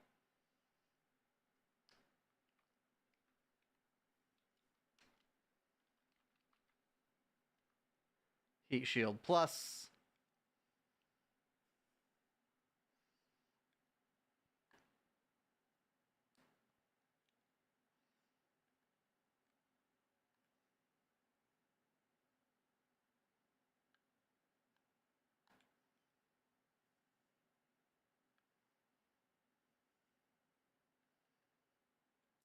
A: Heat shield plus.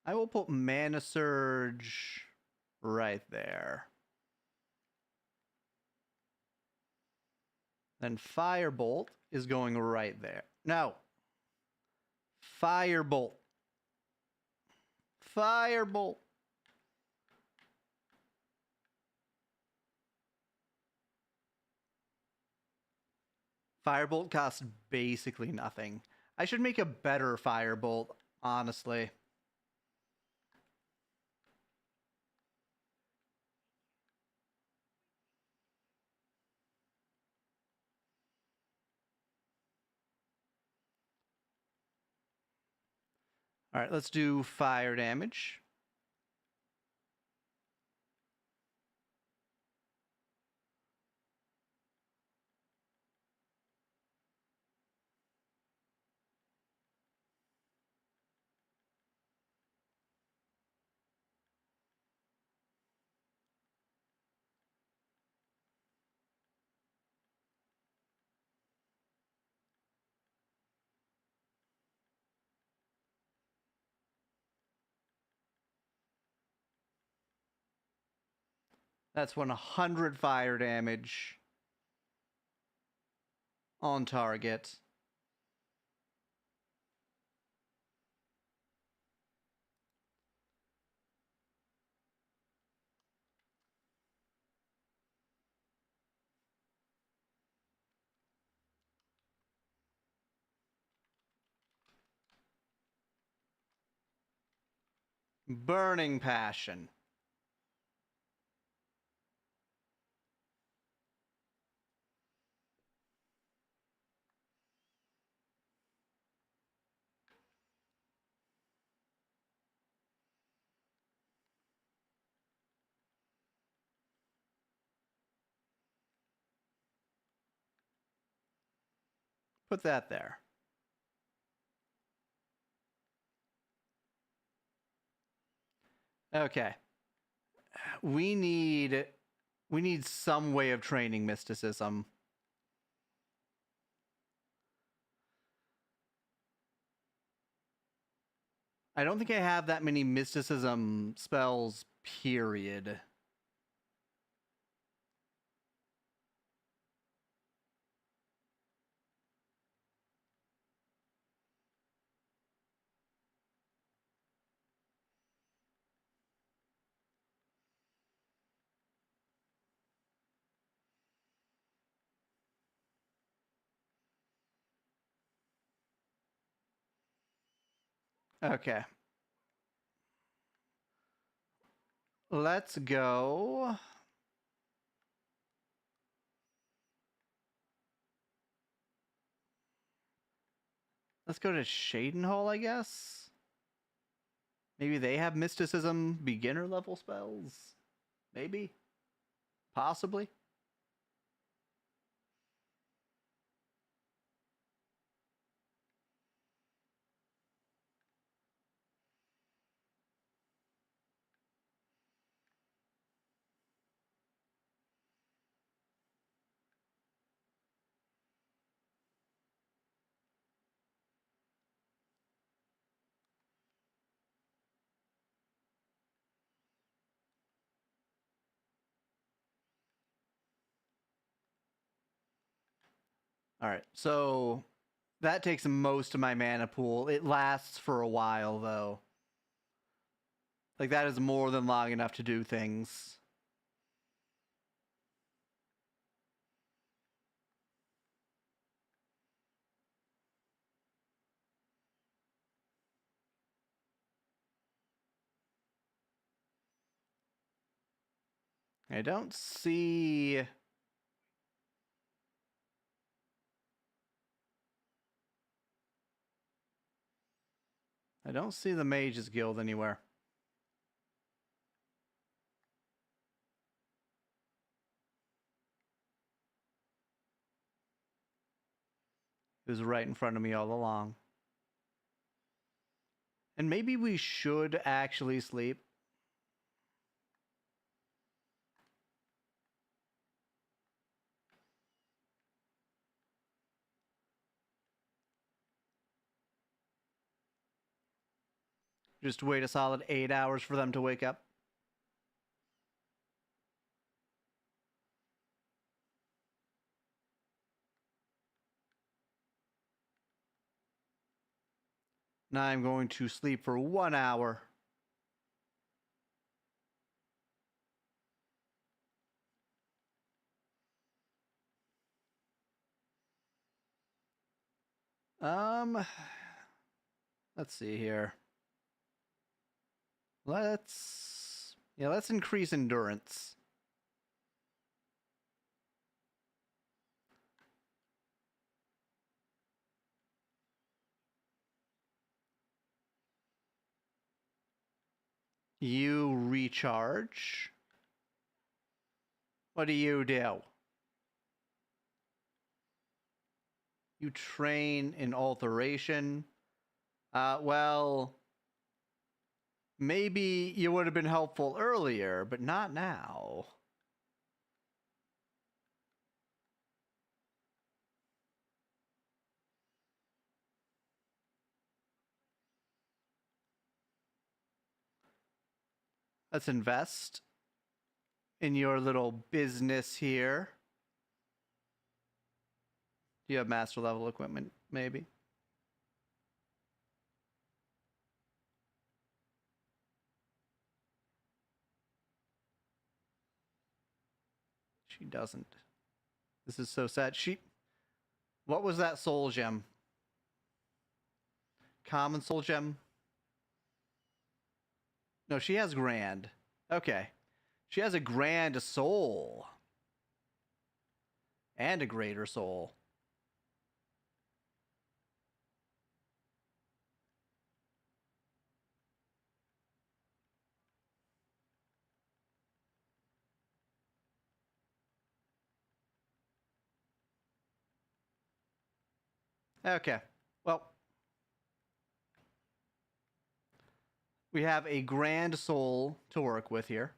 A: I will put Mana Surge right there. Then Firebolt is going right there. No. Firebolt. Firebolt. Firebolt costs basically nothing. I should make a better Firebolt, honestly. All right, let's do fire damage. That's 100 fire damage on target. Burning Passion. Put that there. Okay. We need some way of training mysticism. I don't think I have that many mysticism spells, period. Okay. Let's go. Let's go to Shadenhole, I guess. Maybe they have mysticism beginner level spells. Maybe. Possibly. All right. So that takes most of my mana pool. It lasts for a while, though. Like, that is more than long enough to do things. I don't see... I don't see the Mages Guild anywhere. It was right in front of me all along. And maybe we should actually sleep. Just wait a solid 8 hours for them to wake up. Now I'm going to sleep for 1 hour. Let's see here. Let's increase endurance. You recharge. What do? You train in alteration. Well, maybe you would have been helpful earlier, but not now. Let's invest in your little business here. Do you have master level equipment? Maybe. She doesn't. This is so sad. What was that soul gem? Common soul gem? No, she has grand. Okay. She has a grand soul. And a greater soul. Okay. Well, we have a grand soul to work with here.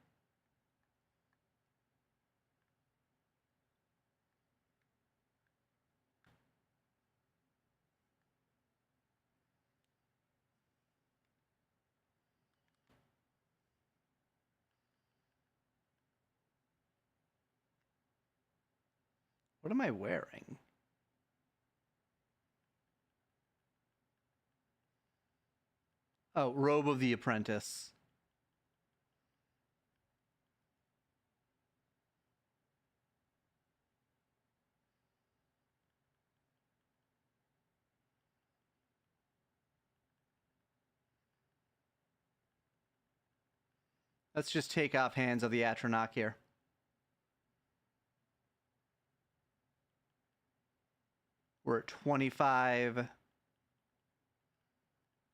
A: What am I wearing? Oh, robe of the apprentice. Let's just take off Hands of the Atronach here. We're at 25.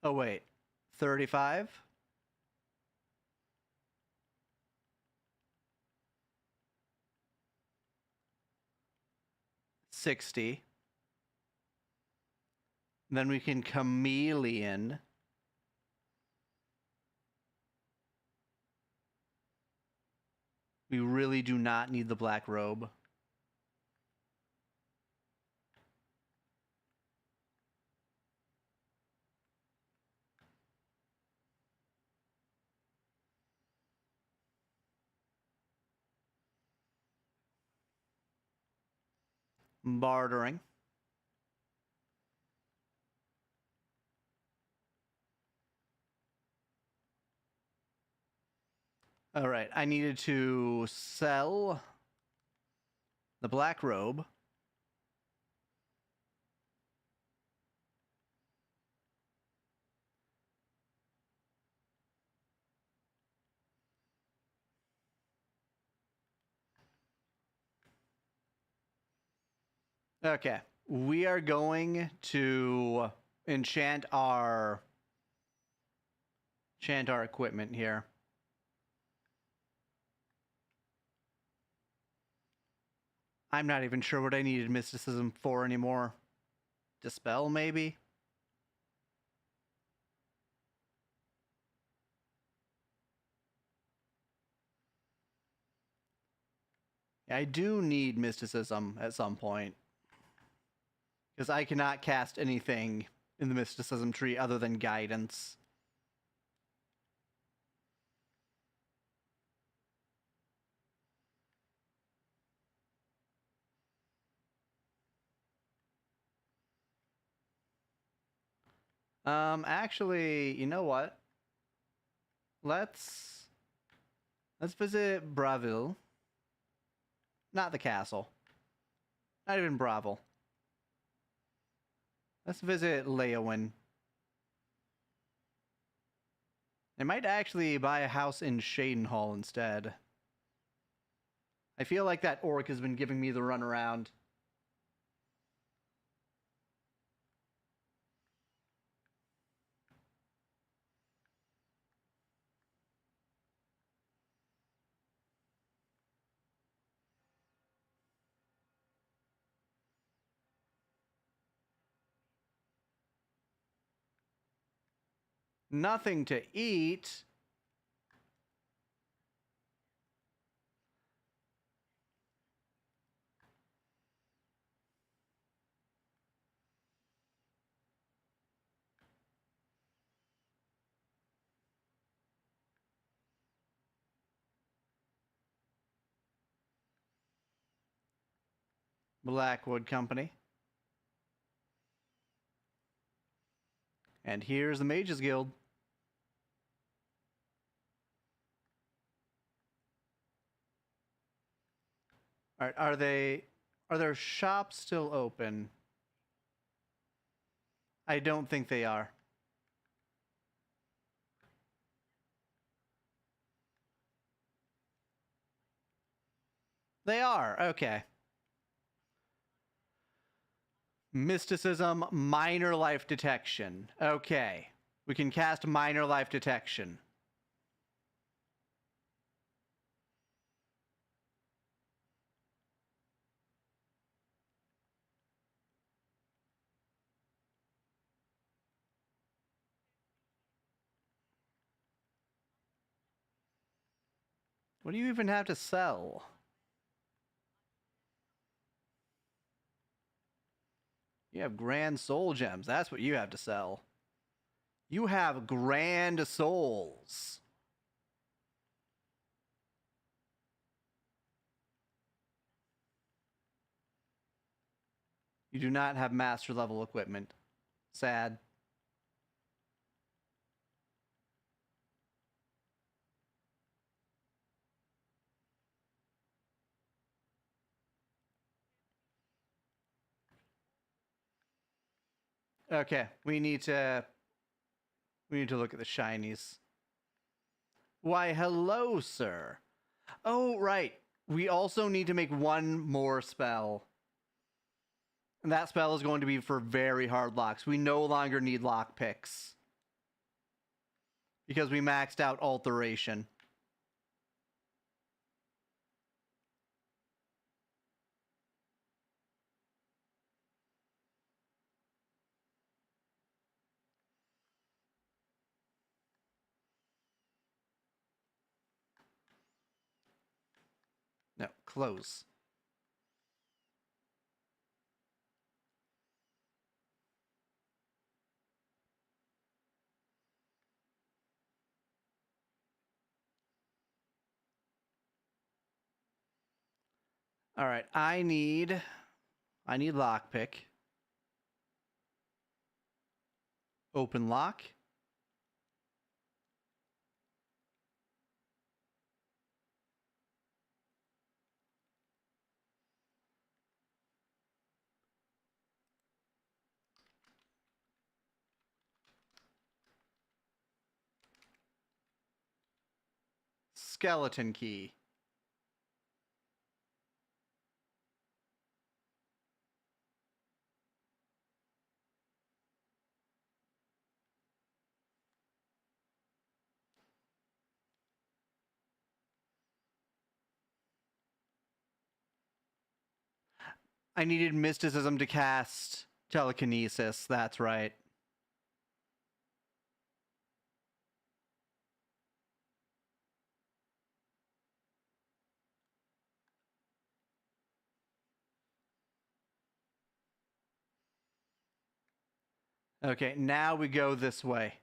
A: Oh, wait. 35? 60. Then we can chameleon. We really do not need the black robe. Bartering. All right, I needed to sell the black robe. Okay, we are going to enchant our equipment here. I'm not even sure what I needed mysticism for anymore. Dispel, maybe? I do need mysticism at some point. Because I cannot cast anything in the mysticism tree other than guidance. Actually, you know what? Let's visit Bravil. Not the castle. Not even Bravil. Let's visit Leowin. I might actually buy a house in Shadenhall instead. I feel like that orc has been giving me the runaround. Nothing to eat. Blackwood Company. And here's the Mages Guild. Are their shops still open? I don't think they are. They are. Okay. Mysticism, minor life detection. Okay. We can cast minor life detection. What do you even have to sell? You have grand soul gems. That's what you have to sell. You have grand souls. You do not have master level equipment. Sad. Okay, we need to look at the shinies. Why, hello, sir. Oh, right. We also need to make one more spell. And that spell is going to be for very hard locks. We no longer need lock picks. Because we maxed out alteration. No, close. All right, I need lockpick. Open lock. Skeleton key. I needed mysticism to cast telekinesis. That's right. Okay, now we go this way.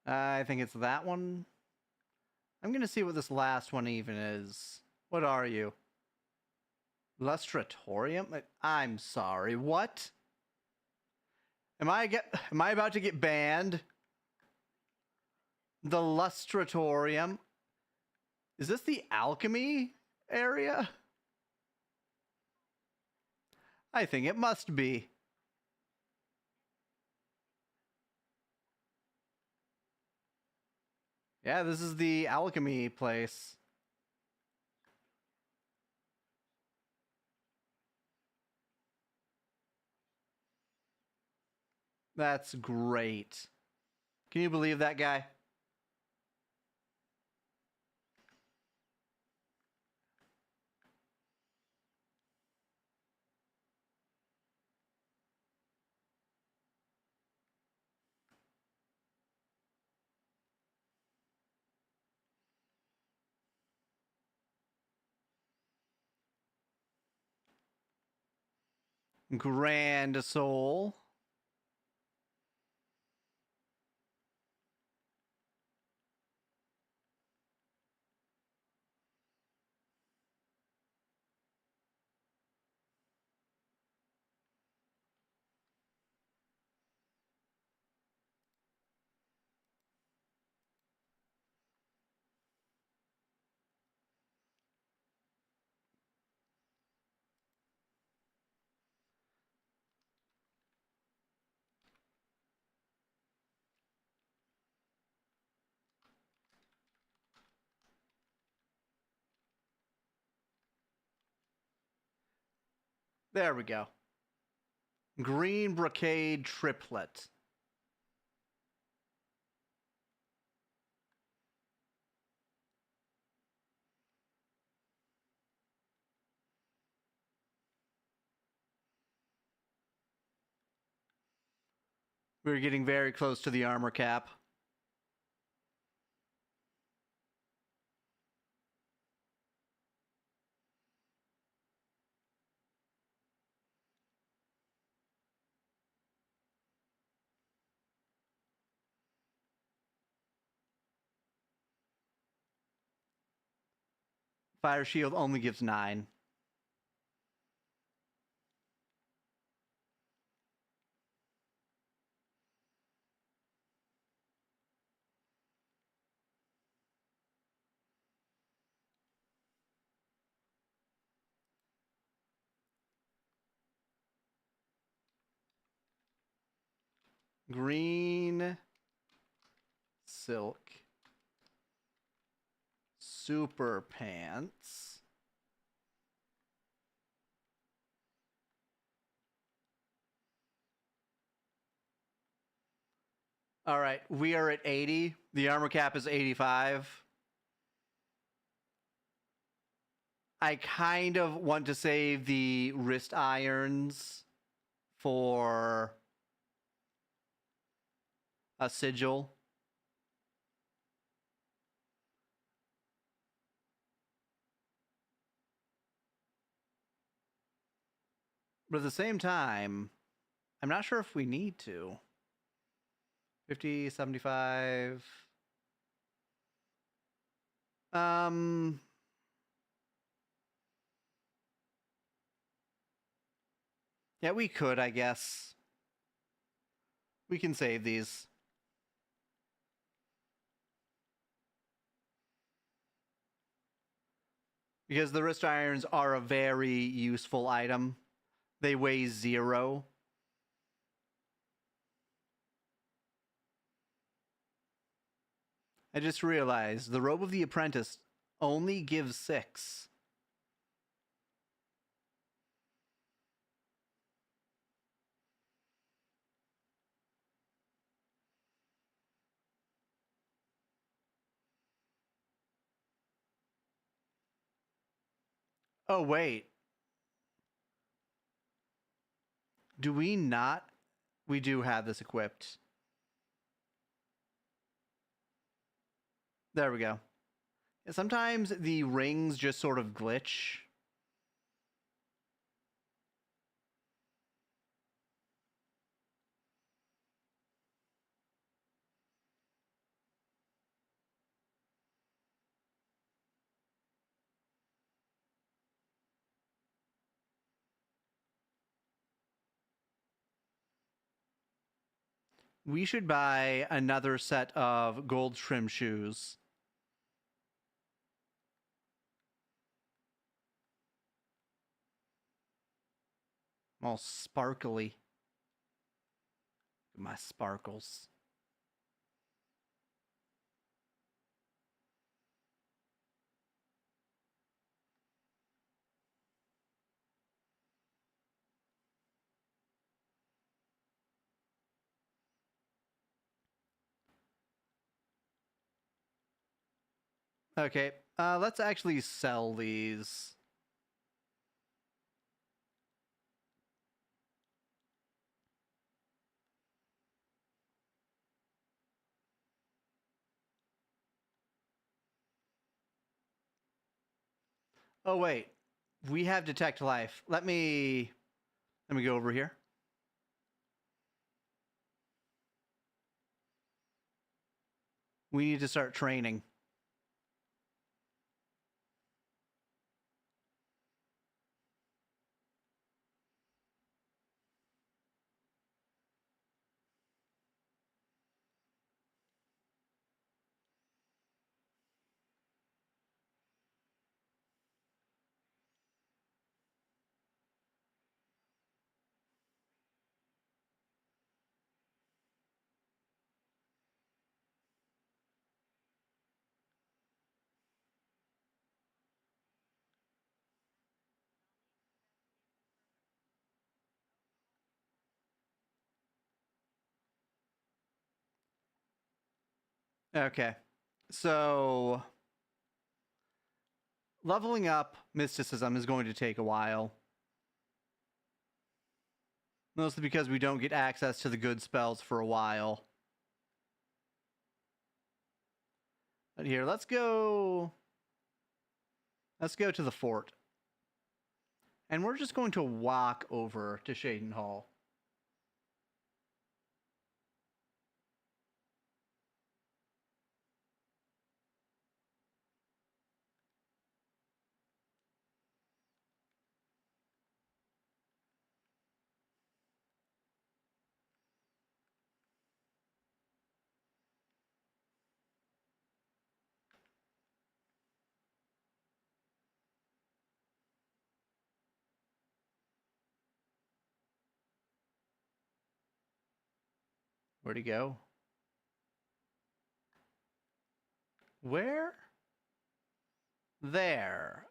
A: I think it's that one. I'm going to see what this last one even is. What are you? Lustratorium? I'm sorry. What? Am I about to get banned? The Lustratorium? Is this the alchemy area? I think it must be. Yeah, this is the alchemy place. That's great. Can you believe that guy? Grand soul. There we go. Green brocade triplet. We're getting very close to the armor cap. Fire shield only gives 9. Green silk super pants. All right, we are at 80. The armor cap is 85. I kind of want to save the wrist irons for a sigil. But at the same time, I'm not sure if we need to. 50, 75. Yeah, we could, I guess. We can save these. Because the wrist irons are a very useful item. They weigh 0. I just realized the robe of the apprentice only gives 6. Oh, wait. Do we not? We do have this equipped. There we go. Sometimes the rings just sort of glitch. We should buy another set of gold trim shoes. All sparkly. My sparkles. Okay, let's actually sell these. Oh wait, we have detect life. Let me go over here. We need to start training. Okay, so leveling up mysticism is going to take a while. Mostly because we don't get access to the good spells for a while. But here, let's go... Let's go to the fort. And we're just going to walk over to Shaden Hall. Where'd he go? Where? There.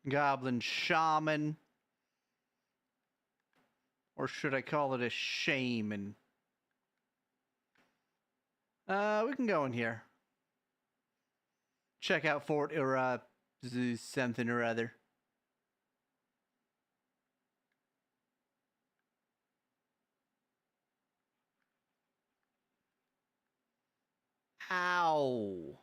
A: Goblin Shaman. Or should I call it a shaman? We can go in here. Check out fort or something or other. Ow.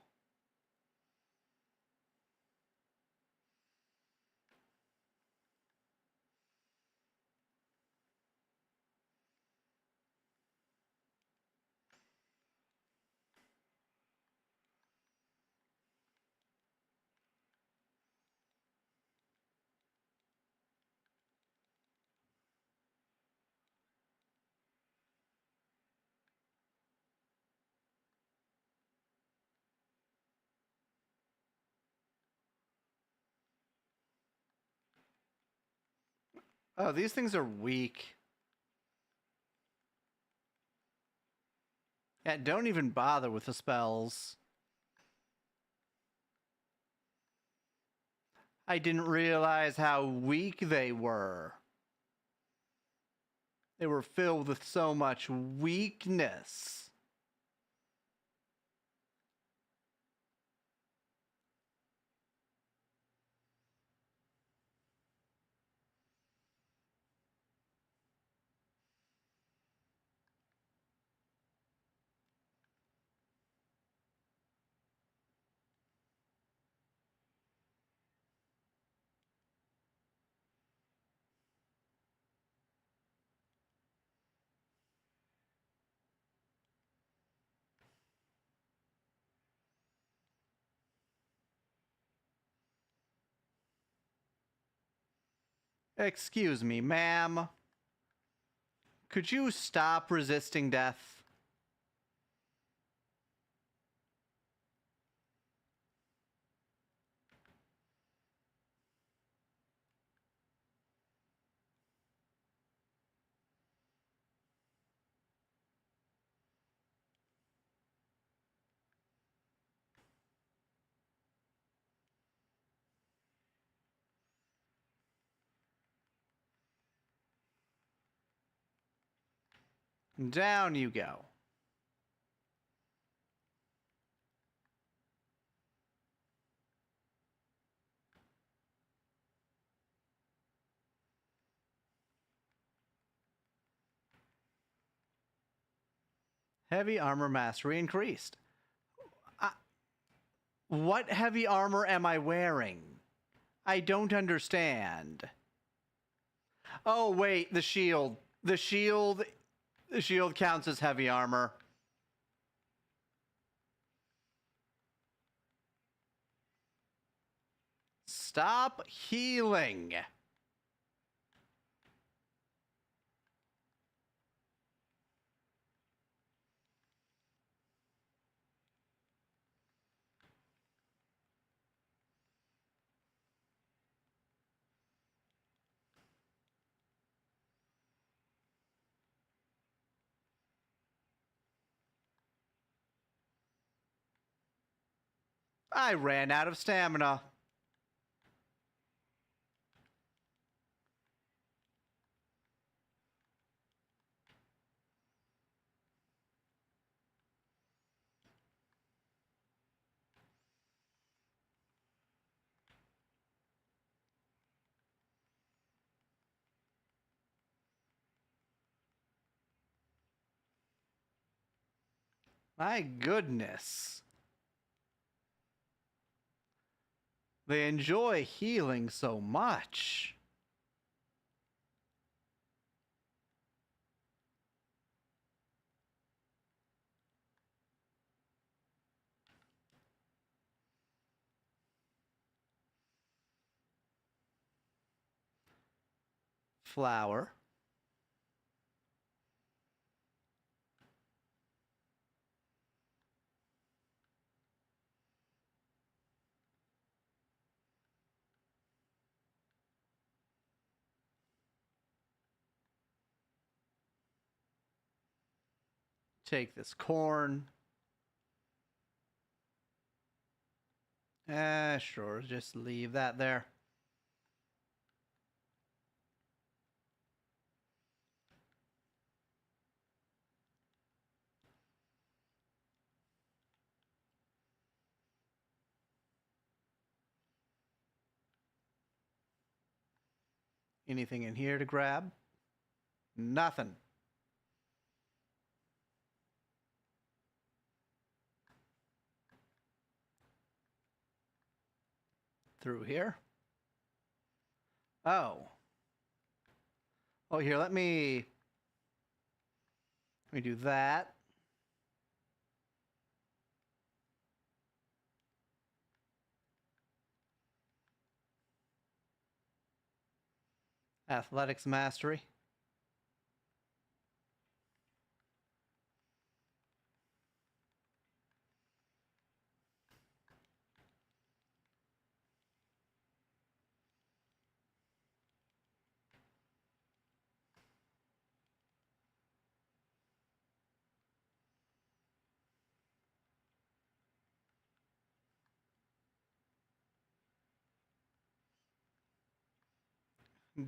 A: Oh, these things are weak. Yeah, don't even bother with the spells. I didn't realize how weak they were. They were filled with so much weakness. Excuse me, ma'am. Could you stop resisting death? Down you go. Heavy armor mastery increased. What heavy armor am I wearing? I don't understand. Oh, wait, the shield. The shield counts as heavy armor. Stop healing. I ran out of stamina. My goodness. They enjoy healing so much. Flower. Take this corn. Sure, just leave that there. Anything in here to grab? Nothing. Through here? Oh. Oh, here, let me do that. Athletics mastery.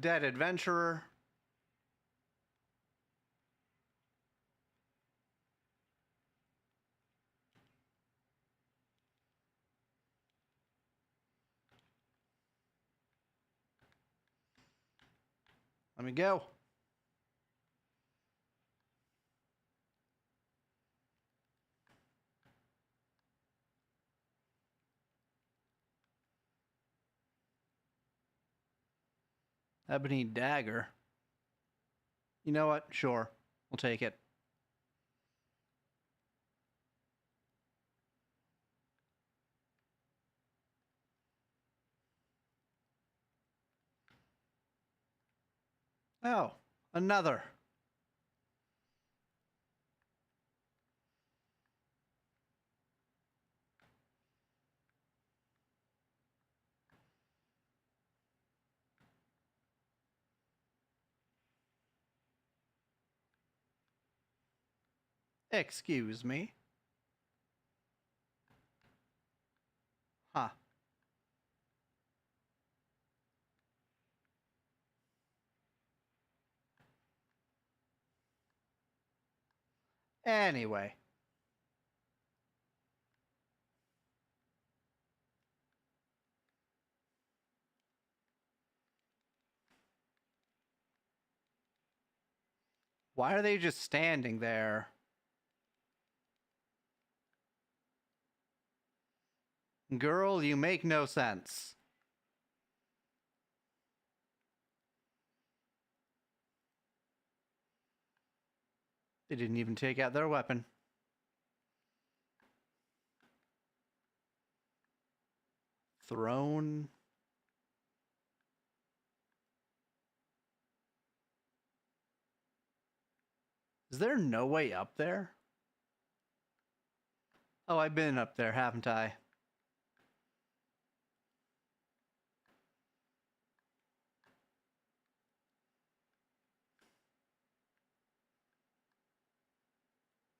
A: Dead adventurer. Let me go. Ebony dagger. You know what? Sure. We'll take it. Oh, another. Excuse me. Huh. Anyway. Why are they just standing there? Girl, you make no sense. They didn't even take out their weapon. Throne. Is there no way up there? Oh, I've been up there, haven't I?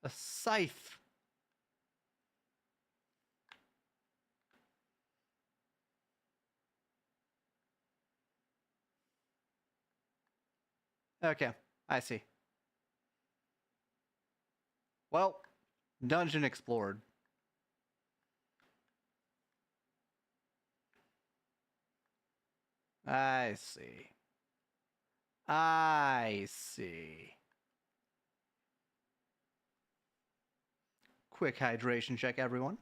A: A scythe. Okay, I see. Well, dungeon explored. I see. I see. quick hydration check, everyone.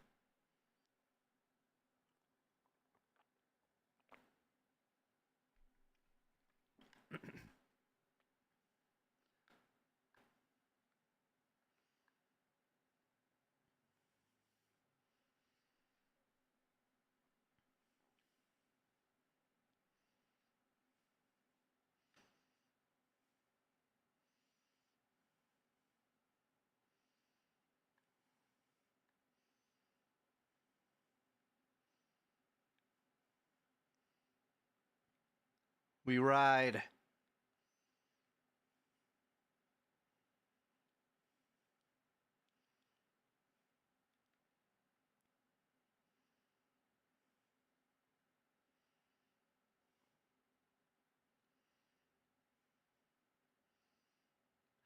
A: We ride.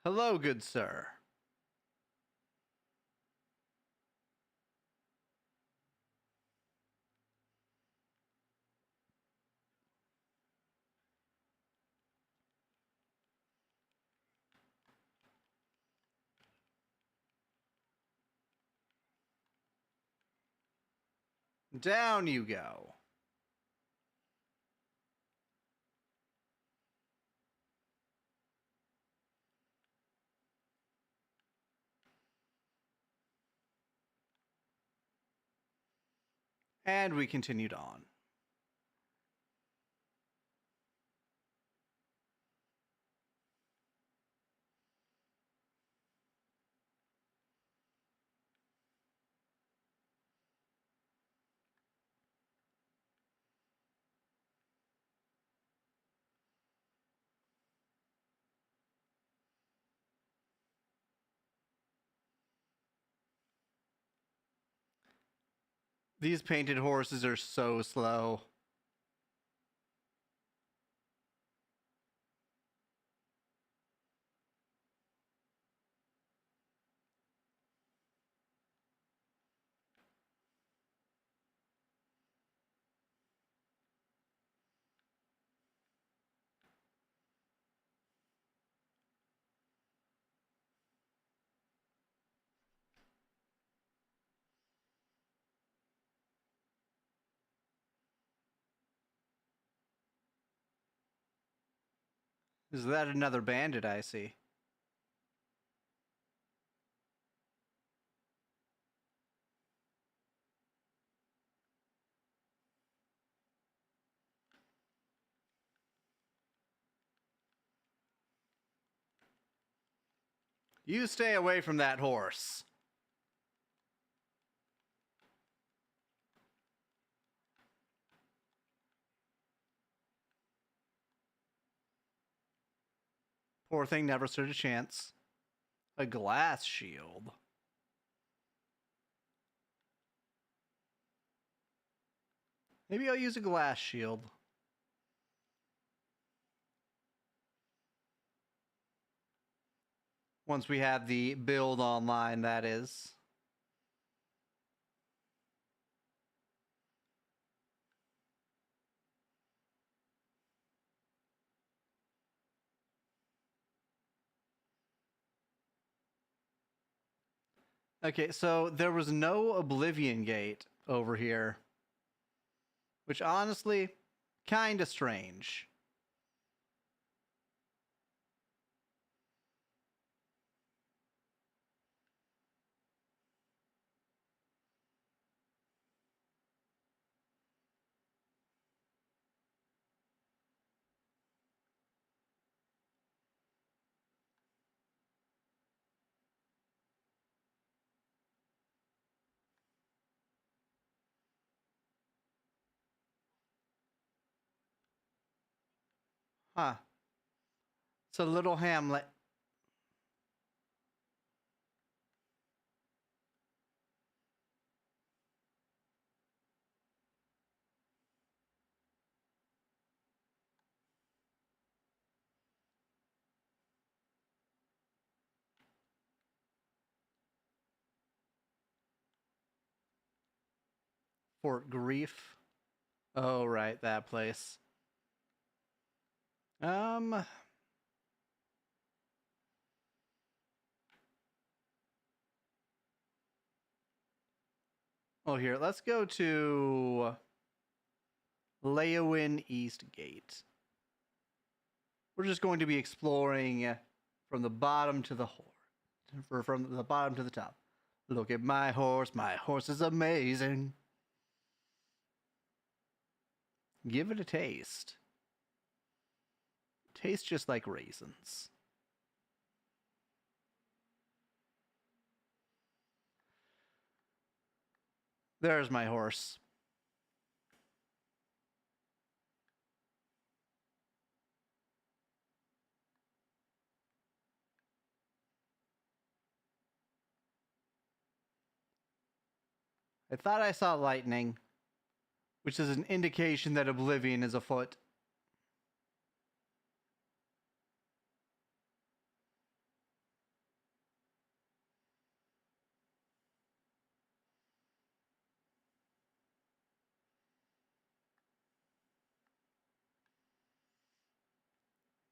A: Hello, good sir. Down you go. And we continued on. These painted horses are so slow. Is that another bandit I see? You stay away from that horse. Poor thing never stood a chance. A glass shield. Maybe I'll use a glass shield. Once we have the build online, that is. Okay, so there was no Oblivion gate over here. Which honestly, kinda strange. Huh. It's a little hamlet. Fort Grief. Oh, right, that place. Oh, here, let's go to Leowin East Gate. We're just going to be exploring from the bottom to the from the bottom to the top. Look at my horse. My horse is amazing. Give it a taste. Tastes just like raisins. There's my horse. I thought I saw lightning, which is an indication that Oblivion is afoot.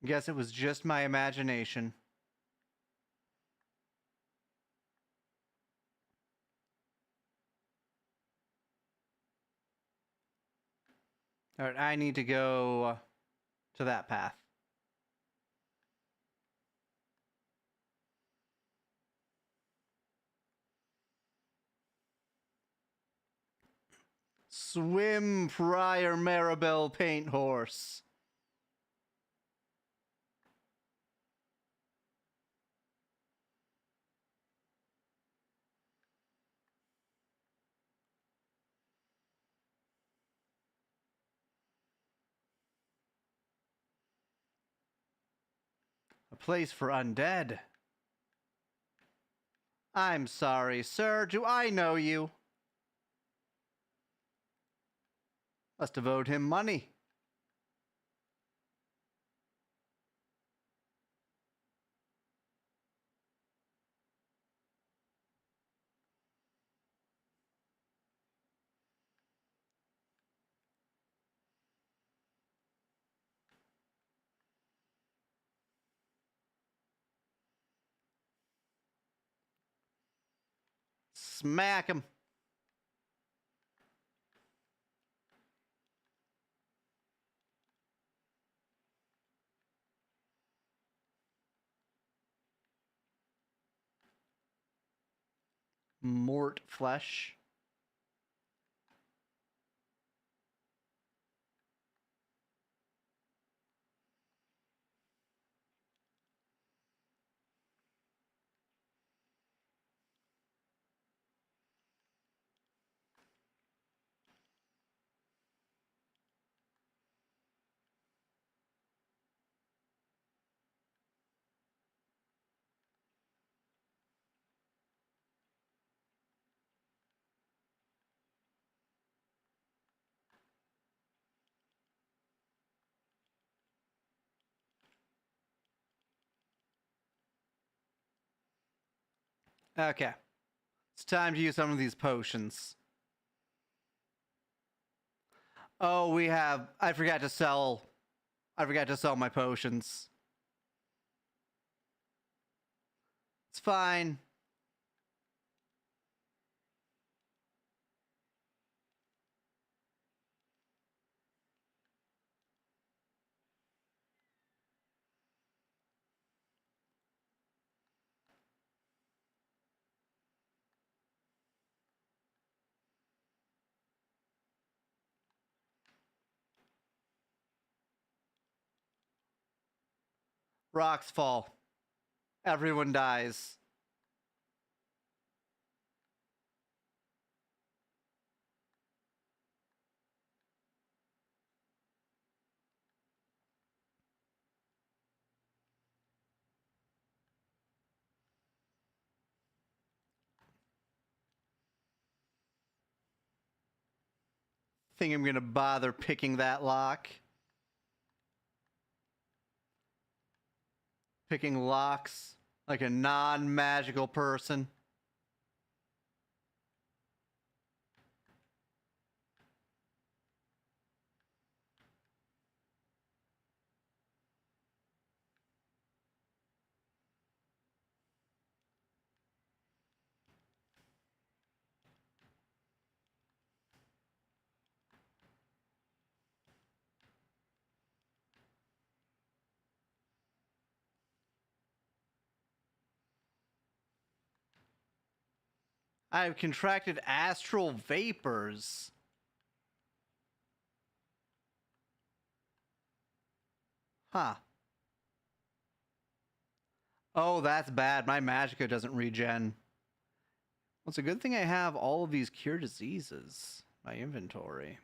A: Guess it was just my imagination. Alright, I need to go to that path. Swim, Prior Maribel Paint Horse. A place for undead. I'm sorry, sir. Do I know you? Must have owed him money. Smack him. Mort flesh. Okay. It's time to use some of these potions. Oh, I forgot to sell my potions. It's fine. Rocks fall. Everyone dies. Think I'm gonna bother picking that lock? Picking locks like a non-magical person. I've contracted astral vapors. Huh. Oh, that's bad. My magicka doesn't regen. Well, it's a good thing I have all of these cure diseases in my inventory.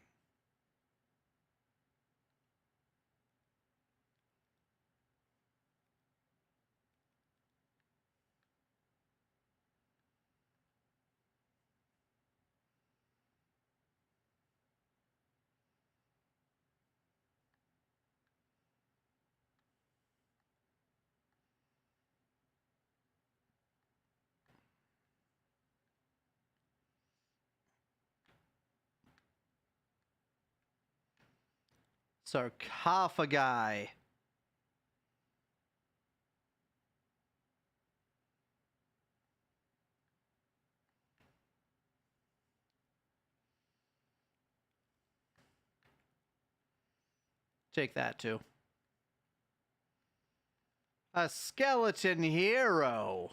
A: Sarcophagi. Take that too. A skeleton hero.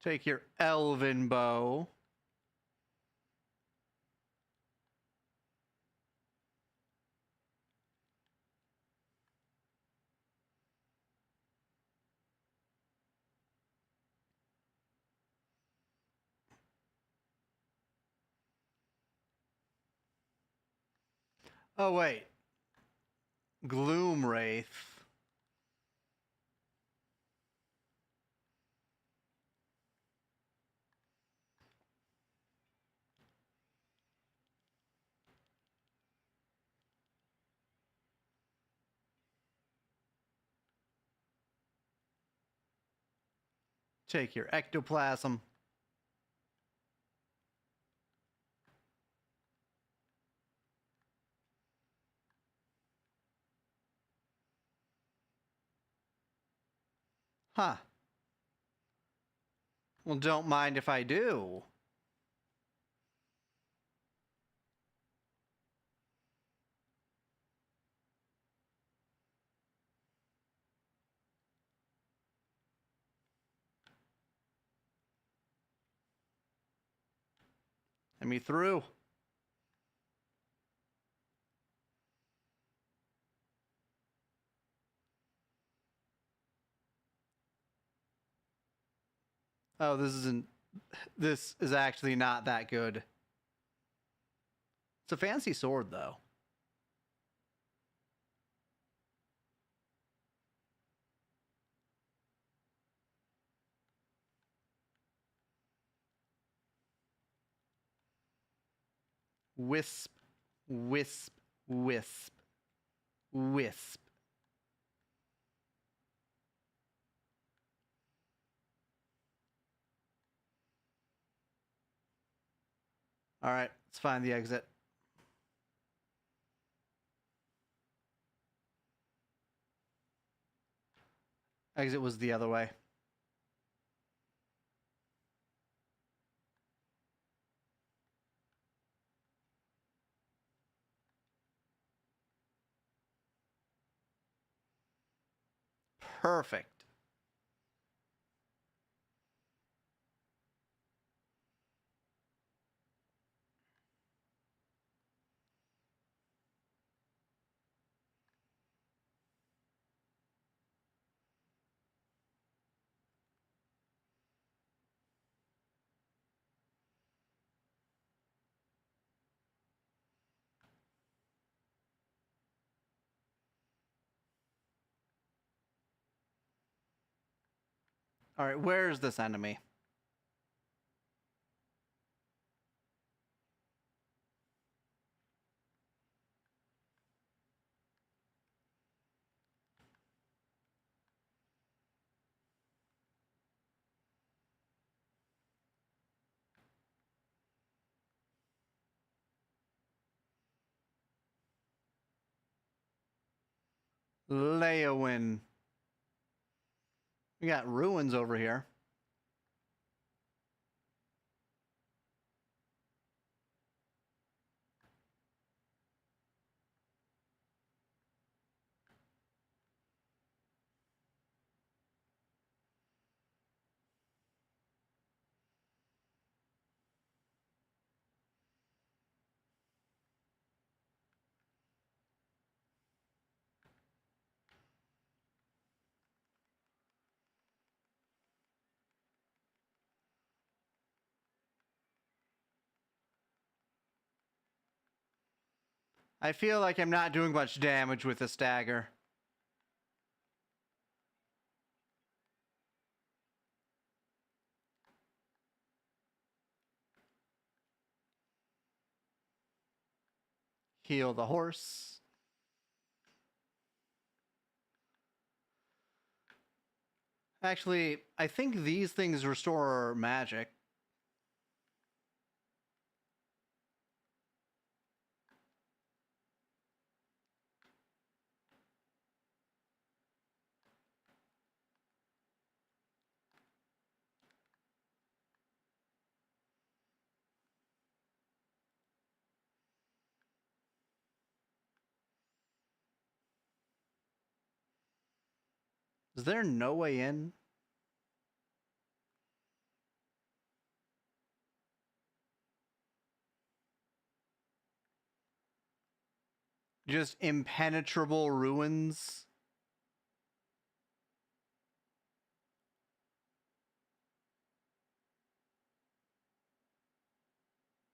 A: Take your elven bow. Oh, wait. Gloom Wraith. Take your ectoplasm. Huh. Well, don't mind if I do. Let me through. Oh, this is actually not that good. It's a fancy sword, though. Wisp, wisp, wisp, wisp. All right, let's find the exit. Exit was the other way. Perfect. All right, where's this enemy? Leowin. We got ruins over here. I feel like I'm not doing much damage with the stagger. Heal the horse. Actually, I think these things restore magic. Is there no way in? Just impenetrable ruins?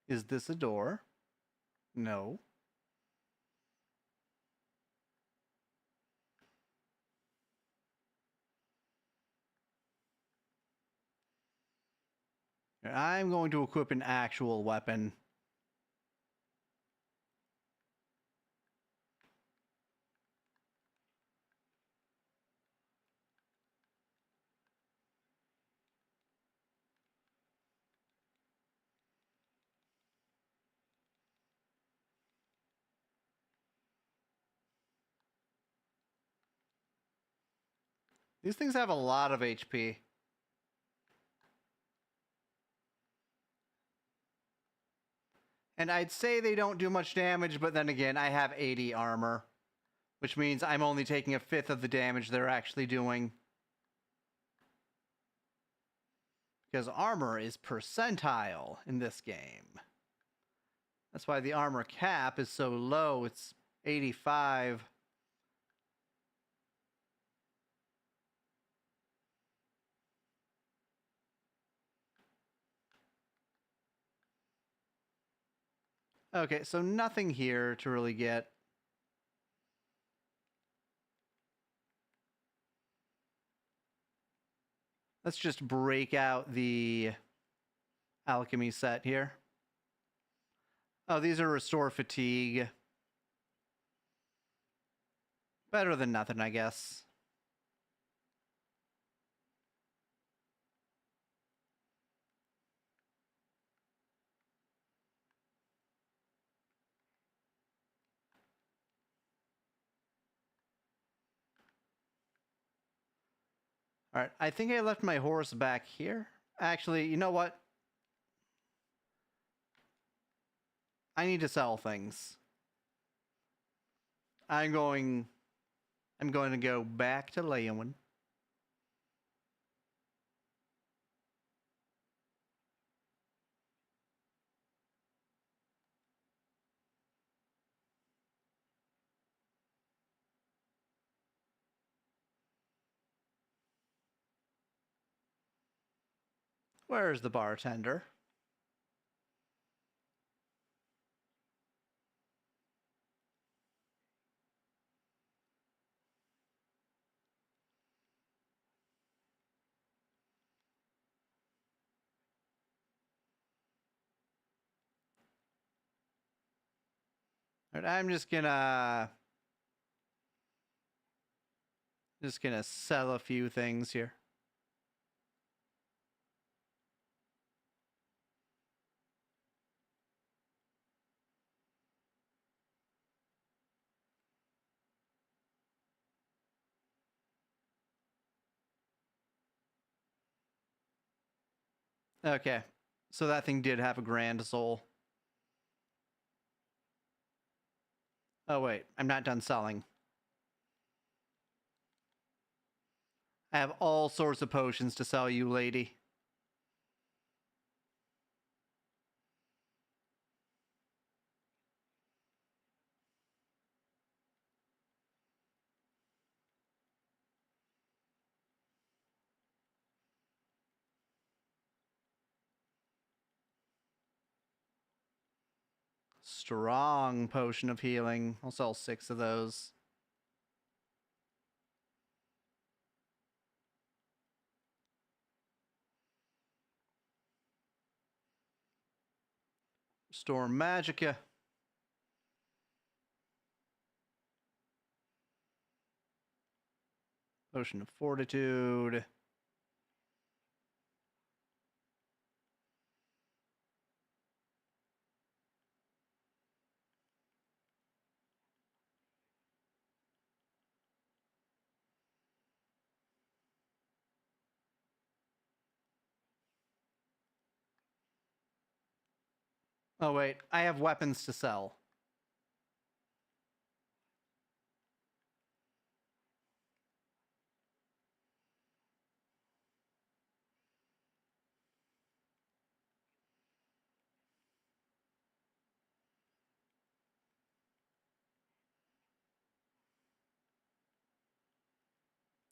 A: Is this a door? No. I'm going to equip an actual weapon. These things have a lot of HP. And I'd say they don't do much damage, but then again, I have 80 armor, which means I'm only taking a fifth of the damage they're actually doing. Because armor is percentile in this game. That's why the armor cap is so low. It's 85. Okay, so nothing here to really get. Let's just break out the alchemy set here. Oh, these are restore fatigue. Better than nothing, I guess. All right, I think I left my horse back here. Actually, you know what? I need to sell things. I'm going to go back to Leowin. Where's the bartender? All right, I'm just gonna sell a few things here. Okay, so that thing did have a grand soul. Oh wait, I'm not done selling. I have all sorts of potions to sell you, lady. Strong potion of healing. I'll sell 6 of those. Restore Magicka. Potion of Fortitude. Oh wait, I have weapons to sell.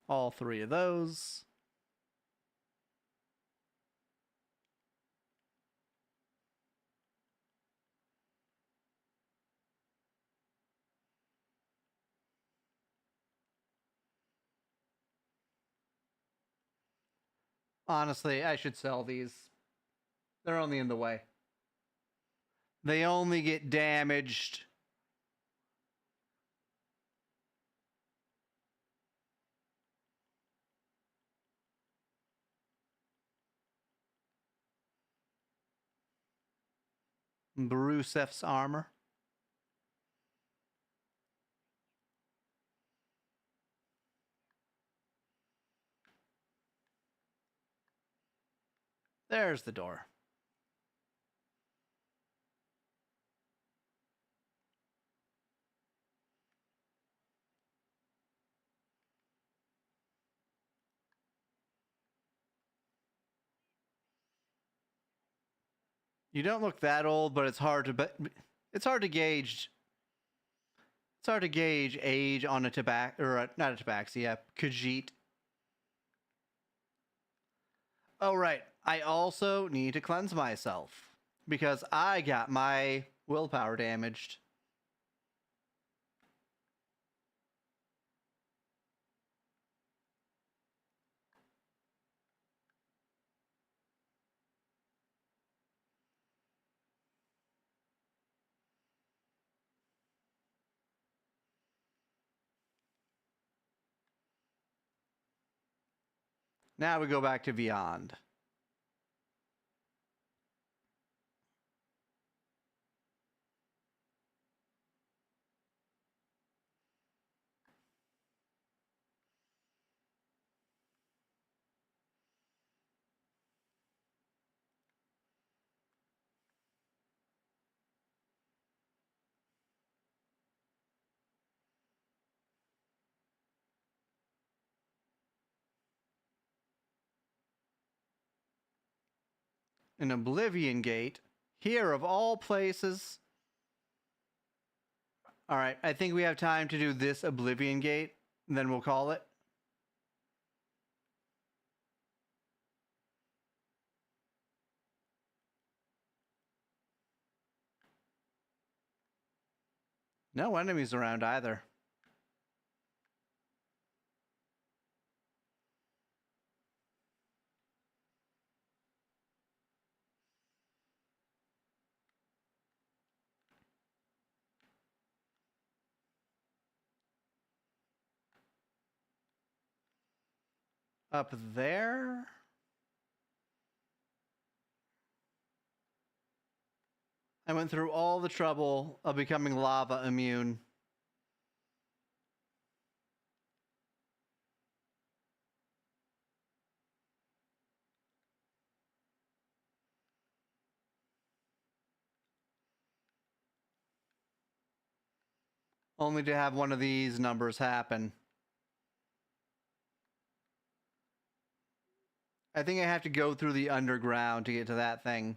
A: All 3 of those. Honestly, I should sell these. They're only in the way. They only get damaged. Brusef's armor. There's the door. You don't look that old, but it's hard to gauge. It's hard to gauge age on a not a tabaxi, yeah, Khajiit. Oh right, I also need to cleanse myself because I got my willpower damaged. Now we go back to Beyond. An Oblivion Gate. Here of all places. Alright, I think we have time to do this Oblivion Gate, and then we'll call it. No enemies around either. Up there? I went through all the trouble of becoming lava immune. Only to have one of these numbers happen. I think I have to go through the underground to get to that thing.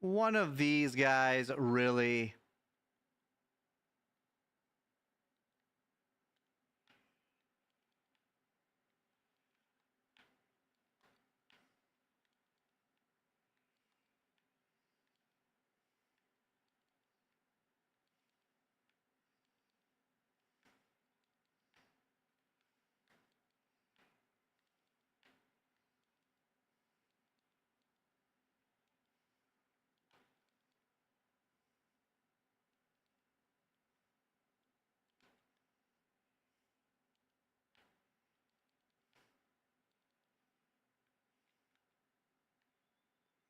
A: one of these guys really...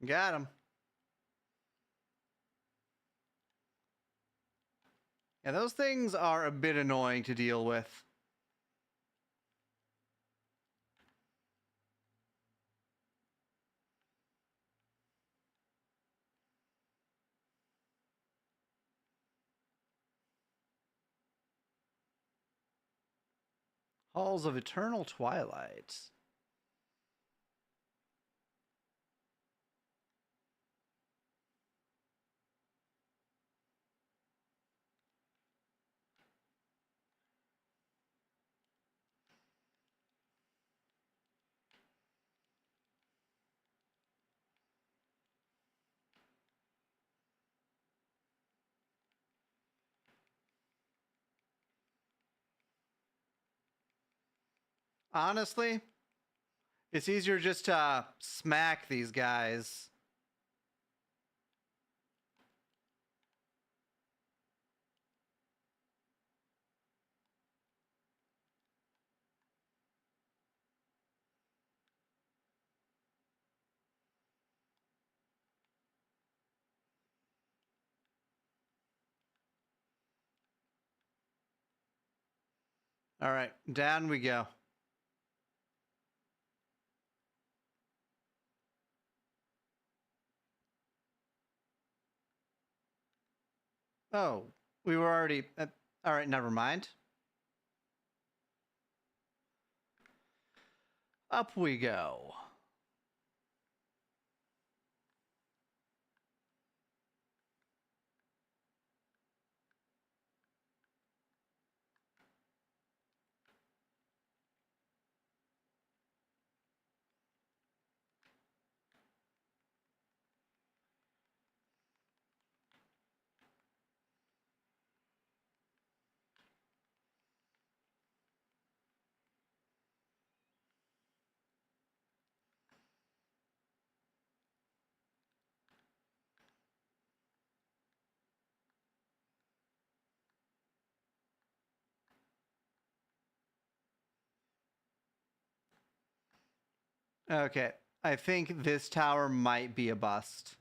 A: Got him. Yeah, those things are a bit annoying to deal with. Halls of Eternal Twilight. Honestly, it's easier just to smack these guys. All right, down we go. Oh, we were already... all right, never mind. Up we go. Okay, I think this tower might be a bust.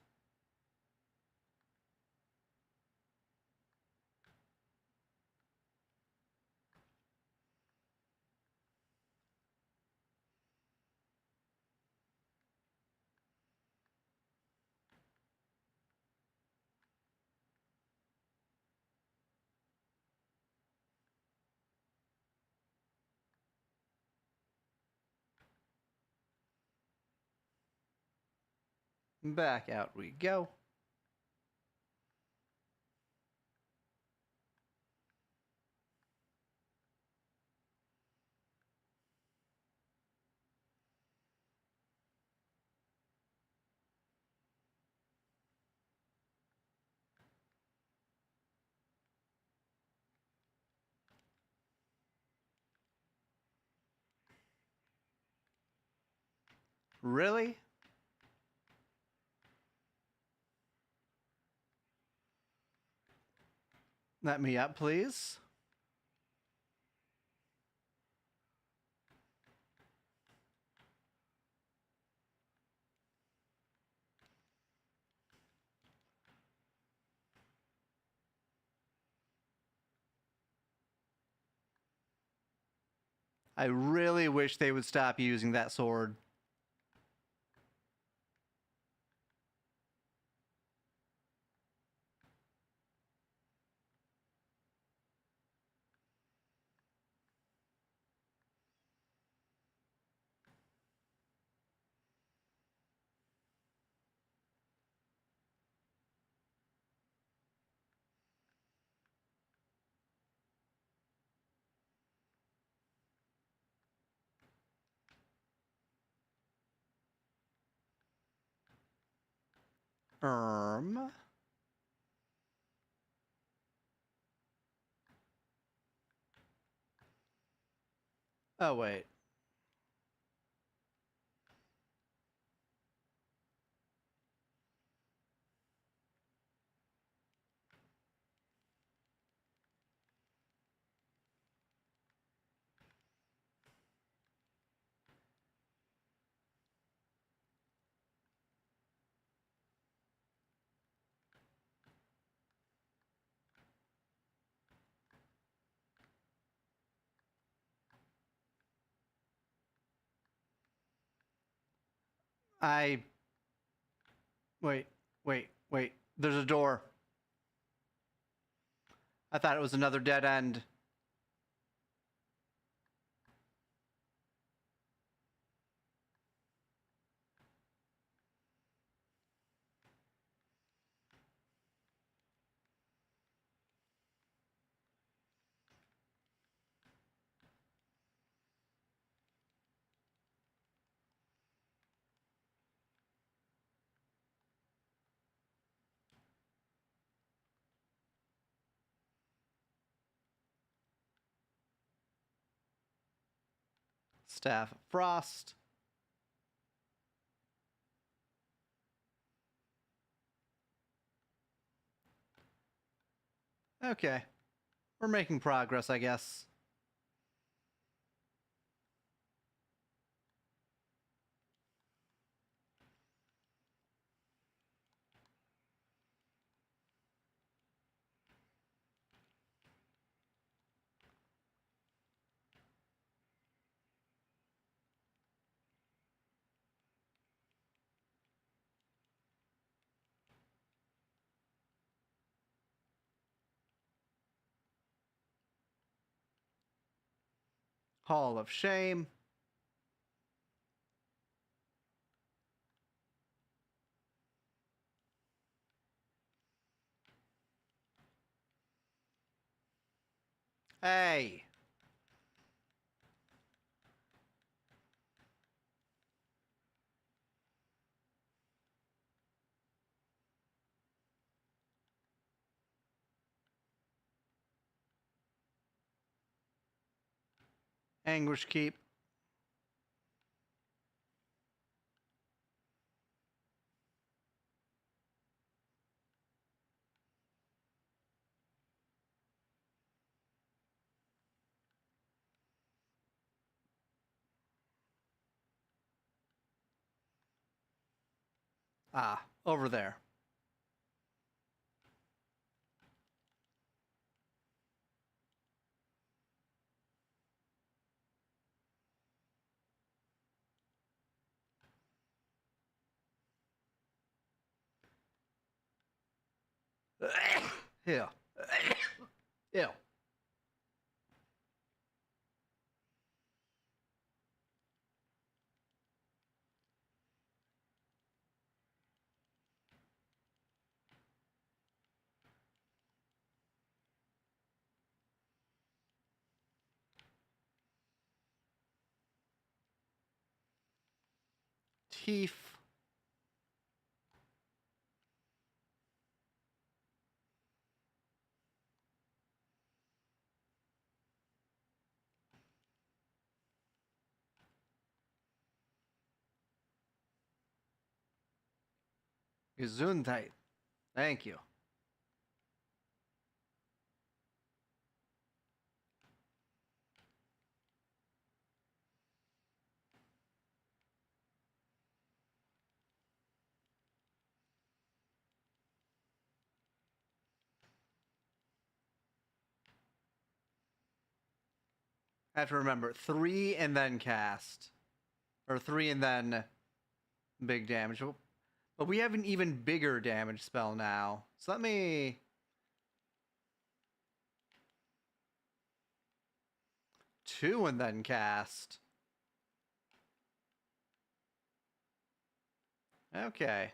A: Back out we go. Really? Let me up, please. I really wish they would stop using that sword. Oh, wait. Wait, wait. There's a door. I thought it was another dead end. Staff of Frost. Okay. We're making progress, I guess. Hall of Shame. Hey. Anguish Keep. Ah, over there. Here. Ew. Teeth. Gesundheit. Thank you. I have to remember 3 and then cast. Or 3 and then big damage. But we have an even bigger damage spell now. So let me... 2 and then cast. Okay.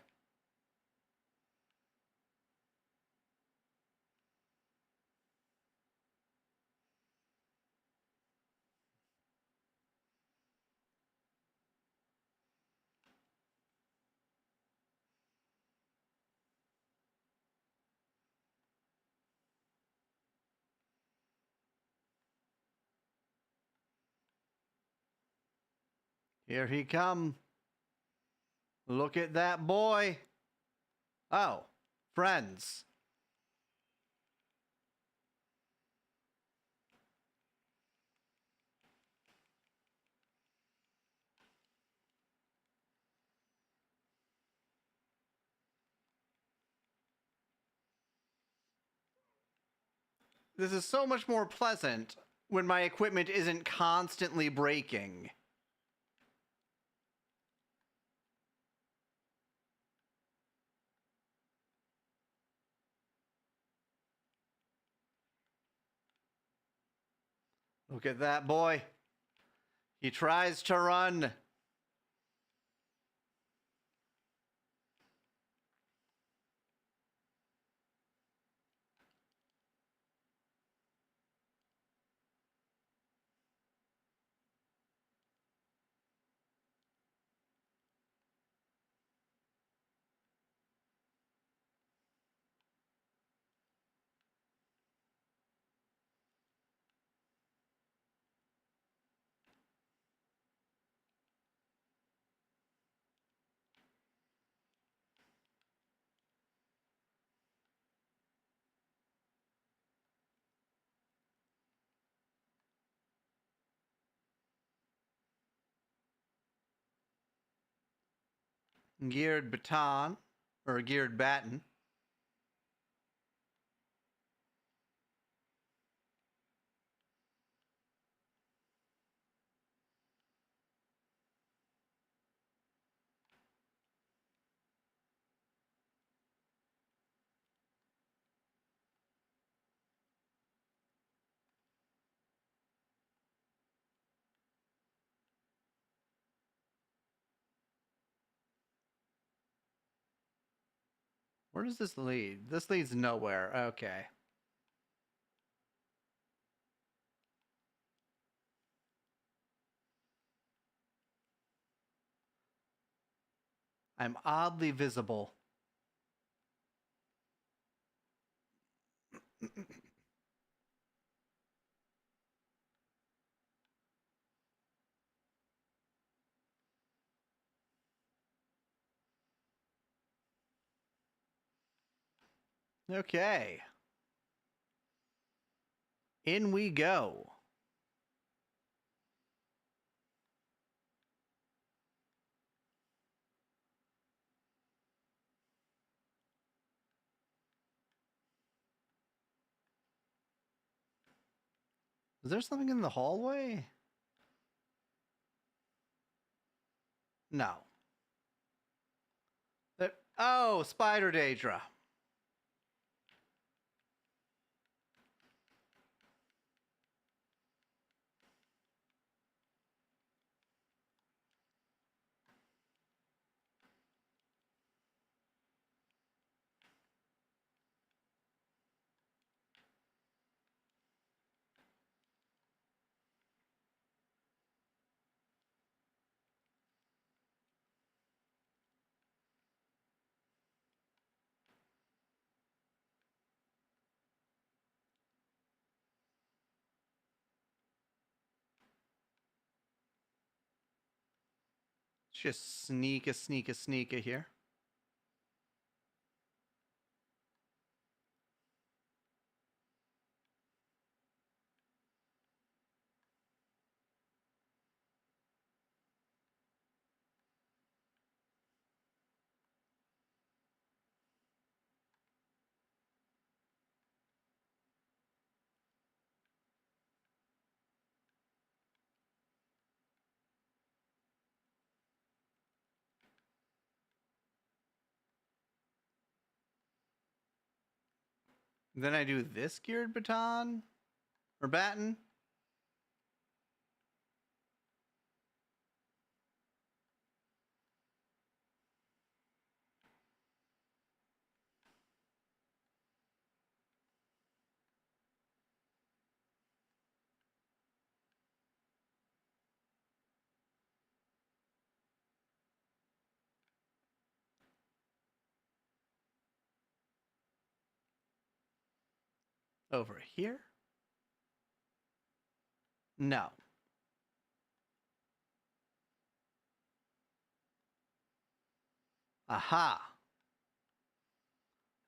A: Here he come. Look at that boy. Oh, friends. This is so much more pleasant when my equipment isn't constantly breaking. Look at that boy. He tries to run. Geared baton, or geared baton. Where does this lead? This leads nowhere. Okay. I'm oddly visible. Okay. In we go. Is there something in the hallway? No. Oh, Spider Daedra. Just sneak here. Then I do this geared baton or baton. Over here? No. Aha.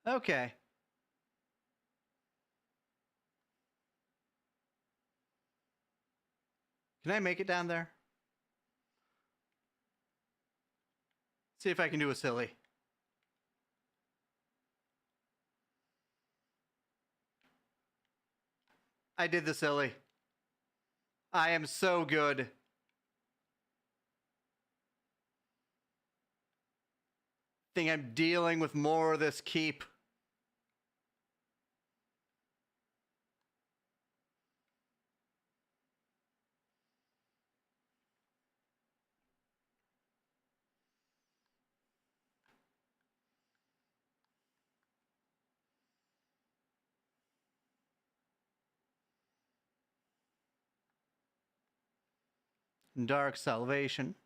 A: Okay. Can I make it down there? See if I can do a silly. I did the silly. I am so good. Think I'm dealing with more of this keep. Dark Salvation.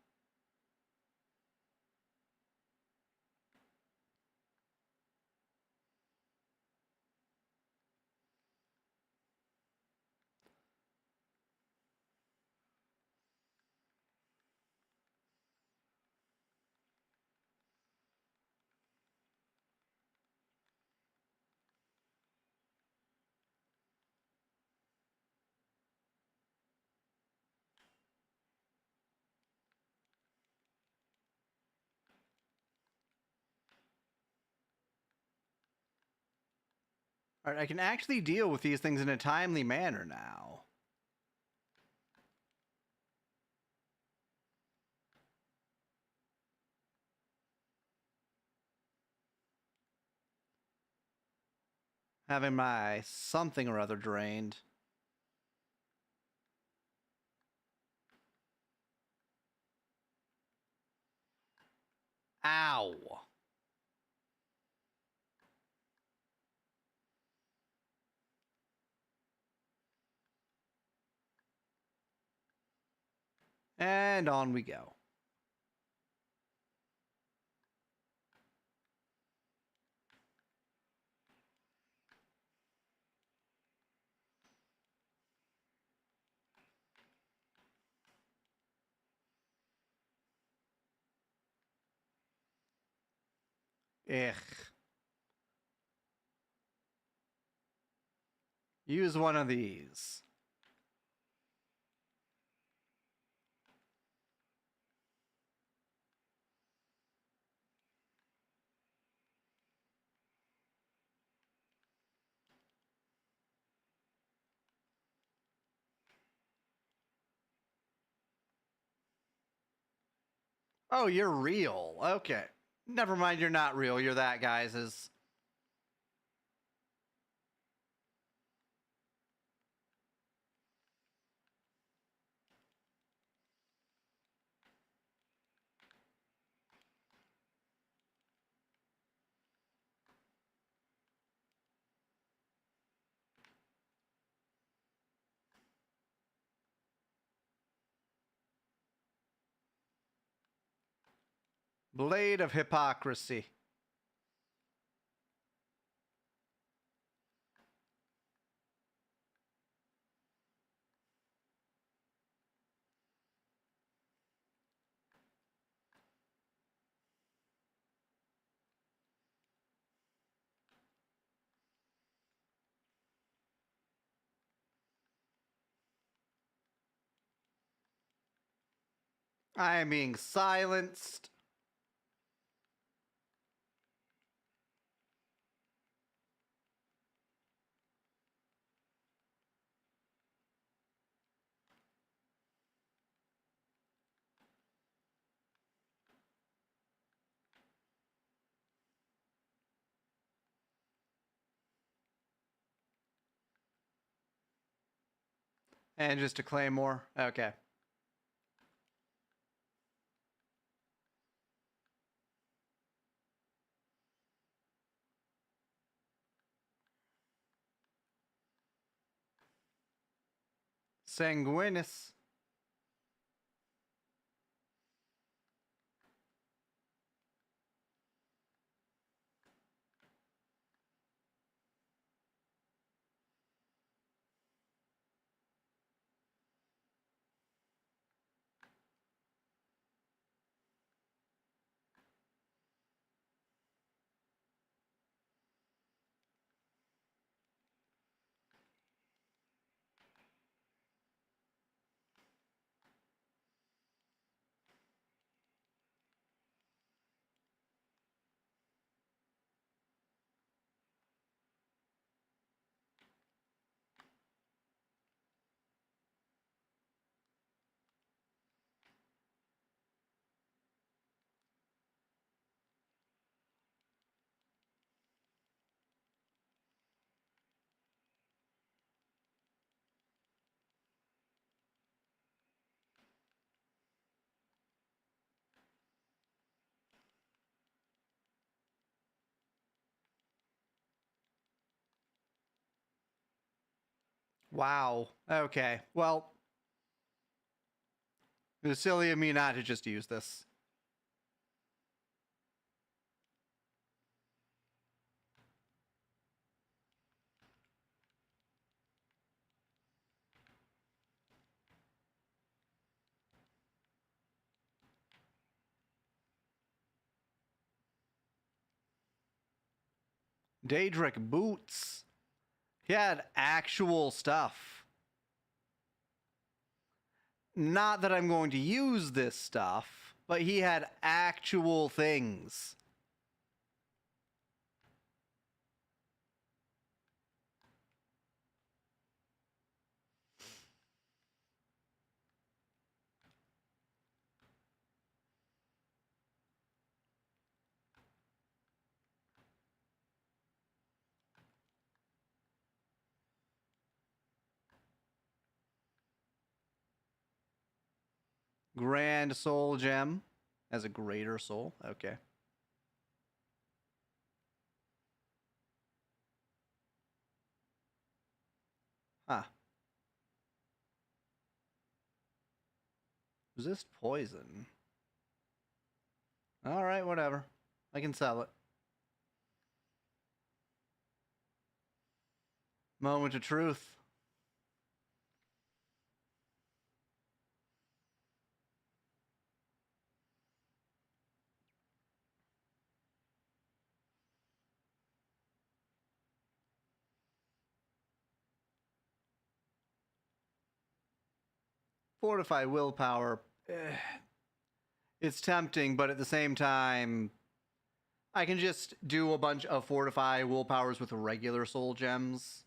A: Alright, I can actually deal with these things in a timely manner now. Having my something or other drained. Ow. And on we go. Ugh. Use one of these. Oh, you're real. Okay. Never mind, you're not real. You're that guy's. Blade of Hypocrisy. I am being silenced. And just a claymore. Okay. Sanguinis. Wow. Okay. Well, it was silly of me not to just use this. Daedric boots. He had actual stuff. Not that I'm going to use this stuff, but he had actual things. Grand Soul Gem as a greater soul. Okay. Huh. Resist poison. Alright, whatever. I can sell it. Moment of truth. Fortify willpower. It's tempting, but at the same time, I can just do a bunch of fortify willpowers with regular soul gems.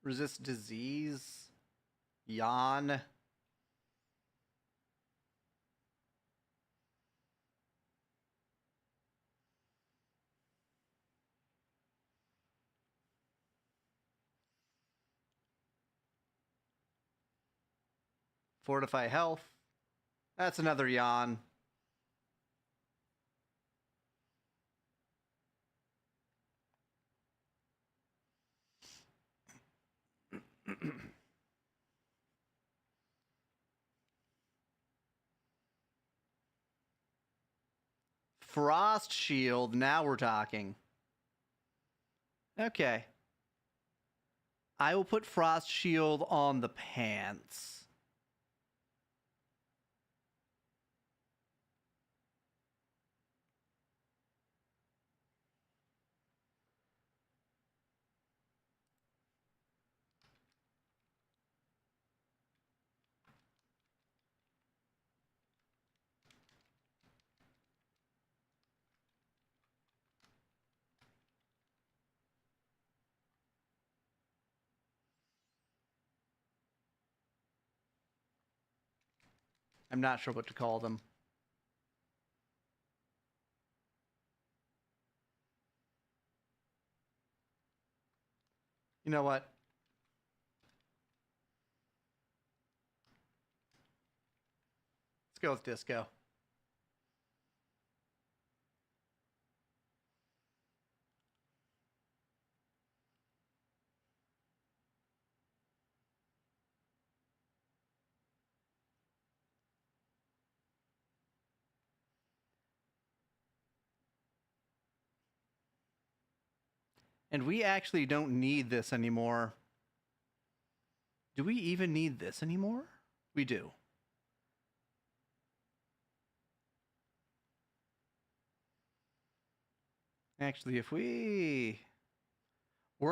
A: Resist disease. Yawn. Fortify health. That's another yawn. Frost shield. Now we're talking. Okay. I will put frost shield on the pants. I'm not sure what to call them. You know what? Let's go with disco. And we actually don't need this anymore. Do we even need this anymore? We do. Actually, if we're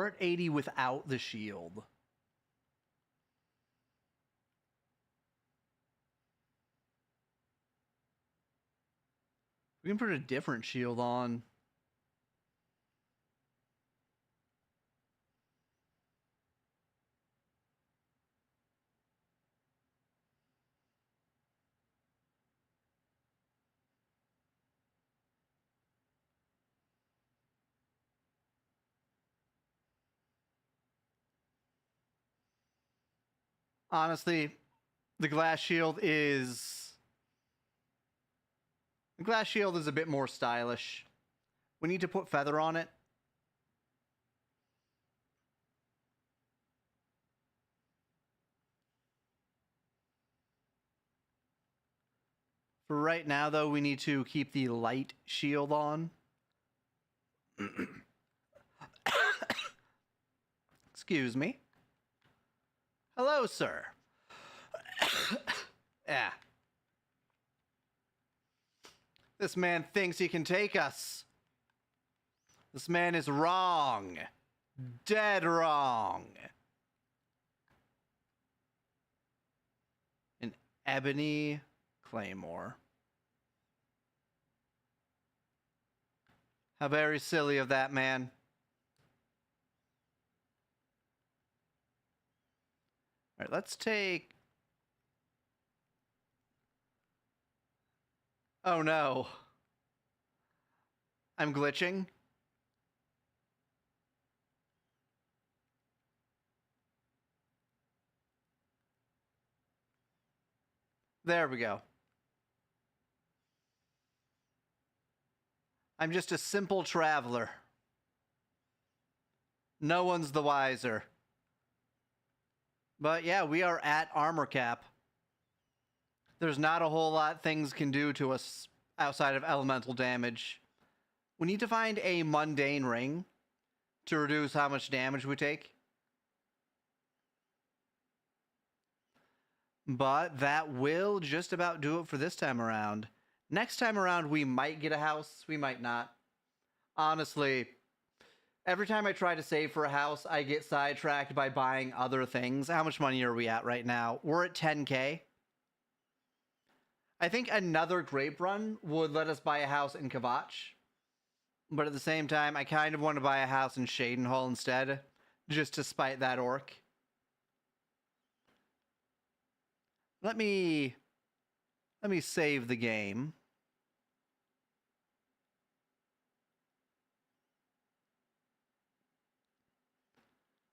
A: at 80 without the shield. We can put a different shield on. Honestly, the glass shield is a bit more stylish. We need to put feather on it. For right now, though, we need to keep the light shield on. Excuse me. Hello, sir. Yeah. This man thinks he can take us. This man is wrong. Dead wrong. An ebony claymore. How very silly of that man. All right, let's take... Oh no. I'm glitching. There we go. I'm just a simple traveler. No one's the wiser. But yeah, we are at armor cap. There's not a whole lot things can do to us outside of elemental damage. We need to find a mundane ring to reduce how much damage we take. But that will just about do it for this time around. Next time around, we might get a house. We might not. Honestly, every time I try to save for a house, I get sidetracked by buying other things. How much money are we at right now? We're at 10K. I think another grape run would let us buy a house in Kvatch. But at the same time, I kind of want to buy a house in Shadenhall instead, just to spite that orc. Let me save the game.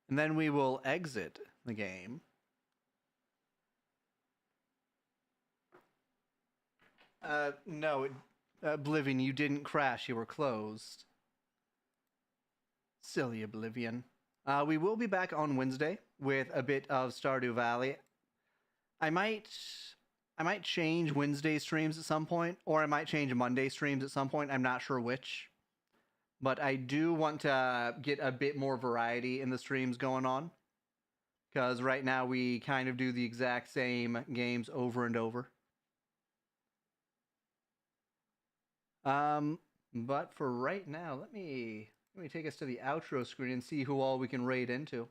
A: And then we will exit the game. No, Oblivion, you didn't crash. You were closed. Silly Oblivion. We will be back on Wednesday with a bit of Stardew Valley. I might change Wednesday streams at some point, or I might change Monday streams at some point. I'm not sure which. But I do want to get a bit more variety in the streams going on. Because right now we kind of do the exact same games over and over. But for right now, let me take us to the outro screen and see who all we can raid into.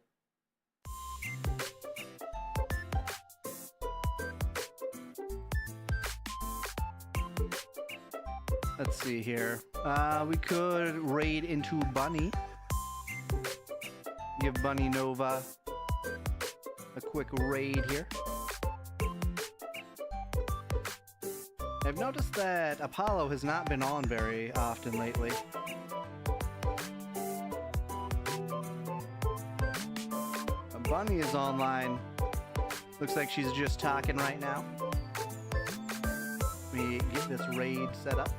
A: Let's see here. We could raid into Bunny. Give Bunny Nova a quick raid here. I've noticed that Apollo has not been on very often lately. Bunny is online. Looks like she's just talking right now. Let me get this raid set up.